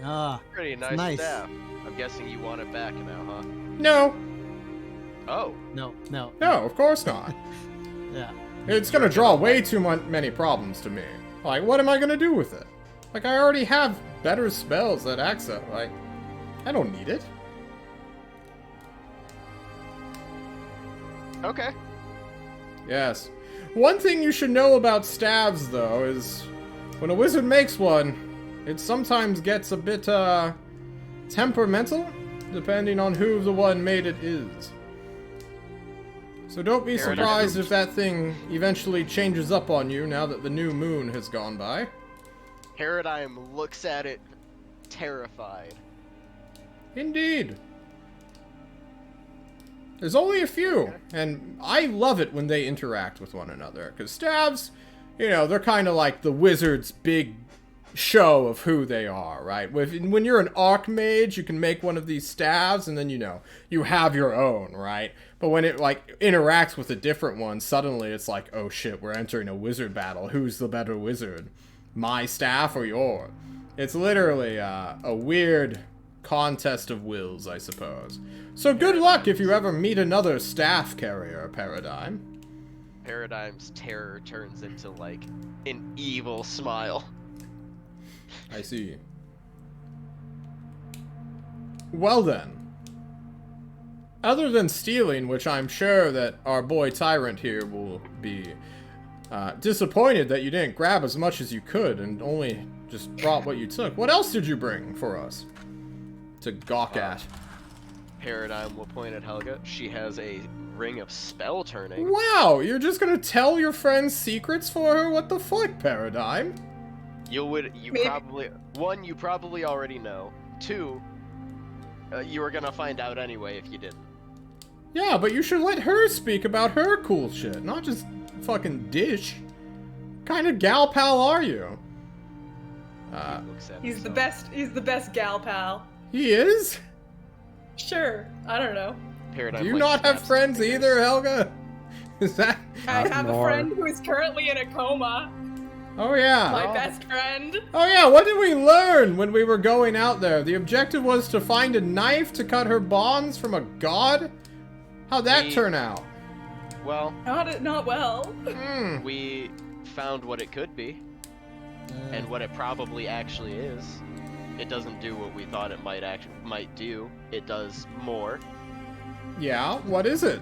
Ah, Pretty nice, nice. staff. I'm guessing you want it back now, huh? No, Oh, no. no, of course not. Yeah. It's gonna draw way too many problems to me. Like, what am I gonna do with it? Like, I already have better spells at Axa. Like, I don't need it. okay. Yes. One thing you should know about stabs, though, is when a wizard makes one, it sometimes gets a bit, temperamental, depending on who the one made it is. So don't be Fair enough. surprised if that thing eventually changes up on you now that the new moon has gone by. Paradigm looks at it terrified. Indeed. There's only a few, and I love it when they interact with one another, because stabs, you know, they're kind of like the wizard's big show of who they are, right? When you're an archmage, you can make one of these staves, and then, you know, you have your own, right? But when it, like, interacts with a different one, suddenly it's like, oh shit, we're entering a wizard battle. Who's the better wizard? My staff or yours? It's literally a weird contest of wills, I suppose. So good luck if you ever meet another staff carrier, Paradigm. Paradigm's terror turns into, like, an evil smile. I see. Well then. Other than stealing, which I'm sure that our boy Tyrant here will be disappointed that you didn't grab as much as you could and only just brought what you took. What else did you bring for us to gawk at? Paradigm will point at Helga. She has a ring of spell turning. Wow, you're just gonna tell your friends secrets for her? What the fuck, Paradigm? You Maybe- probably already know. 2, you were gonna find out anyway if you didn't. Yeah, but you should let her speak about her cool shit, not just fucking Dish. Kind of gal pal are you? He looks at He's the himself. best. He's the best gal pal. He is? Sure. I don't know. Paradigm, Do you like, not have snaps his friends fingers. either, Helga? Is that... I Not have more. a friend who is currently in a coma. Oh, yeah. My best friend. Oh, yeah, what did we learn when we were going out there? The objective was to find a knife to cut her bonds from a god? How'd that We- turn out? Well, Not well. Hmm. we found what it could be, and what it probably actually is. It doesn't do what we thought it might do. It does more. Yeah, what is it?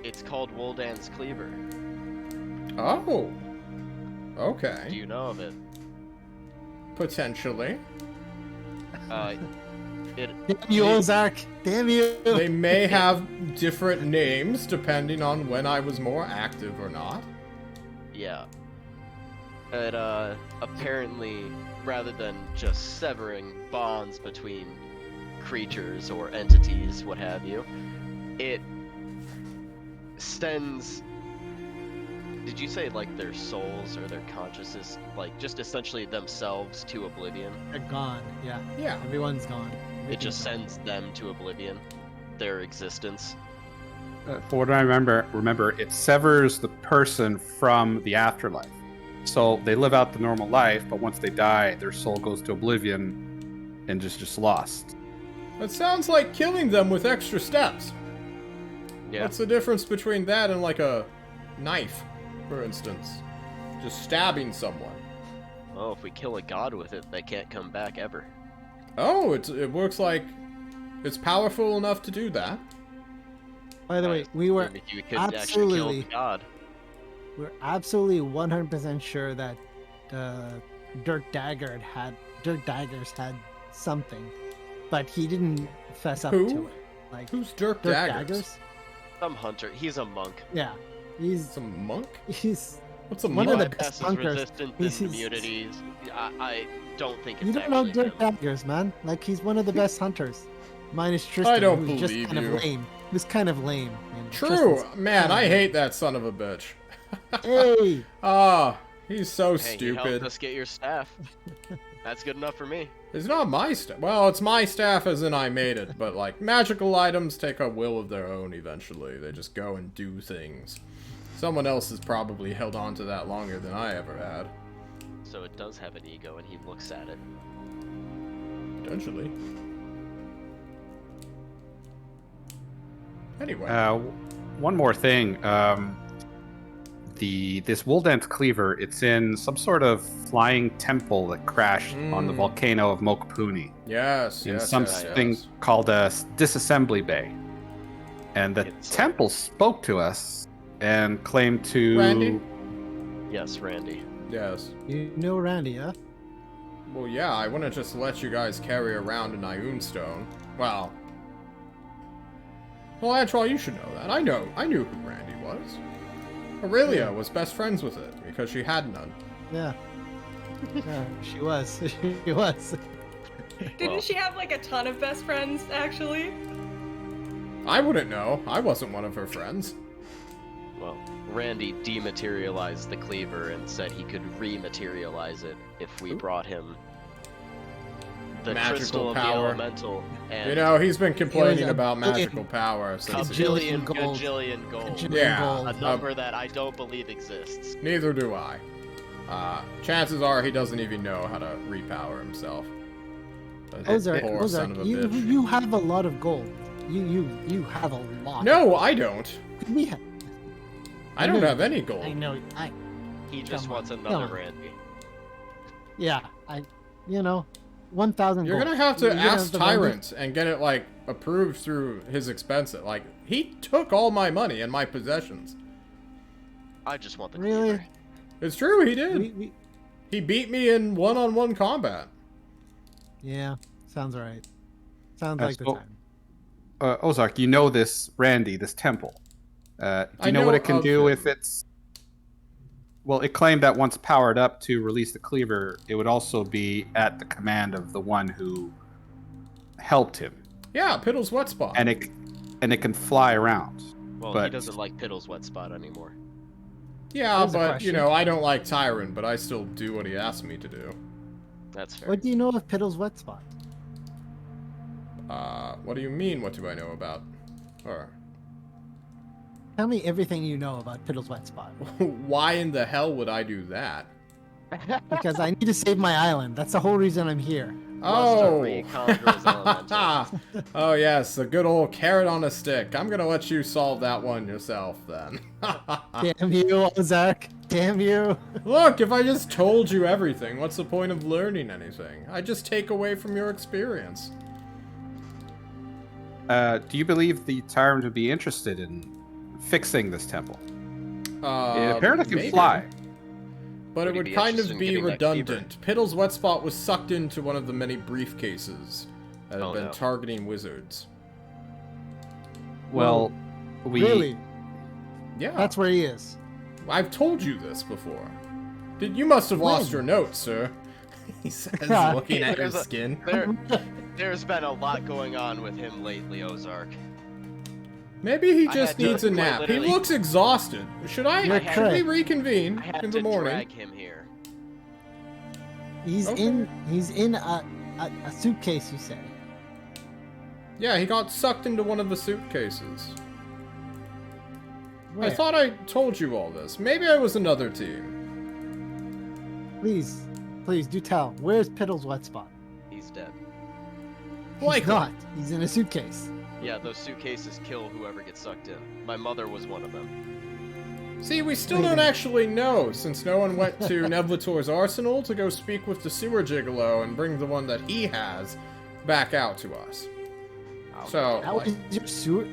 It's called Woldan's Cleaver. Oh. Do Okay. you know of it? Potentially. It Damn you, Ozark. Damn you. They may have different names depending on when I was more active or not. Yeah. It, apparently, rather than just severing bonds between creatures or entities, what have you, it sends... Did you say, like, their souls or their consciousness, like, just essentially themselves to oblivion? They're gone. Yeah. Yeah. Everyone's gone. It just sends them to oblivion, their existence. For what I remember, it severs the person from the afterlife. So they live out the normal life, but once they die, their soul goes to oblivion and just lost. It sounds like killing them with extra steps. Yeah. What's the difference between that and like a knife? for instance? Just stabbing someone. Oh, if we kill a god with it, they can't come back ever. Oh, it works like it's powerful enough to do that. By the way, we were If you could actually kill absolutely, the god. we're absolutely 100% sure that Dirk Daggers had something, but he didn't fess up Who? to it. Like Who's Dirk Dirk Daggers? Daggers? Some hunter. He's a monk. Yeah, he's Some monk? he's What's a One monk? of the Bypasses best hunters. resistance He's- and immunities. I don't think it's you don't know actually Dirk him. Daggers, man. Like he's one of the best hunters. Minus Tristan, don't who's just believe kind you. of lame. Who's kind of lame. And True. Tristan's Man, kind I of hate that son of a bitch. lame. Hey, Ah, he's so Hey, he helped stupid. us get your staff. That's good enough for me. It's not my staff. Well, it's my staff as in I made it, but like magical items take a will of their own eventually. They just go and do things. Someone else has probably held on to that longer than I ever had. So it does have an ego, and he looks at it. Potentially. Anyway. One more thing. This wool dance cleaver, it's in some sort of flying temple that crashed on the Mm. volcano of Mokpuni yes, in yes, something yes. called a disassembly bay. And the It's, temple spoke to us and claimed to... Randy? Yes, Randy. Yes. you know Randy, huh? Well, yeah, I wouldn't just let you guys carry around an Ioun stone. Well, Antral, you should know that. I knew who Randy was. Aurelia was best friends with it because she had none. Yeah. Yeah, she was. She was. Didn't Well. she have like a ton of best friends, actually? I wouldn't know. I wasn't one of her friends. Well, Randy dematerialized the cleaver and said he could rematerialize it if we Ooh. brought him the Magical crystal of the power. elemental and You know, he's been complaining a about billion- magical power a since Gajillion billion gold. gajillion gold. Gajillion Yeah. gold. A number that I don't believe exists. Neither do I. Chances are he doesn't even know how to repower himself. Ozark, Poor son of a bitch. you have a lot of gold. You have a lot. No, I don't. We have. I don't have any gold. I know. He just Come on, wants come another on. Randy. Yeah. 1,000. You're gold. gonna have to You're gonna ask have to run Tyrant and get it like approved through his expense. Like he took all my money and my possessions. I just want the Really? cleaver. It's true, he this. did. He beat me in one-on-one combat. Yeah. Sounds right. Sounds like the so- time. Ozark, you know this Randy, this temple. Do I you know what know it can of do him. if it's... Well, it claimed that once powered up to release the cleaver, it would also be at the command of the one who helped him. Yeah, Piddle's wet spot. And it can fly around. Well, he But- doesn't like Piddle's wet spot anymore. Yeah, Here's a but question. you know, I don't like Tyrant, but I still do what he asks me to do. That's fair. What do you know of Piddle's wet spot? What do you mean? What do I know about? Or Tell me everything you know about Piddle's wet spot. why in the hell would I do that? Because I need to save my island. That's the whole reason I'm here. Oh. reconquer his elemental. Oh yes, a good old carrot on a stick. I'm gonna let you solve that one yourself then. Damn you, Ozark. Damn you. Look, if I just told you everything, what's the point of learning anything? I just take away from your experience. Do you believe the tyrant would be interested in fixing this temple? It apparently can maybe. fly. But it Would he would be kind interested of in be getting that cleaver? redundant. Piddle's wet spot was sucked into one of the many briefcases that have Oh, been no. targeting wizards. Well, we... Really? Yeah, That's where he is. I've told you this before. You must have lost When? your notes, sir. He says, Yeah. looking at your There's a- skin. There's been a lot going on with him lately, Ozark. Maybe he I just had to needs a quite nap. He literally- looks exhausted. Should You're we correct. reconvene I had in to the morning? drag him here. He's Okay. in a suitcase, you say. Yeah, he got sucked into one of the suitcases. Where? I thought I told you all this. Maybe I was another team. Please do tell. Where's Piddle's wet spot? He's dead. He's Likely. not. He's in a suitcase. Yeah, those suitcases kill whoever gets sucked in. My mother was one of them. See, we still don't actually know, since no one went to Nevlator's arsenal to go speak with the sewer gigolo and bring the one that he has back out to us. So, That was your sewer.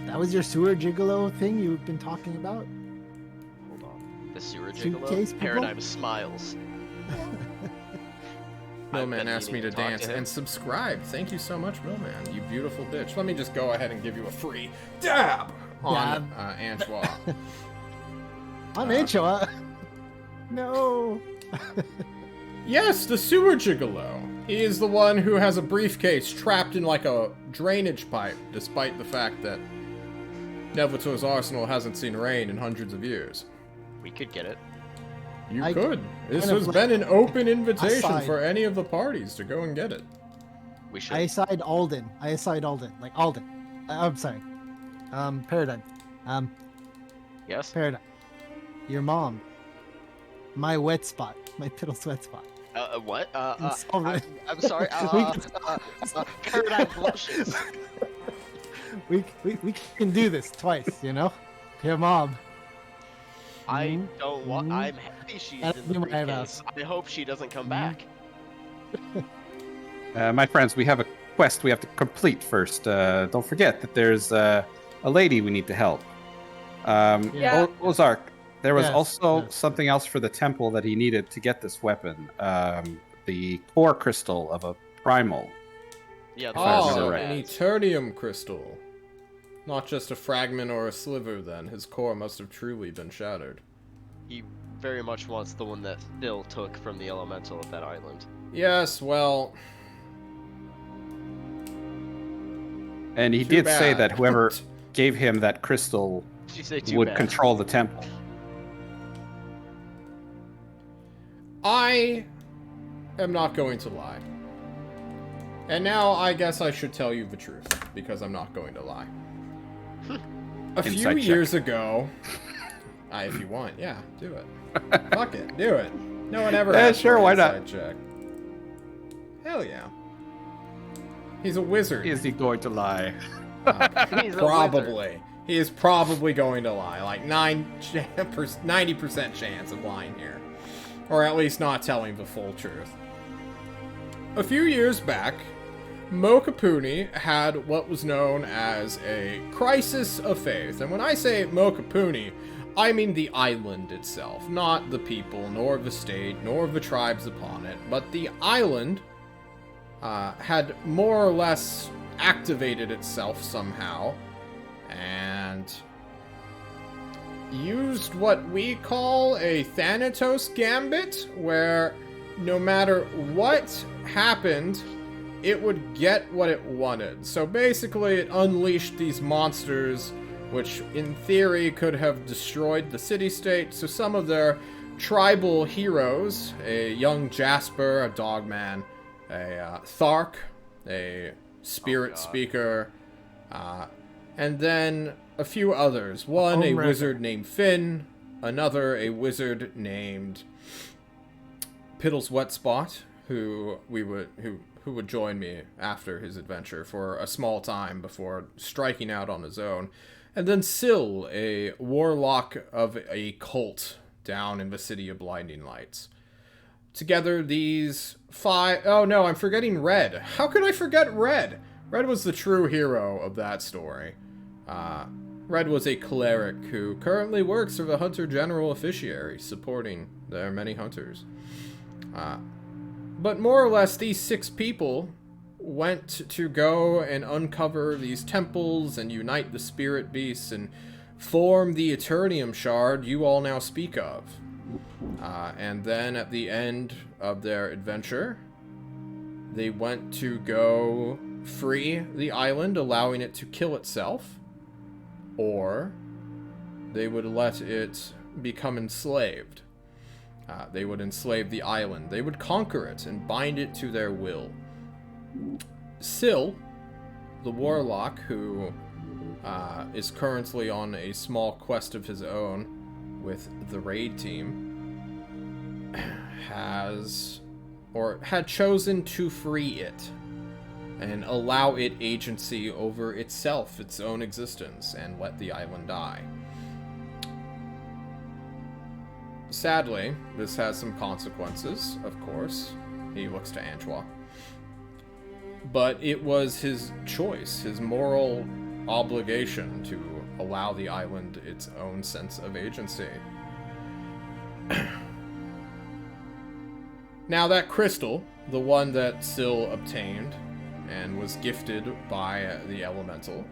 That was your sewer gigolo thing you've been talking about. Hold on. The sewer Suitcase gigolo? people? Paradigm smiles. I've Millman been asked me to meaning talk dance him. and subscribe. Thank you so much, Millman. You beautiful bitch. Let me just go ahead and give you a free dab on Antoine. I'm Anchoa. No. Yes, the sewer gigolo. He is the one who has a briefcase trapped in like a drainage pipe, despite the fact that Nevlator's arsenal hasn't seen rain in hundreds of years. We could get it. You I could. This kind of has been an open invitation aside. for any of the parties to go and get it. We should. I aside Alden. Like Alden. I'm sorry. Paradigm. Yes? Paradigm. Your mom. My wet spot. My piddle wet spot. What? It's already- I'm sorry. Paradigm blushes. We can do this twice, you know? Your mom. I don't want. I'm happy she's That's in the my briefcase. I hope she doesn't come back. My friends, we have a quest we have to complete first. Don't forget that there's a lady we need to help. Yeah. Ozark, there was Yes, also yes. something else for the temple that he needed to get this weapon. The core crystal of a primal. Yeah. If I Oh, remember right. an Eternium crystal. Not just a fragment or a sliver, then. His core must have truly been shattered. He very much wants the one that Phil took from the elemental of that island. Yes, well... And he Too did say bad. that whoever gave him that crystal She said too would bad. control the temple. I am not going to lie. And now I guess I should tell you the truth, because I'm not going to lie. A few Insight check. years ago... if you want, yeah, do it. Fuck it, do it. No one ever asked sure, for an why not? inside check. Hell yeah. He's a wizard. Is he going to lie? He's a Probably. He is probably going to lie. Like 90% chance of lying here. Or at least not telling the full truth. A few years back, Mokapuni had what was known as a crisis of faith. And when I say Mokapuni, I mean the island itself. Not the people, nor the state, nor the tribes upon it. But the island had more or less activated itself somehow and used what we call a Thanatos Gambit, where no matter what happened, it would get what it wanted. So basically, it unleashed these monsters, which in theory could have destroyed the city-state. So some of their tribal heroes, a young Jasper, a dogman, a Thark, a spirit speaker, and then a few others. One, a wizard named Finn, another, a wizard named Piddle's Wet Spot, who would join me after his adventure for a small time before striking out on his own. And then Syl, a warlock of a cult down in the City of Blinding Lights. Together, these five... Oh, no, I'm forgetting Red. How could I forget Red? Red was the true hero of that story. Red was a cleric who currently works for the Hunter General Officiary, supporting their many hunters. But more or less, these 6 people went to go and uncover these temples and unite the spirit beasts and form the Eternium shard you all now speak of. And then at the end of their adventure, they went to go free the island, allowing it to kill itself, or they would let it become enslaved. They would enslave the island. They would conquer it and bind it to their will. Syl, the warlock who is currently on a small quest of his own with the raid team, had chosen to free it and allow it agency over itself, its own existence, and let the island die. Sadly, this has some consequences, of course. He looks to Antoine. But it was his choice, his moral obligation to allow the island its own sense of agency. Now that crystal, the one that Syl obtained and was gifted by the elemental,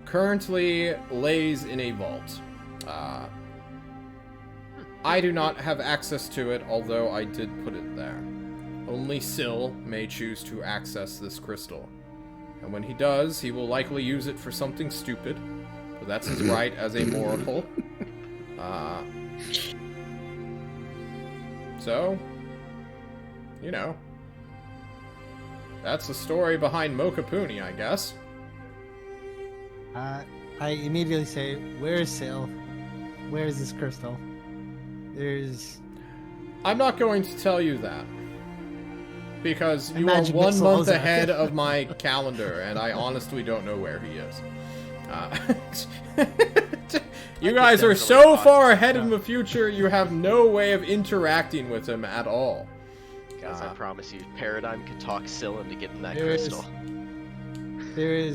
currently lays in a vault. I do not have access to it, although I did put it there. Only Syl may choose to access this crystal. And when he does, he will likely use it for something stupid. But that's his right as a mortal. So, you know. That's the story behind Mokapuni, I guess. I immediately say, where is Syl? Where is this crystal? I'm not going to tell you that. Because you are Imagine 1 Mixel month Ozak. ahead of my calendar, and I honestly don't know where he is. You guys are so far ahead in the future, you have no way of interacting with him at all. Guys, I promise you, Paradigm could talk Syl into getting that There is- crystal.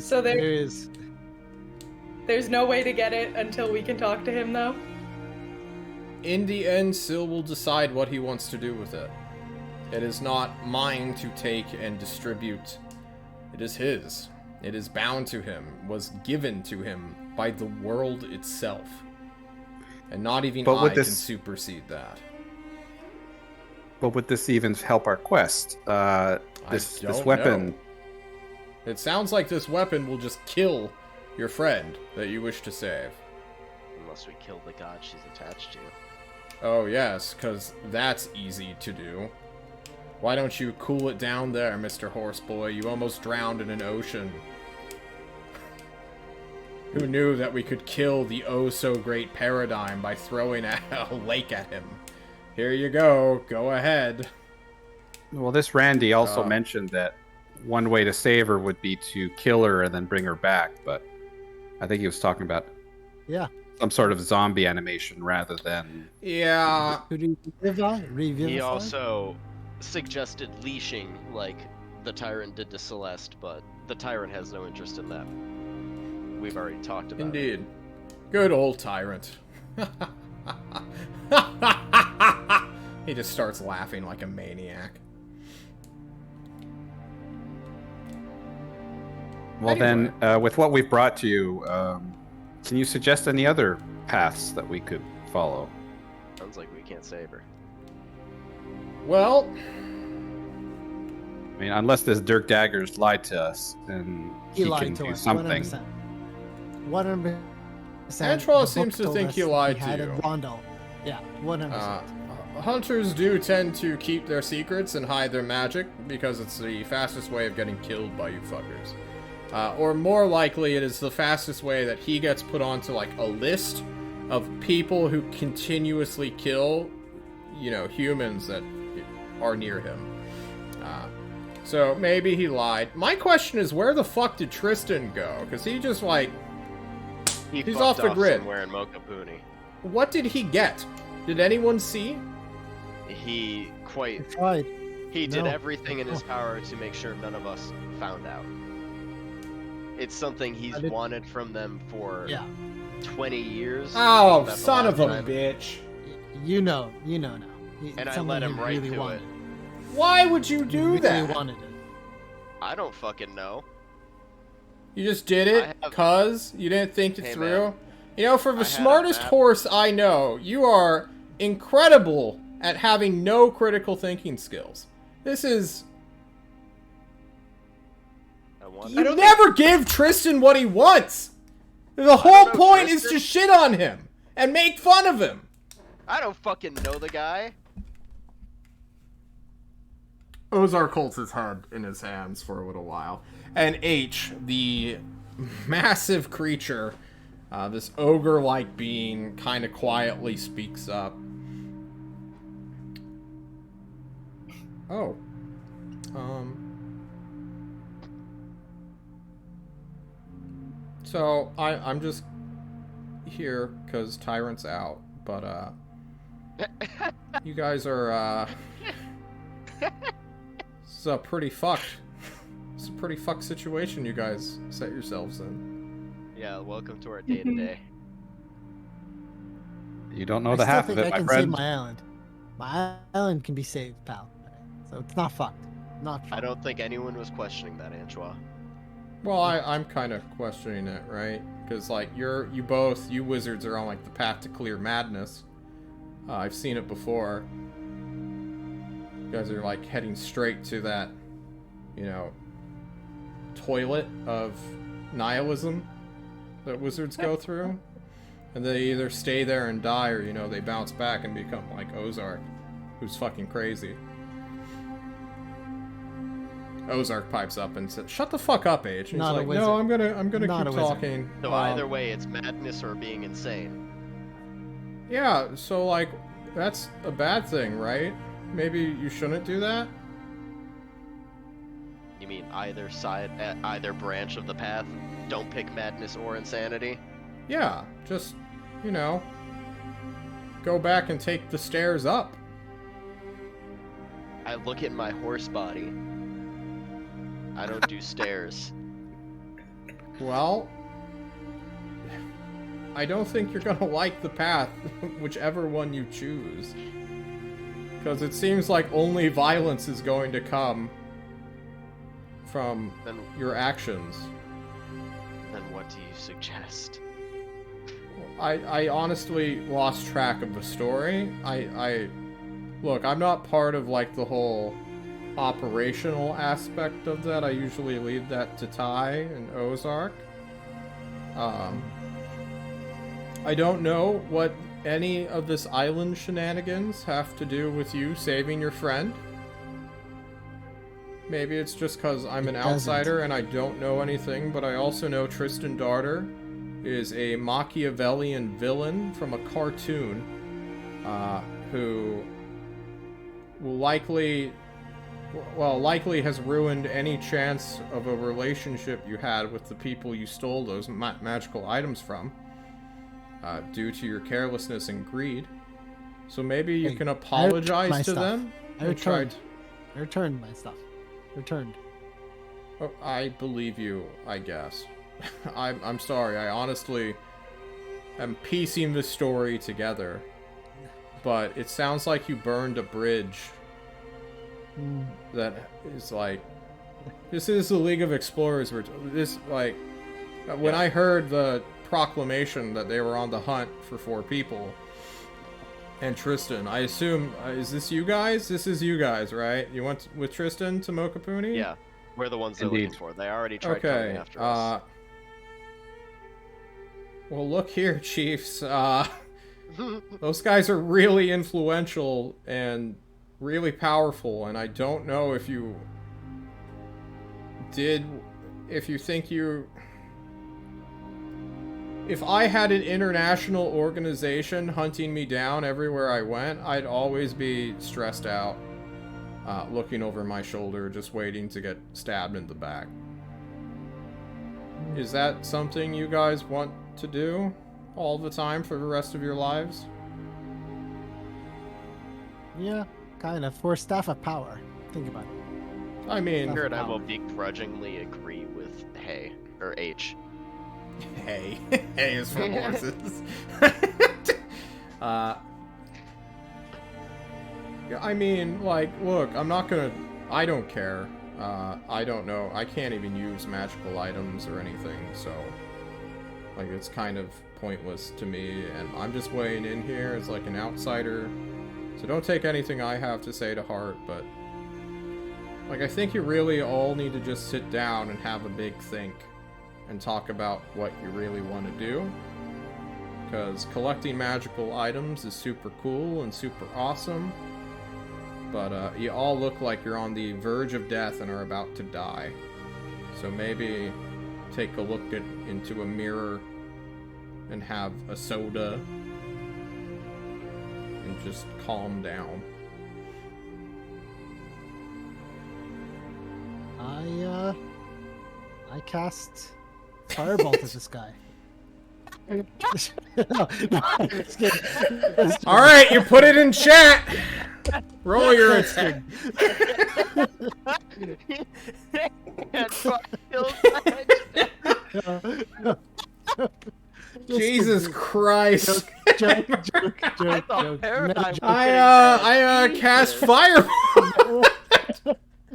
So there- there is. There's no way to get it until we can talk to him, though. In the end, Syl will decide what he wants to do with it. It is not mine to take and distribute. It is his. It is bound to him, was given to him by the world itself. And not even But would I this- can supersede that. But would this even help our quest? This don't weapon. know. It sounds like this weapon will just kill your friend that you wish to save. Unless we kill the god she's attached to. Oh yes, because that's easy to do. Why don't you cool it down there, Mr. Horseboy? You almost drowned in an ocean. Who knew that we could kill the oh-so-great Paradigm by throwing a lake at him? Here you go. Go ahead. Well, this Randy also mentioned that one way to save her would be to kill her and then bring her back, but I think he was talking about Yeah. some sort of zombie animation rather than... Yeah. Could you revivify? He also suggested leashing like the Tyrant did to Celeste, but the Tyrant has no interest in that. We've already talked about it. Indeed. Good old Tyrant. He just starts laughing like a maniac. Well then, with what we've brought to you, can you suggest any other paths that we could follow? Sounds like we can't save her. Well, I mean, unless this Dirk Daggers lied to us, and He he lied can to do us. something. 100%. 100%. Antoine The seems book to told think us he lied to had you. a Rondo. Yeah, 100%. Hunters do tend to keep their secrets and hide their magic because it's the fastest way of getting killed by you fuckers. Or more likely, it is the fastest way that he gets put onto like a list of people who continuously kill, you know, humans that are near him. So maybe he lied. My question is, where the fuck did Tristan go? Because he just like, He's He's fucked off the grid. somewhere in Mokapuni. what did he get? Did anyone see? He quite Tried. He did No. everything in his power to make sure none of us found out. It's something he's I did- wanted from them for Yeah. 20 years. Oh, That's the son of a last time. bitch. You know now. And I Something let him he right really to wanted. it. Why would you He do really that? wanted it. I don't fucking know. You just did I it have- cause you didn't think it Hey, through? man. You know, for I the had a smartest map. horse I know, you are incredible at having no critical thinking skills. This is... I want You don't never give Tristan what he wants! The whole know point is to Tristan. shit on him and make fun of him! I don't fucking know the guy. Ozark holds his head in his hands for a little while. And H, the massive creature, this ogre-like being, kind of quietly speaks up. Oh. So, I'm just here because Tyrant's out, but, You guys are, it's a pretty fucked. It's a pretty fucked situation you guys set yourselves in. Yeah, welcome to our day-to-day. You don't know I the still half of think it, I my can save friend. my island. My island can be saved, pal. So it's not fucked. Not fucked. I don't think anyone was questioning that, Antoine. Well, I'm kind of questioning it, right? Because, like, you wizards are on, like, the path to clear madness. I've seen it before. You guys are, like, heading straight to that, you know, toilet of nihilism that wizards go through. And they either stay there and die, or, you know, they bounce back and become like Ozark, who's fucking crazy. Ozark pipes up and says, "Shut the fuck up, Age." And Not a he's like, wizard. "No, I'm gonna Not keep a wizard. talking." So either way, it's madness or being insane. Yeah, so, like, that's a bad thing, right? Maybe you shouldn't do that? You mean either side, either branch of the path? Don't pick madness or insanity? Yeah, just, you know, go back and take the stairs up. I look at my horse body. I don't do stairs. Well, I don't think you're gonna like the path, whichever one you choose. Because it seems like only violence is going to come from Then, your actions. then what do you suggest? I honestly lost track of the story. Look, I'm not part of, like, the whole operational aspect of that. I usually leave that to Ty and Ozark. I don't know what any of this island shenanigans have to do with you saving your friend. Maybe it's just because I'm an It doesn't. outsider and I don't know anything, but I also know Tristan Darter is a Machiavellian villain from a cartoon who will likely has ruined any chance of a relationship you had with the people you stole those magical items from due to your carelessness and greed. So maybe you Hey, can I apologize returned my to stuff. them. I and try returned. I returned my stuff. Returned. Oh, I believe you, I guess. I'm sorry, I honestly am piecing this story together. But it sounds like you burned a bridge that is like... This is the League of Explorers. When I heard the proclamation that they were on the hunt for 4 people, and Tristan, I assume, is this you guys? This is you guys, right? You went with Tristan to Mokapuni? Yeah, we're the ones they're Indeed. looking for. They already tried coming Okay, after us. well, look here, Chiefs. Those guys are really influential and really powerful, and I don't know if you think you... If I had an international organization hunting me down everywhere I went, I'd always be stressed out, looking over my shoulder, just waiting to get stabbed in the back. Is that something you guys want to do all the time for the rest of your lives? Yeah, kind of. For staff of power. Think about it. I mean, Here and I will begrudgingly agree with Hay, or H. hey, hey is for horses. Yeah, I mean, like, look, I don't care. I don't know. I can't even use magical items or anything, so, like, it's kind of pointless to me, and I'm just weighing in here as, like, an outsider. So don't take anything I have to say to heart, but, like, I think you really all need to just sit down and have a big think and talk about what you really want to do. Because collecting magical items is super cool and super awesome, but you all look like you're on the verge of death and are about to die. So maybe take a look into a mirror and have a soda and just calm down. I cast Firebolt at this guy. No, just kidding. All right, you put it in chat. Roll your attack. Jesus Christ. Joke. I cast fire.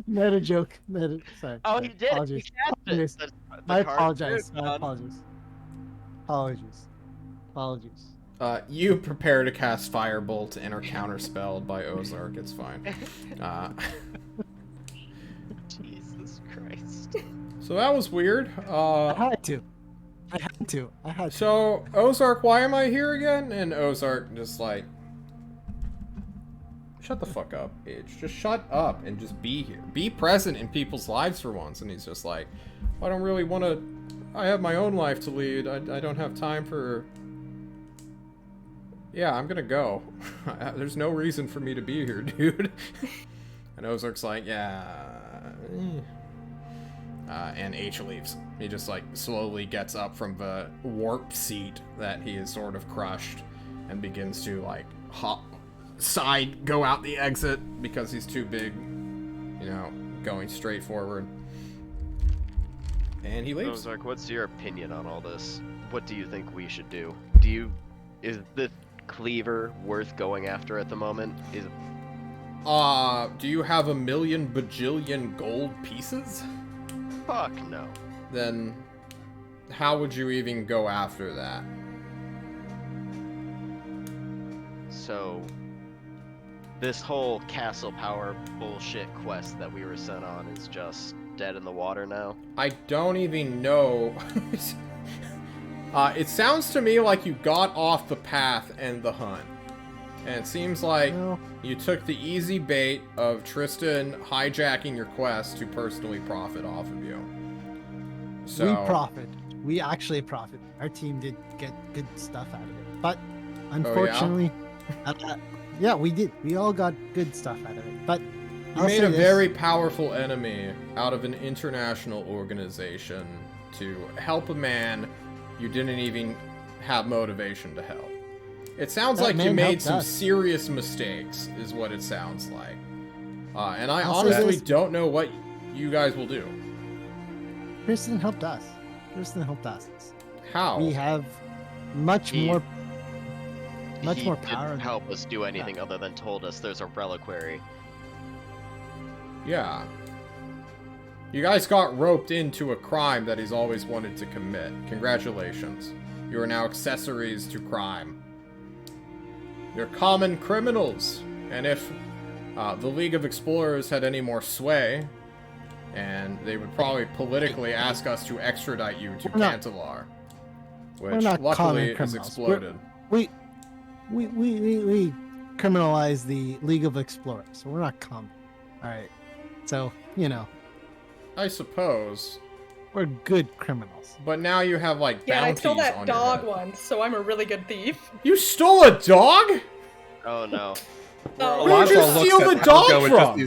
Meta joke. Sorry. Oh, sorry. he did. Apologies. He cast it. I The card apologize. moved My on. apologies. You prepare to cast Firebolt and are counterspelled by Ozark. It's fine. Jesus Christ. So that was weird. I had to. So, Ozark, why am I here again? And Ozark just like, shut the fuck up, Age. Just shut up and just be here. Be present in people's lives for once. And he's just like, I don't really want to, I have my own life to lead. I don't have time for... Yeah, I'm gonna go. There's no reason for me to be here, dude. And Ozark's like, yeah... and H leaves. He just like slowly gets up from the warp seat that he has sort of crushed and begins to like hop go out the exit because he's too big, you know, going straight forward. And he leaves. Ozark, what's your opinion on all this? What do you think we should do? Is the cleaver worth going after at the moment? Do you have 1,000,000 bajillion gold pieces? Fuck no. Then how would you even go after that? So, this whole castle power bullshit quest that we were sent on is just dead in the water now? I don't even know. It sounds to me like you got off the path and the hunt. And it seems like you took the easy bait of Tristan hijacking your quest to personally profit off of you. So We profit. We actually profit. Our team did get good stuff out of it. But unfortunately, yeah, we did. We all got good stuff out of it. But you made a very powerful enemy out of an international organization to help a man you didn't even have motivation to help. It sounds like you made some serious mistakes, is what it sounds like. And I honestly don't know what you guys will do. Tristan helped us. How? We have much more power. Didn't help us do anything other than told us there's a reliquary. Yeah. You guys got roped into a crime that he's always wanted to commit. Congratulations. You are now accessories to crime. You're common criminals. And if the League of Explorers had any more sway, and they would probably politically ask us to extradite you to Cantalar, which luckily is exploded. We criminalize the League of Explorers, so we're not common. All right, so you know. I suppose. We're good criminals. But now you have like bounties on I stole that your dog head. once, so I'm a really good thief. You stole a dog? Oh no. Oh. Where'd you steal the dog from?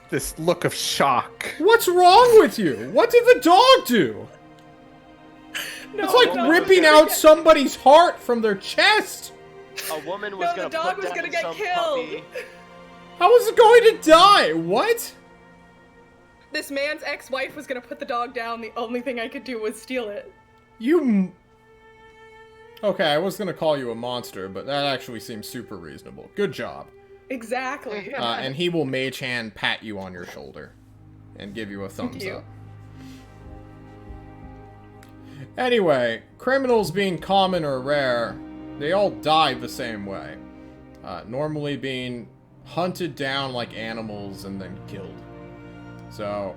This look of shock. What's wrong with you? What did the dog do? No, It's like no, ripping out somebody's heart from their chest. A woman was No, gonna the dog put was down gonna get some killed. puppy. How is it going to die? What? This man's ex-wife was gonna put the dog down. The only thing I could do was steal it. Okay, I was gonna call you a monster, but that actually seems super reasonable. Good job. Exactly. And he will mage hand pat you on your shoulder and give you a thumbs Thank you. up. Anyway, criminals being common or rare, they all die the same way. Normally being hunted down like animals and then killed. So...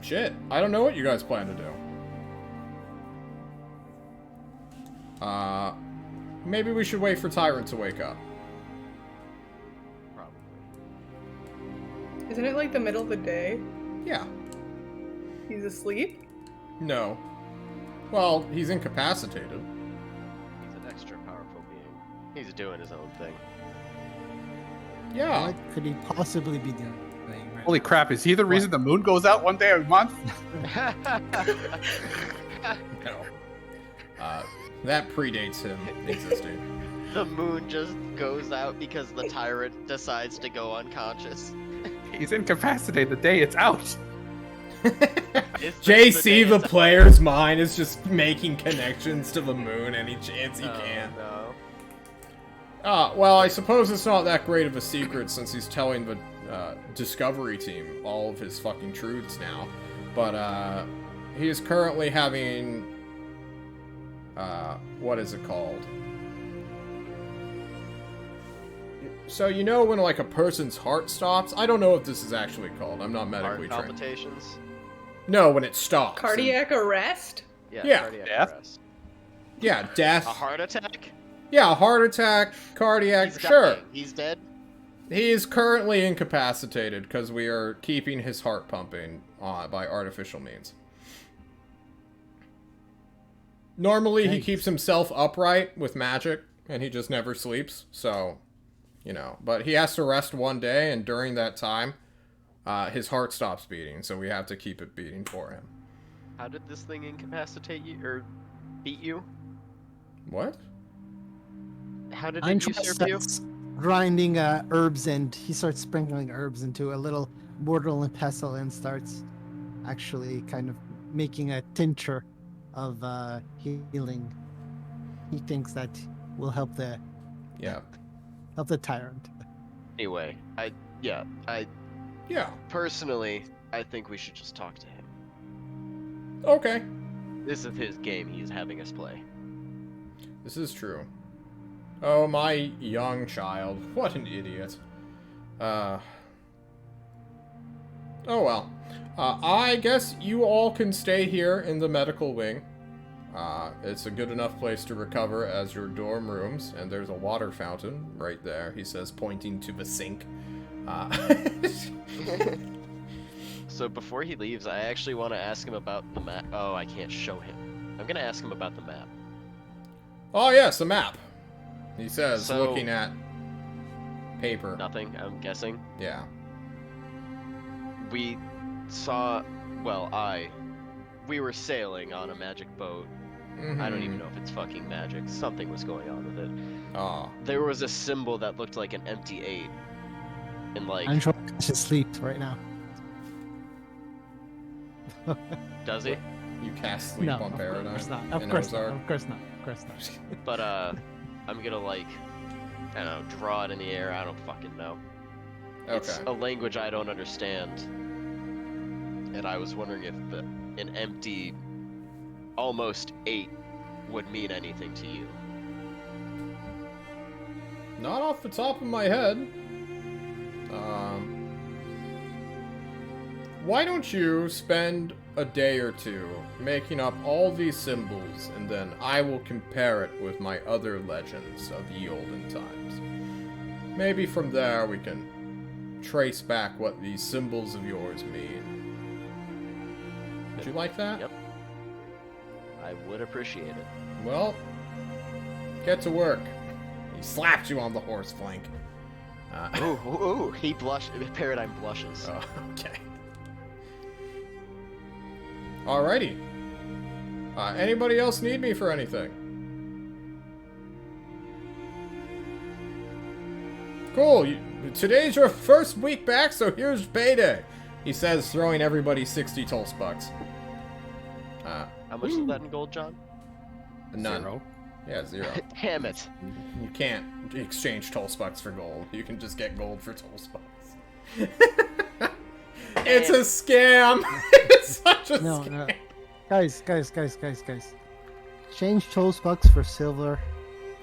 shit, I don't know what you guys plan to do. Maybe we should wait for Tyrant to wake up. Probably. Isn't it like the middle of the day? Yeah. He's asleep? No. Well, he's incapacitated. He's an extra powerful being. He's doing his own thing. Yeah. What could he possibly be doing? Right Holy crap, is he the reason the moon goes out one day a month? No. That predates him existing. The moon just goes out because the tyrant decides to go unconscious. He's incapacitated the day it's out. Is this JC, day the it's out? player's mind, is just making connections to the moon any chance he can. No. Well, I suppose it's not that great of a secret since he's telling the Discovery team all of his fucking truths now. But, he is currently having, what is it called? So, you know when, like, a person's heart stops? I don't know what this is actually called. I'm not medically Heart trained. palpitations? No, when it stops. Cardiac arrest? Yeah. Cardiac Death? arrest. Yeah, death. A heart attack? Yeah, heart attack, cardiac, He's sure. dying. He's dead? He is currently incapacitated because we are keeping his heart pumping by artificial means. Normally, he Thanks. keeps himself upright with magic, and he just never sleeps, so, you know. But he has to rest one day, and during that time, his heart stops beating, so we have to keep it beating for him. How did this thing incapacitate you, or beat you? What? How did I'm it usurp you? grinding herbs, and he starts sprinkling herbs into a little mortar and pestle and starts actually kind of making a tincture of healing. He thinks that will help the Yeah. tyrant. Anyway, Yeah. personally, I think we should just talk to him. Okay. This is his game he's having us play. This is true. Oh, my young child. What an idiot. Oh well. I guess you all can stay here in the medical wing. It's a good enough place to recover as your dorm rooms, and there's a water fountain right there, he says, pointing to the sink. So before he leaves, I actually want to ask him about the map. Oh, I can't show him. I'm gonna ask him about the map. Oh, yes, a map. He says, So- looking at paper. Nothing, I'm guessing. Yeah. We saw, we were sailing on a magic boat. I don't even know if it's fucking magic. Something was going on with it. Oh. There was a symbol that looked like an empty 8. And like, I'm sure he should sleep right now. does he? You cast Sleep No, on of Paradigm course not. Of in course not. Ozark. Of course not. Of course not. But I'm gonna like, I don't know, draw it in the air. I don't fucking know. It's Okay. a language I don't understand. And I was wondering if an empty, almost 8 would mean anything to you. Not off the top of my head. Why don't you spend a day or two making up all these symbols, and then I will compare it with my other legends of ye olden times. Maybe from there we can trace back what these symbols of yours mean. Would you like that? Yep. I would appreciate it. Well, get to work. He slapped you on the horse flank. Ooh, he Paradigm blushes. Oh, okay. Alrighty. Anybody else need me for anything? Cool. Today's your first week back, so here's payday. He says, throwing everybody 60 Tulse bucks. How much is that in gold, John? None. 0. Yeah, 0. Damn it. You can't exchange Tulse bucks for gold. You can just get gold for Tulse bucks. It's a scam. It's such a No, scam. no. Guys. Change toast bucks for silver.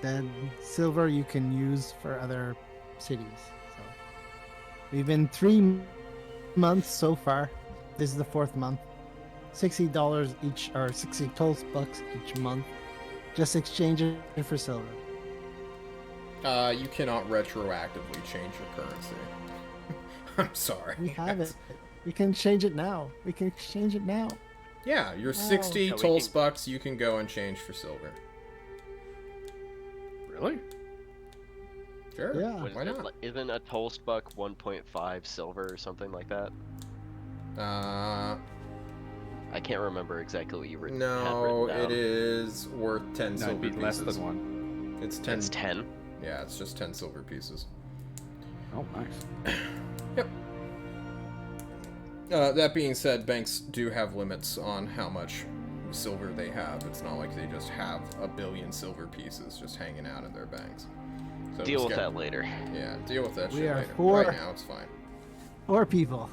Then silver you can use for other cities. So we've been 3 months so far. This is the 4th month. $60 each, or 60 toast bucks each month. Just exchange it for silver. You cannot retroactively change your currency. I'm sorry. We have it. We can change it now. We can exchange it now. Yeah, your 60 Yeah, we Tulse can- bucks you can go and change for silver. Really? Sure. Yeah. What is Why it? not? Isn't a Tulse buck 1.5 silver or something like that? I can't remember exactly what you had No, written it down. is worth 10 No, silver it'd be pieces. less than 1. It's 10. It's 10. Yeah, it's just 10 silver pieces. Oh, nice. Yep. That being said, banks do have limits on how much silver they have. It's not like they just have a billion silver pieces just hanging out in their banks. So Deal just with that later. Yeah, deal with that We shit are later. four- Right now, it's fine. 4 people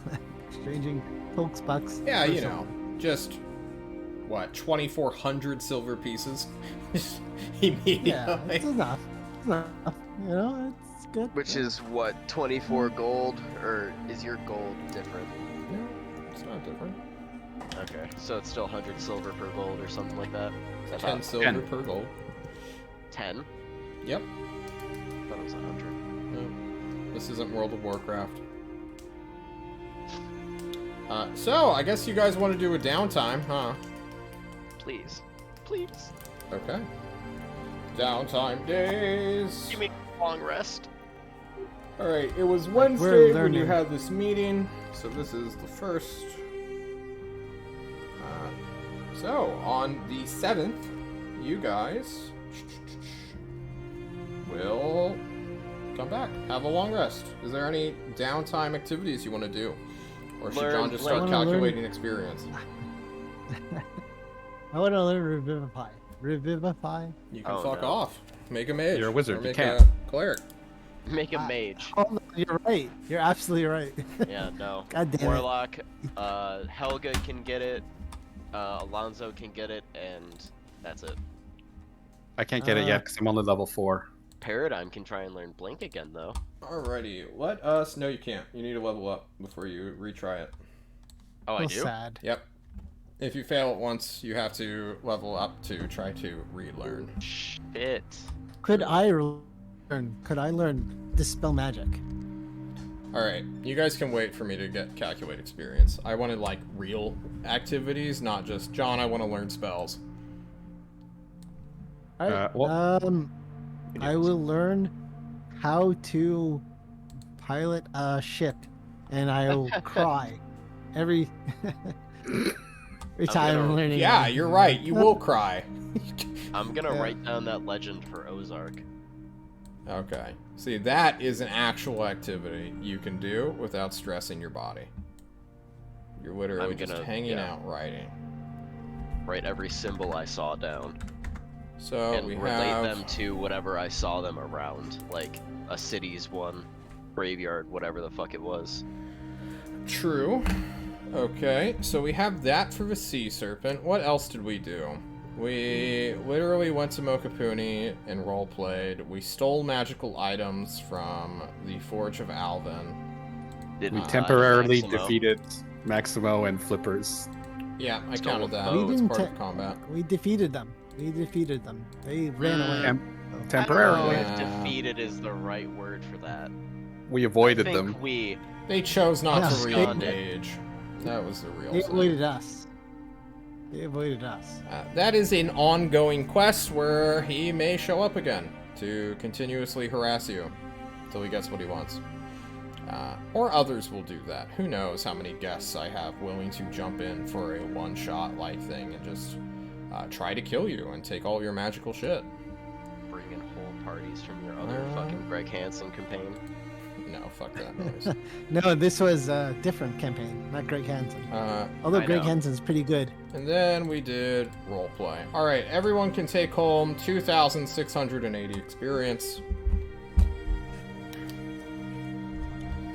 exchanging pokes bucks. Yeah, for you silver. know, just what 2,400 silver pieces immediately. Yeah, it's enough. It's enough. You know, it's good. Which is what, 24 gold, or is your gold different? No, it's not different. Okay, so it's still 100 silver per gold or something like that. I 10 thought silver 10. per gold. 10. Yep. I thought it was 100. No, this isn't World of Warcraft. So, I guess you guys want to do a downtime, huh? Please, please, Okay. Downtime days. give me a long rest. Alright, it was Wednesday when you learning. had this meeting, so this is the first. So, on the 7th, you guys will come back. Have a long rest. Is there any downtime activities you want to do? Or should Learn John just start Blink. I wanna calculating experience? I want to learn Revivify. Revivify? You can Oh, fuck no. off. Make a mage. You're a wizard, Or you make can't. a cleric. Make a mage. Oh, no, you're right. You're absolutely right. Yeah, no. God damn it. Warlock, Helga can get it, Alonzo can get it, and that's it. I can't get it yet because I'm only level 4. Paradigm can try and learn Blink again, though. Alrighty, let us. No, you can't. You need to level up before you retry it. Oh, I So do? sad. Yep. If you fail it once, you have to level up to try to relearn. Shit. Could I learn? Could I learn Dispel Magic? Alright, you guys can wait for me to get calculate experience. I wanted like real activities, not just John, I want to learn spells. Alright. Well- I will learn how to pilot a ship, and I will cry every time gonna- I'm learning. Yeah, you're right. You will cry. I'm gonna Yeah. write down that legend for Ozark. Okay. See, that is an actual activity you can do without stressing your body. You're literally I'm just gonna- hanging yeah. out writing. Write every symbol I saw down. So and we relate have them to whatever I saw them around. Like a city's one, graveyard, whatever the fuck it was. True. Okay, so we have that for the sea serpent. What else did we do? We literally went to Mokapuni and roleplayed. We stole magical items from the Forge of Alvin. Didn't We find temporarily Maximo. defeated Maximo and Flippers. Yeah, I Stole counted a that. boat. It's We part didn't of combat. We defeated them. We defeated them. They ran away. Temp- I don't know temporarily. if defeated is the right word for that. We I avoided think them. we. They chose not Yeah. to Absconded. re-engage. That was the real They thing. avoided us. They avoided us. That is an ongoing quest where he may show up again to continuously harass you until he gets what he wants. Or others will do that. Who knows how many guests I have willing to jump in for a one-shot like thing and just try to kill you and take all your magical shit. Bring in whole parties from your other fucking Greg Hansen campaign. No, fuck that noise. No, this was a different campaign, not Greg Hansen. Although I Greg know. Hansen's pretty good. And then we did roleplay. Alright, everyone can take home 2,680 experience.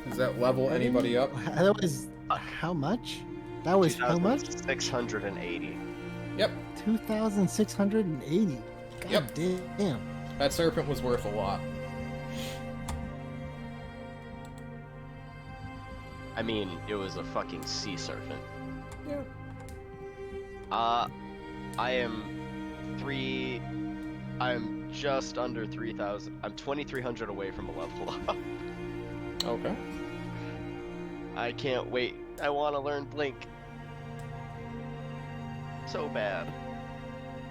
Does that level anybody up? That was how much? That was how much? 680. Yep, 2,680. God Yep. damn. that serpent was worth a lot. I mean, it was a fucking sea serpent. Yeah. I'm just under 3,000. I'm 2,300 away from a level up. Okay. I can't wait. I want to learn Blink. So bad.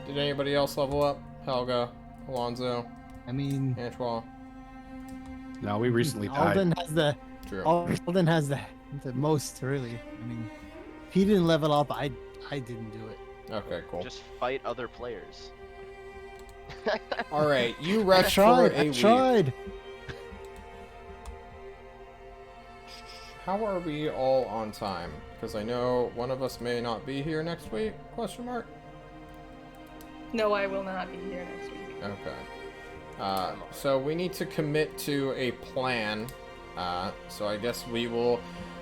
Did anybody else level up? Helga, Alonzo, I mean, Antoine, No, we recently died. Alden has the Drew. Alden has the most really. I mean, if he didn't level up, I'd I didn't do it. Okay, cool. Just fight other players. All right, you I rest for tried. a I week. tried. How are we all on time? Because I know one of us may not be here next week. Question mark. No, I will not be here next week. Okay. So we need to commit to a plan. So I guess we will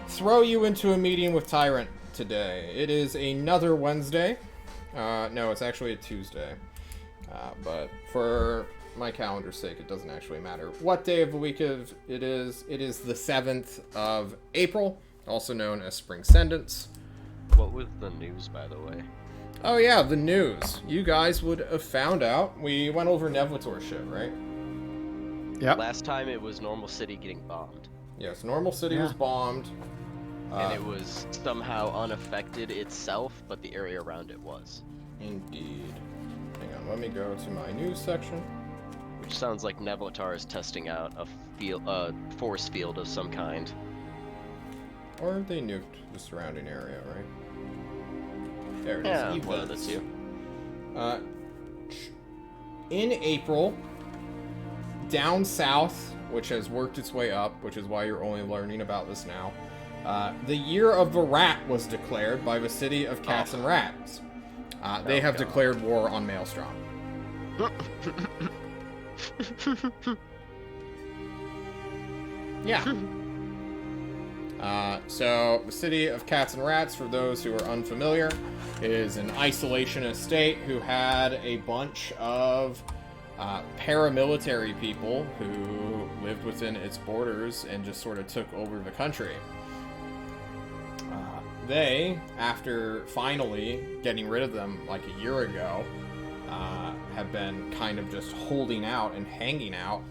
throw you into a meeting with Tyrant today. It is another Wednesday. No, it's actually a Tuesday. But for my calendar's sake, it doesn't actually matter what day of the week it is. It is the 7th of April, also known as Spring Sendence. What was the news, by the way? Oh yeah, the news. You guys would have found out. We went over Nevator's shit, right? Yep. Last time it was Normal City getting bombed. Yes, Normal City was bombed. And it was somehow unaffected itself, but the area around it was. Indeed. Hang on, let me go to my news section. Which sounds like Nevotar is testing out a force field of some kind. Or they nuked the surrounding area, right? There it is. Yeah, Events. one of the two. In April, down south, which has worked its way up, which is why you're only learning about this now, the Year of the Rat was declared by the city of Cats and Rats. They have declared war on Maelstrom. Yeah. So, the city of Cats and Rats, for those who are unfamiliar, is an isolationist state who had a bunch of paramilitary people who lived within its borders and just sort of took over the country. They, after finally getting rid of them like a year ago, have been kind of just holding out and hanging out,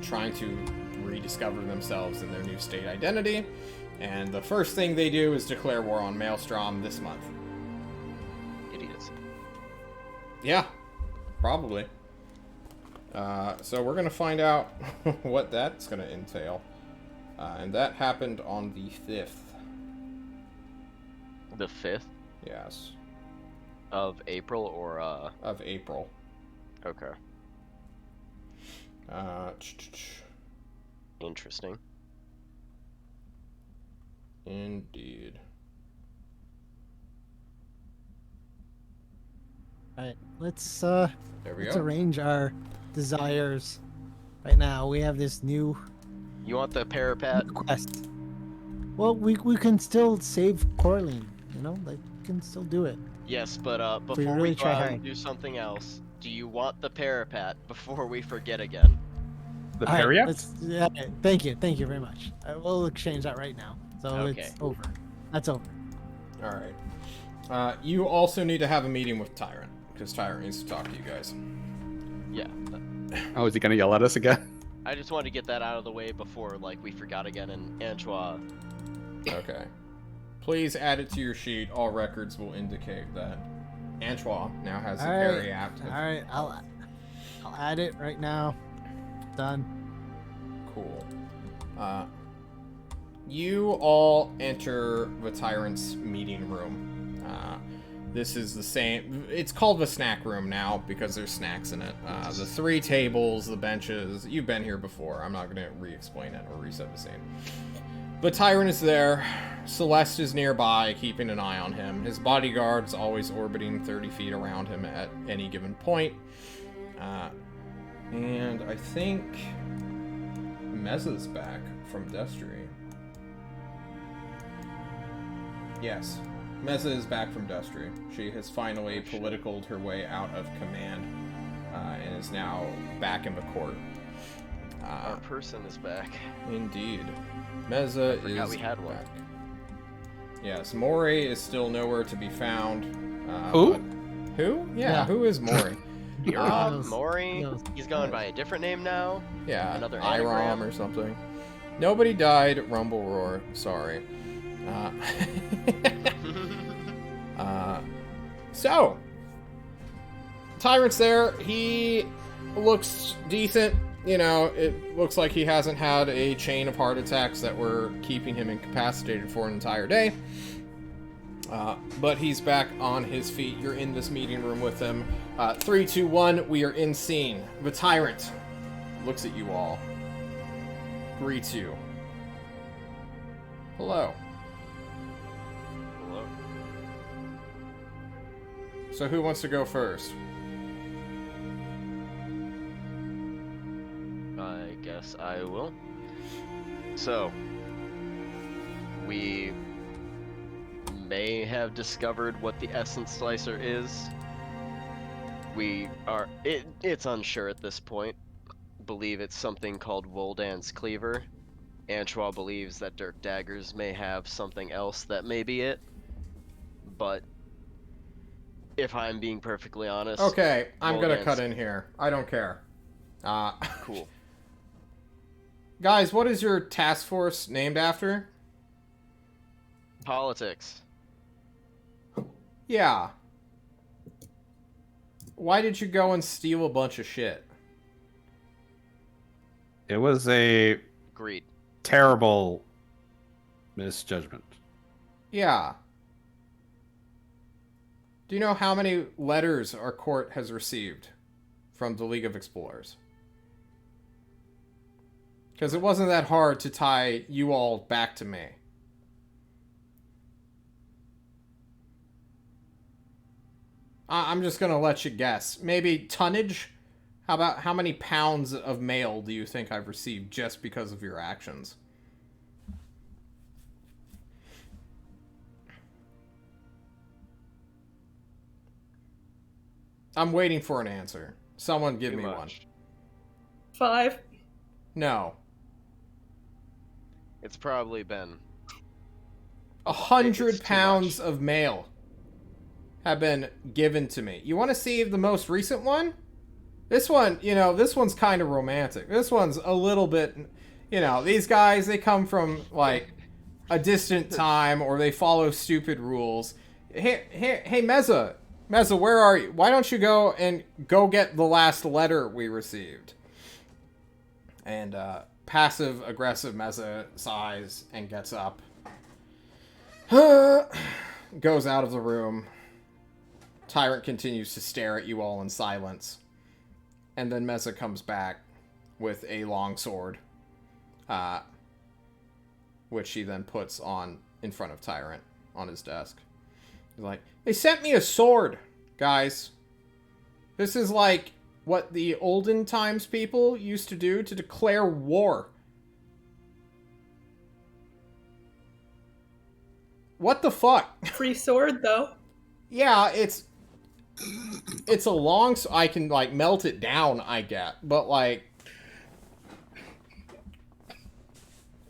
trying to rediscover themselves in their new state identity. And the first thing they do is declare war on Maelstrom this month. Idiots. Yeah, probably. So we're going to find out what that's going to entail. And that happened on the 5th. The 5th Yes. of April or Of April. Okay. Uh, Interesting. Indeed. Alright, let's There we let's go. arrange our desires. Right now, we have this new You want the parapet? quest. Well, we can still save Coraline, you know? Like, we can still do it. Yes, but before we really go try out hard. and do something else, do you want the parapet before we forget again? The Alright, Peria? yeah, thank you very much. We'll exchange that right now. So Okay. it's over. That's over. Alright. You also need to have a meeting with Tyrant, because Tyrant needs to talk to you guys. Yeah. Oh, is he gonna yell at us again? I just wanted to get that out of the way before, like, we forgot again and Antoine. Okay. Please add it to your sheet. All records will indicate that Antoine now has a very active. Alright, I'll add it right now. Done. Cool. You all enter the Tyrant's meeting room. This is the same. It's called the snack room now because there's snacks in it. The 3 tables, the benches. You've been here before. I'm not going to re-explain it or reset the scene. But Tyrant is there. Celeste is nearby, keeping an eye on him. His bodyguard's always orbiting 30 feet around him at any given point. And I think Mezza's back from Destry. Yes, Mezza is back from Destry. She has finally politicaled her way out of command and is now back in the court. Our person is back. Indeed. Mezza Forgot is we had one. back. Yes, Mori is still nowhere to be found. Who? but- Who? Yeah. Who is Mori? knows? Maury, knows? he's going by a different name now. Yeah, Another Irom anagram? or something. Nobody died. Rumble roar. Sorry. So, Tyrant's there. He looks decent. You know, it looks like he hasn't had a chain of heart attacks that were keeping him incapacitated for an entire day. But he's back on his feet. You're in this meeting room with him. 3, 2, 1, we are in scene. The tyrant looks at you all. Greets you. Hello. Hello. So who wants to go first? I guess I will. So, we may have discovered what the Essence Slicer is. It's unsure at this point. Believe it's something called Woldan's Cleaver. Antoine believes that Dirk Daggers may have something else that may be it. But if I'm being perfectly honest... Okay, I'm gonna Woldan's- cut in here. I don't care. Cool. Guys, what is your task force named after? Politics. Yeah. Why did you go and steal a bunch of shit? It was a Greed. terrible misjudgment. Yeah. Do you know how many letters our court has received from the League of Explorers? Because it wasn't that hard to tie you all back to me. I'm just going to let you guess. Maybe tonnage? How about how many pounds of mail do you think I've received just because of your actions? I'm waiting for an answer. Someone give Too me much. one. 5. No. It's probably been 100 It's too pounds much. of mail have been given to me. You want to see the most recent one? This one, this one's kind of romantic. This one's a little bit, these guys, they come from, like, a distant time, or they follow stupid rules. Hey, Meza, where are you? Why don't you go get the last letter we received? And, passive-aggressive Meza sighs and gets up. Goes out of the room. Tyrant continues to stare at you all in silence. And then Meza comes back with a long sword, which he then puts on in front of Tyrant on his desk. He's like, they sent me a sword, guys. This is like what the olden times people used to do to declare war. What the fuck? Free sword, though. Yeah, it's a long, so I can, like, melt it down, I get. But, like,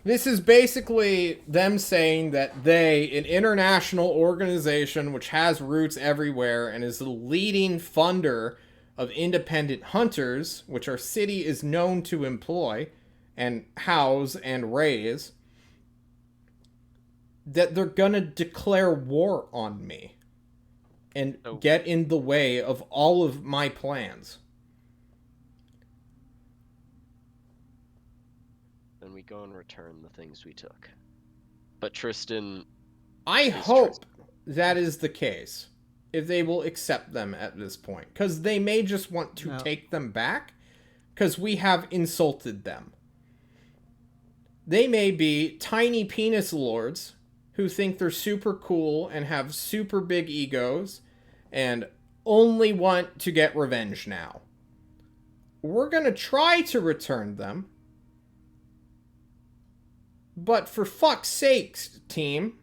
this is basically them saying that they, an international organization which has roots everywhere and is the leading funder of independent hunters, which our city is known to employ and house and raise, that they're gonna declare war on me and get in the way of all of my plans. Then we go and return the things we took. But Tristan... I hope that is the case, if they will accept them at this point. Because they may just want to take them back, because we have insulted them. They may be tiny penis lords who think they're super cool and have super big egos and only want to get revenge now. We're going to try to return them. But for fuck's sakes, team,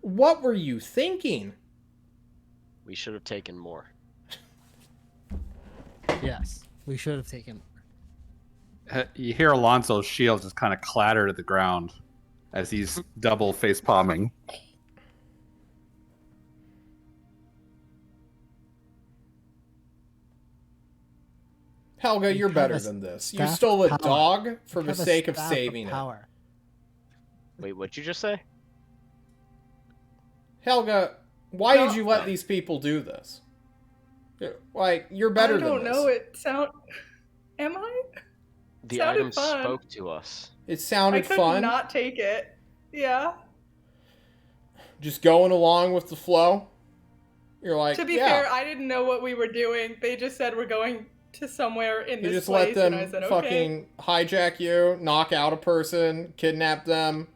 what were you thinking? We should have taken more. Yes, we should have taken. You hear Alonso's shield just kind of clatter to the ground as he's double face palming. Helga, you're better than this. You stole a dog for the sake of saving it. Wait, what'd you just say? Helga, why did you let these people do this? Like, you're better than this. I don't know. Am I? The item spoke to us. It sounded I could fun. not take it. Yeah. Just going along with the flow. You're like, To be yeah. fair, I didn't know what we were doing. They just said we're going to somewhere in You this just place, let and I them said, okay. fucking hijack you, knock out a person, kidnap them,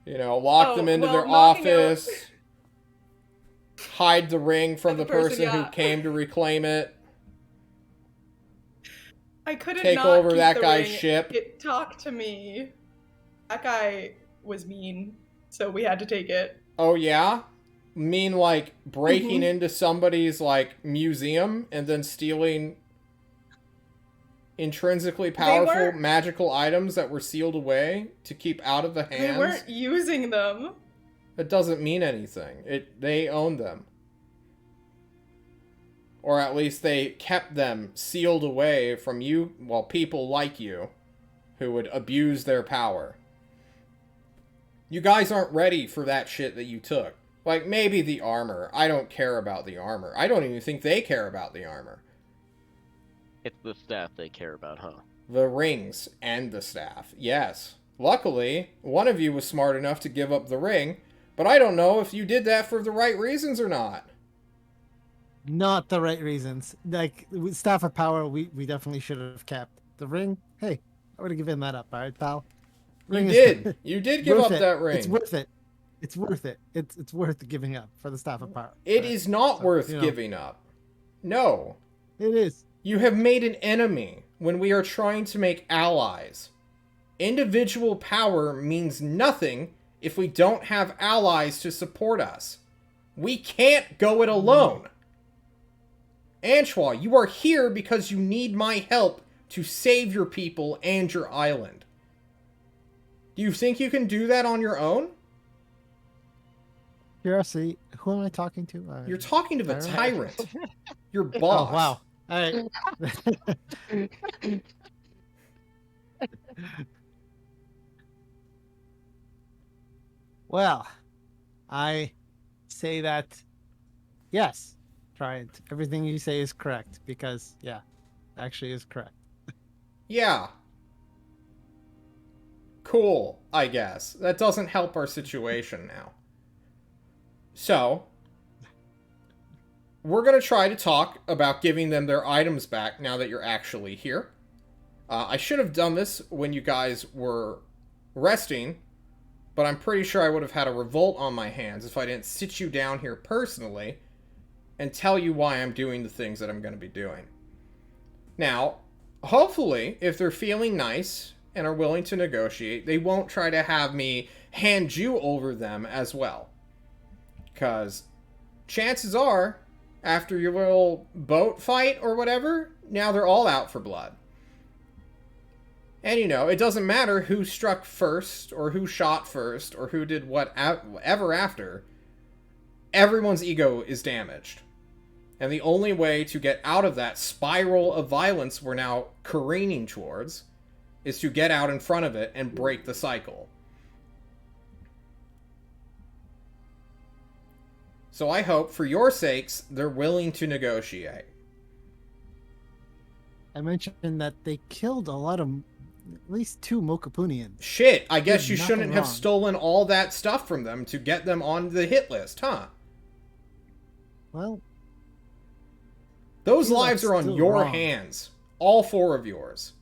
lock them into their knocking out office, hide the ring from the the person, person who yeah. came to reclaim it. I couldn't Take not over keep that the guy's ring. ship. It talked to me. That guy was mean, so we had to take it. Oh, yeah? Mean, like, breaking Mhm. into somebody's, like, museum and then stealing intrinsically powerful weren't- magical items that were sealed away to keep out of the hands? They weren't using them. It doesn't mean anything. They own them. Or at least they kept them sealed away from you, well, people like you, who would abuse their power. You guys aren't ready for that shit that you took. Like, maybe the armor. I don't care about the armor. I don't even think they care about the armor. It's the staff they care about, huh? The rings and the staff, yes. Luckily, one of you was smart enough to give up the ring, but I don't know if you did that for the right reasons or not. Not the right reasons. Like, with Staff of Power, we definitely should have kept. The ring, hey, I would have given that up, alright, pal? You Ring is- did. You did give worth up it. that ring. It's worth it. It's worth it. It's worth giving up for the Staff of Power. It is not So, worth you know. giving up. No. It is. You have made an enemy when we are trying to make allies. Individual power means nothing if we don't have allies to support us. We can't go it alone. Antoine, you are here because you need my help to save your people and your island. Do you think you can do that on your own? Curiosity, who am I talking to? You're talking to the Tyrant. tyrant. Your boss. Oh, wow. All right. Well, I say that, yes, Tryant, everything you say is correct because, yeah, actually is correct. Yeah. Cool, I guess. That doesn't help our situation now. So, we're going to try to talk about giving them their items back now that you're actually here. I should have done this when you guys were resting, but I'm pretty sure I would have had a revolt on my hands if I didn't sit you down here personally and tell you why I'm doing the things that I'm going to be doing. Now, hopefully, if they're feeling nice and are willing to negotiate, they won't try to have me hand you over them as well. Because chances are, after your little boat fight or whatever, now they're all out for blood. And it doesn't matter who struck first, or who shot first, or who did whatever after. Everyone's ego is damaged. And the only way to get out of that spiral of violence we're now careening towards is to get out in front of it and break the cycle. So I hope, for your sakes, they're willing to negotiate. I mentioned that they killed a lot of, at least 2 Mokapunians. Shit, I guess Did you nothing shouldn't have wrong. stolen all that stuff from them to get them on the hit list, huh? Well, Those feel lives that's are on still your wrong. hands. All 4 of yours.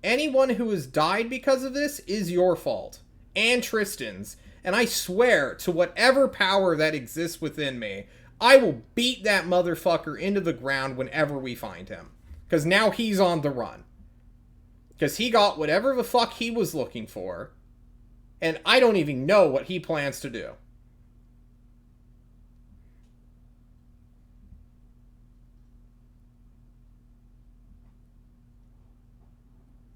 Anyone who has died because of this is your fault. And Tristan's. And I swear to whatever power that exists within me, I will beat that motherfucker into the ground whenever we find him. Because now he's on the run. Because he got whatever the fuck he was looking for. And I don't even know what he plans to do.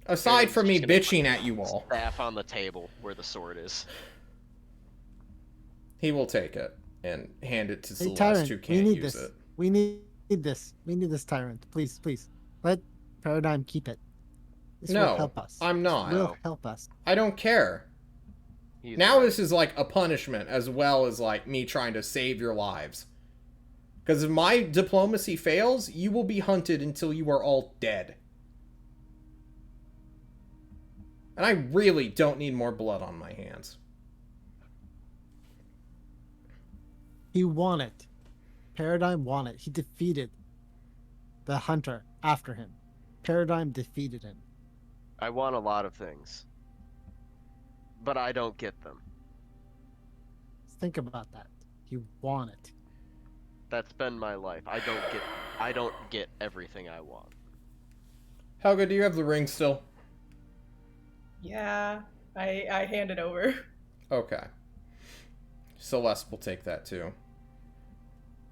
Aside from me bitching at you all, Staff on the table where the sword is. he will take it and hand it to hey, Celeste, Tyrant, who we can't need use this. it. We need this. We need this, Tyrant. Please, please. Let Paradigm keep it. This No, will help us. I'm not. This will No. help us. I don't care. He's Now right. this is like a punishment as well as like me trying to save your lives. Because if my diplomacy fails, you will be hunted until you are all dead. And I really don't need more blood on my hands. He won it. Paradigm won it. He defeated the hunter after him. Paradigm defeated him. I want a lot of things, but I don't get them. Think about that. He won it. That's been my life. I don't get everything I want. Helga, do you have the ring still? Yeah, I hand it over. Okay. Celeste will take that too.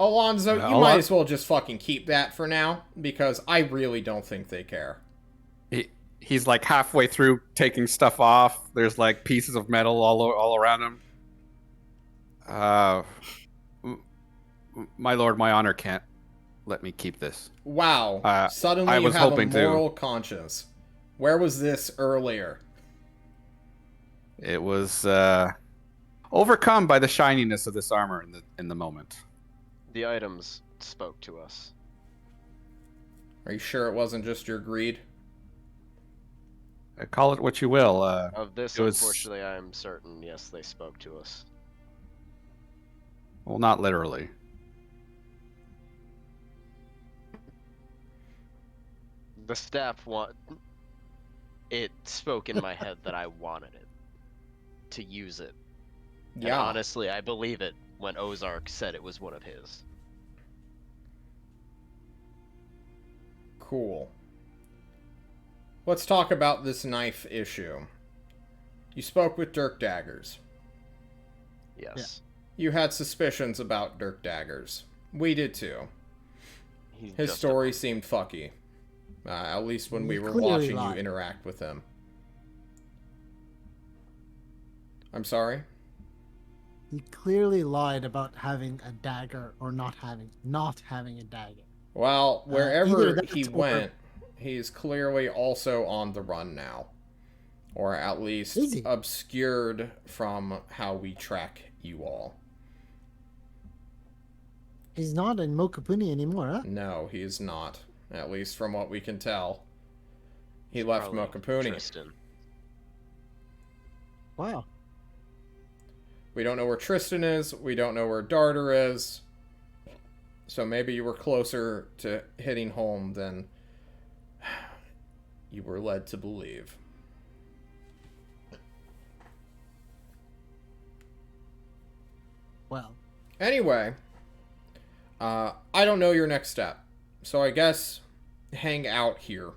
Alonzo, you Alon- might as well just fucking keep that for now, because I really don't think they care. He's like halfway through taking stuff off. There's like pieces of metal all around him. My lord, my honor can't let me keep this. Wow. Suddenly I you was have hoping a to. moral conscience. Where was this earlier? It was overcome by the shininess of this armor in the moment. The items spoke to us. Are you sure it wasn't just your greed? Call it what you will. Of this, it was- unfortunately, I am certain. Yes, they spoke to us. Well, not literally. The staff it spoke in my head that I wanted it, to use it. And Yeah. honestly, I believe it when Ozark said it was one of his. Cool. Let's talk about this knife issue. You spoke with Dirk Daggers. Yes. You had suspicions about Dirk Daggers. We did too. He's His just story seemed fucky. At least when we He were clearly watching lied. you interact with him. I'm sorry? He clearly lied about having a dagger or not having a dagger. Well, either wherever that he or- went, he's clearly also on the run now. Or at least Is he? obscured from how we track you all. He's not in Mokapuni anymore, huh? No, he is not. At least from what we can tell. He It's left probably Mokapuni. Tristan. Wow. We don't know where Tristan is. We don't know where Darter is. So maybe you were closer to hitting home than you were led to believe. Well, Anyway, I don't know your next step. So I guess hang out here.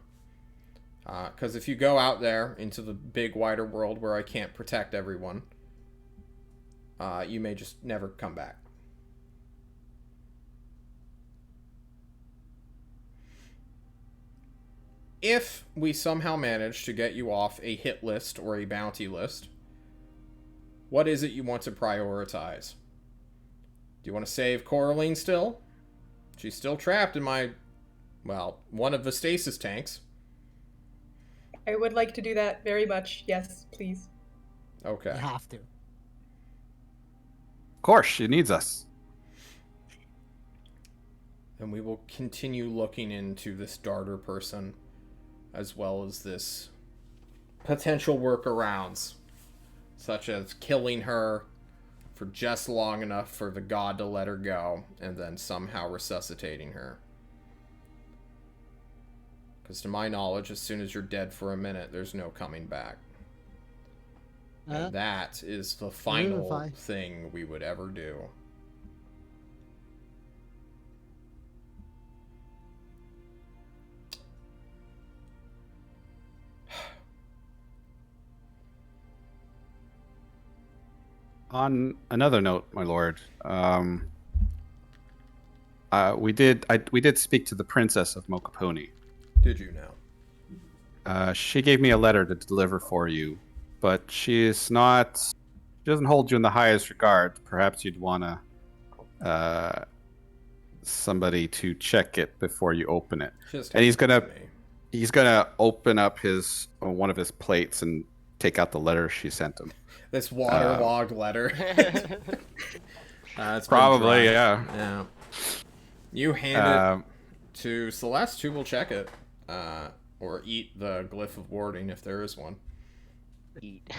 Because if you go out there into the big wider world where I can't protect everyone, you may just never come back. If we somehow manage to get you off a hit list or a bounty list, what is it you want to prioritize? Do you want to save Coraline still? She's still trapped in one of the stasis tanks. I would like to do that very much. Yes, please. Okay. you have to. Of course, she needs us. And we will continue looking into this Darter person, as well as this potential workarounds, such as killing her for just long enough for the god to let her go, and then somehow resuscitating her. Because to my knowledge, as soon as you're dead for a minute, there's no coming back. And that is the final Verify. thing we would ever do. On another note, my lord, we did speak to the princess of Mokapuni. Did you now? She gave me a letter to deliver for you, but she doesn't hold you in the highest regard. Perhaps you'd want somebody to check it before you open it. Just And he's gonna me. he's gonna open up one of his plates and take out the letter she sent him. This waterlogged letter. It's been Probably, dry. yeah. Yeah. You hand it to Celeste, who will check it. Or eat the glyph of warding if there is one. Eat.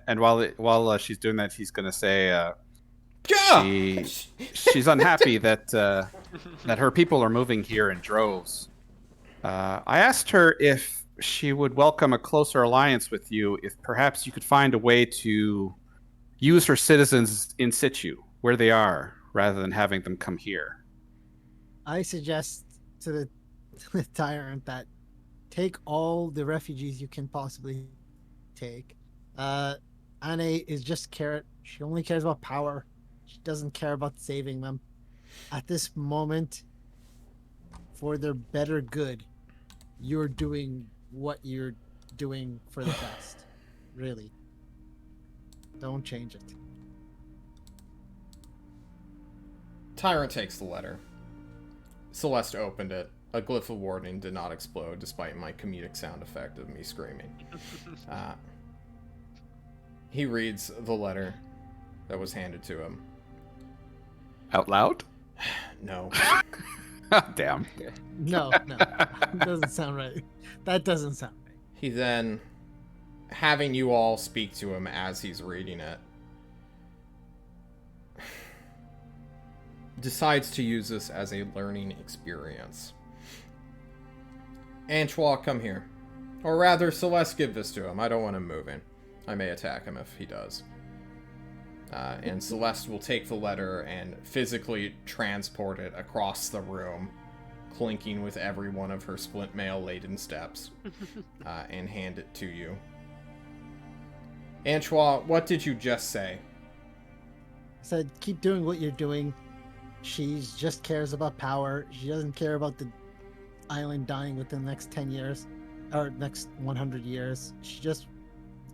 And while she's doing that, he's gonna say, She she's unhappy that that her people are moving here in droves. I asked her if she would welcome a closer alliance with you if perhaps you could find a way to use her citizens in situ, where they are, rather than having them come here. I suggest to the tyrant that take all the refugees you can possibly take. Anne is just carrot. She only cares about power. She doesn't care about saving them. At this moment, for their better good, you're doing what you're doing for the best. Really. Don't change it. Tyrant takes the letter. Celeste opened it. A glyph of warning did not explode, despite my comedic sound effect of me screaming. He reads the letter that was handed to him. Out loud? No. Damn. No, doesn't sound right. That doesn't sound right. He then, having you all speak to him as he's reading it, decides to use this as a learning experience. Antoine, come here. Or rather, Celeste, give this to him. I don't want him moving. I may attack him if he does. And Celeste will take the letter and physically transport it across the room, clinking with every one of her splint mail-laden steps, and hand it to you. Antoine, what did you just say? I said, keep doing what you're doing. She just cares about power. She doesn't care about the island dying within the next 10 years, or next 100 years. She just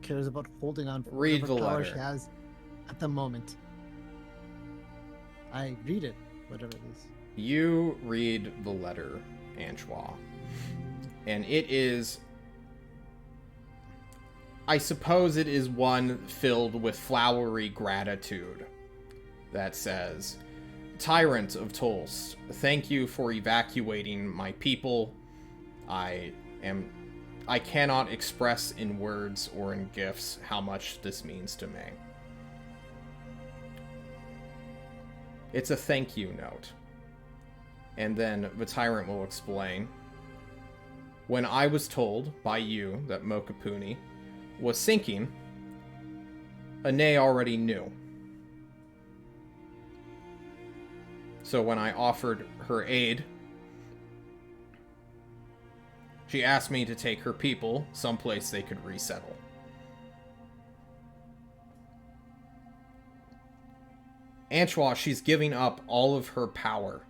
cares about holding on for Read whatever the power letter. she has at the moment. I read it, whatever it is. You read the letter, Antoine. And it is... I suppose it is one filled with flowery gratitude that says, Tyrant of Tulst, thank you for evacuating my people. I cannot express in words or in gifts how much this means to me. It's a thank you note. And then the tyrant will explain. When I was told by you that Mokapuni was sinking, Ane already knew. So when I offered her aid, she asked me to take her people someplace they could resettle. Antoine, she's giving up all of her power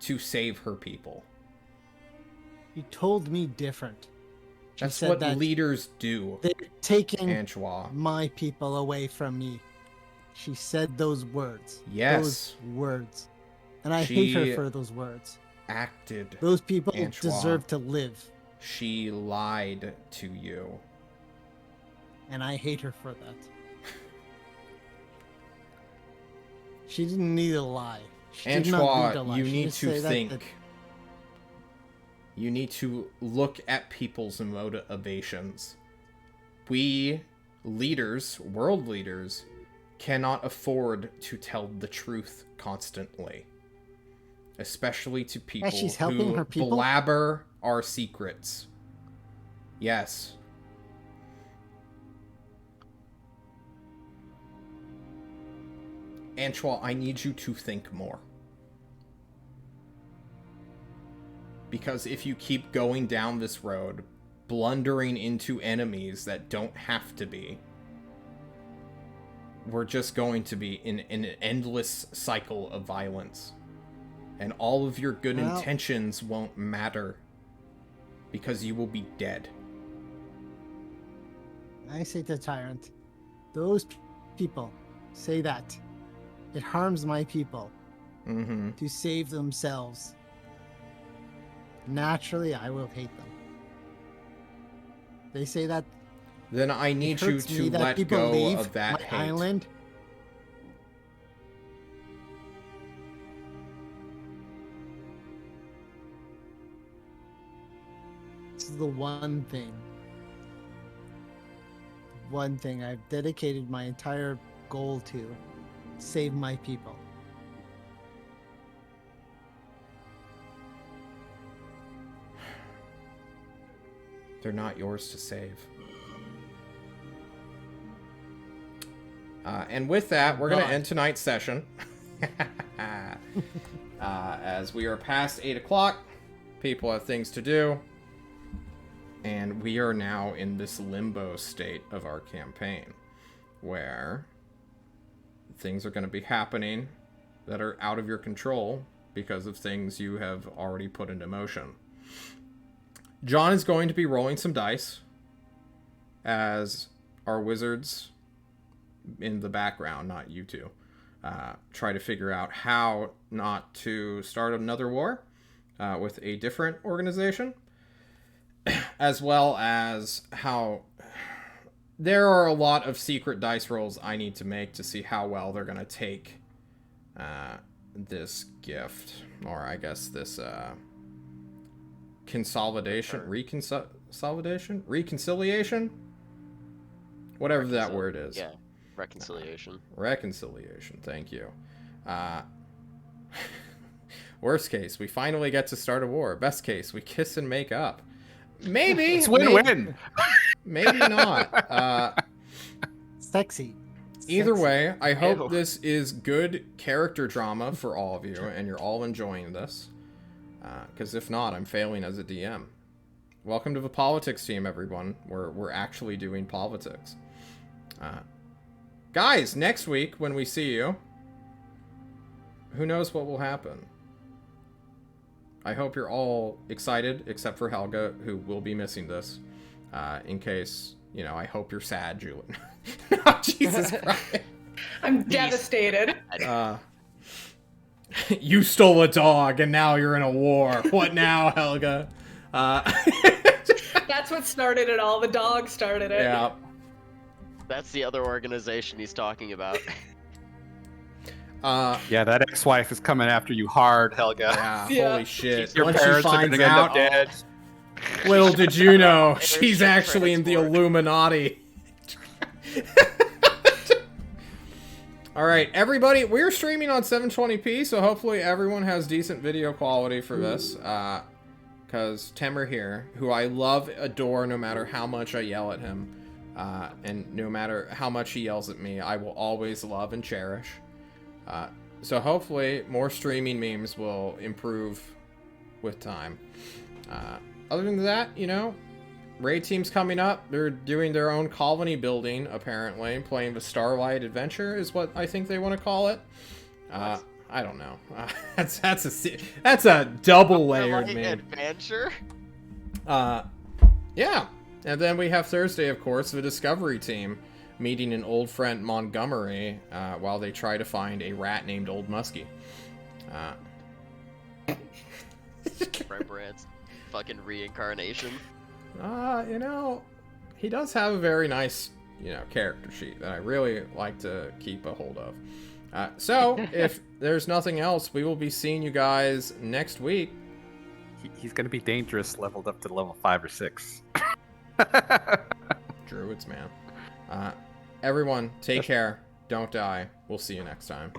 to save her people. You told me different. She That's said what that leaders do, they're taking Antoine. my people away from me. She said those words. Yes. Those words. And I She hate her for those words. Acted. Those people Antoine. deserve to live. She lied to you. And I hate her for that. She didn't need to lie. She did not need to Antoine, lie. you She need just to said that- think. You need to look at people's motivations. We leaders, world leaders, cannot afford to tell the truth constantly. Especially to people she's helping who her people? blabber our secrets. Yes. Antoine, I need you to think more. Because if you keep going down this road, blundering into enemies that don't have to be, we're just going to be in an endless cycle of violence. And all of your good Well- intentions won't matter. Because you will be dead. I say to the tyrant, those people say that. It harms my people Mm-hmm. to save themselves. Naturally, I will hate them. They say that Then I it need you hurts to me that let people go leave of that my hate. island. This is the one thing. One thing I've dedicated my entire goal to save my people. They're not yours to save. And with that, we're going to end tonight's session. As we are past 8 o'clock, people have things to do. And we are now in this limbo state of our campaign, where things are going to be happening that are out of your control because of things you have already put into motion. John is going to be rolling some dice as our wizards in the background, not you two, try to figure out how not to start another war with a different organization, as well as how there are a lot of secret dice rolls I need to make to see how well they're going to take this gift, or I guess this reconciliation, whatever that word is. Yeah, reconciliation. Reconciliation, thank you. Worst case, we finally get to start a war. Best case, we kiss and make up. Maybe. It's win-win. Maybe not. Sexy. Either Sexy. way, I hope Ew. this is good character drama for all of you, and you're all enjoying this. Because if not, I'm failing as a DM. Welcome to the politics team, everyone. We're actually doing politics. Guys, next week when we see you, who knows what will happen? I hope you're all excited, except for Helga, who will be missing this. In case, I hope you're sad, Julian. Oh, Jesus Christ. I'm devastated. You stole a dog, and now you're in a war. What now, Helga? That's what started it all. The dog started it. Yeah. That's the other organization he's talking about. Yeah, that ex-wife is coming after you hard, Helga. Yeah, Yeah. holy shit. Your Once she parents are finds gonna end up out, dead. little did you know, There's she's your actually in the transport. Illuminati. Alright, everybody, we're streaming on 720p, so hopefully everyone has decent video quality for this. Because Temer here, who I love, adore, no matter how much I yell at him, and no matter how much he yells at me, I will always love and cherish. So hopefully more streaming memes will improve with time. Other than that, raid team's coming up. They're doing their own colony building, apparently. Playing the Starlight Adventure is what I think they want to call it. I don't know. That's a double layered Like meme. adventure? Yeah. And then we have Thursday, of course, the Discovery team meeting an old friend Montgomery while they try to find a rat named Old Muskie. Rembrandt's fucking reincarnation. He does have a very nice, character sheet that I really like to keep a hold of. So, if there's nothing else, we will be seeing you guys next week. He's gonna be dangerous, leveled up to level 5 or 6. Druids, man. Everyone, take care. Don't die. We'll see you next time.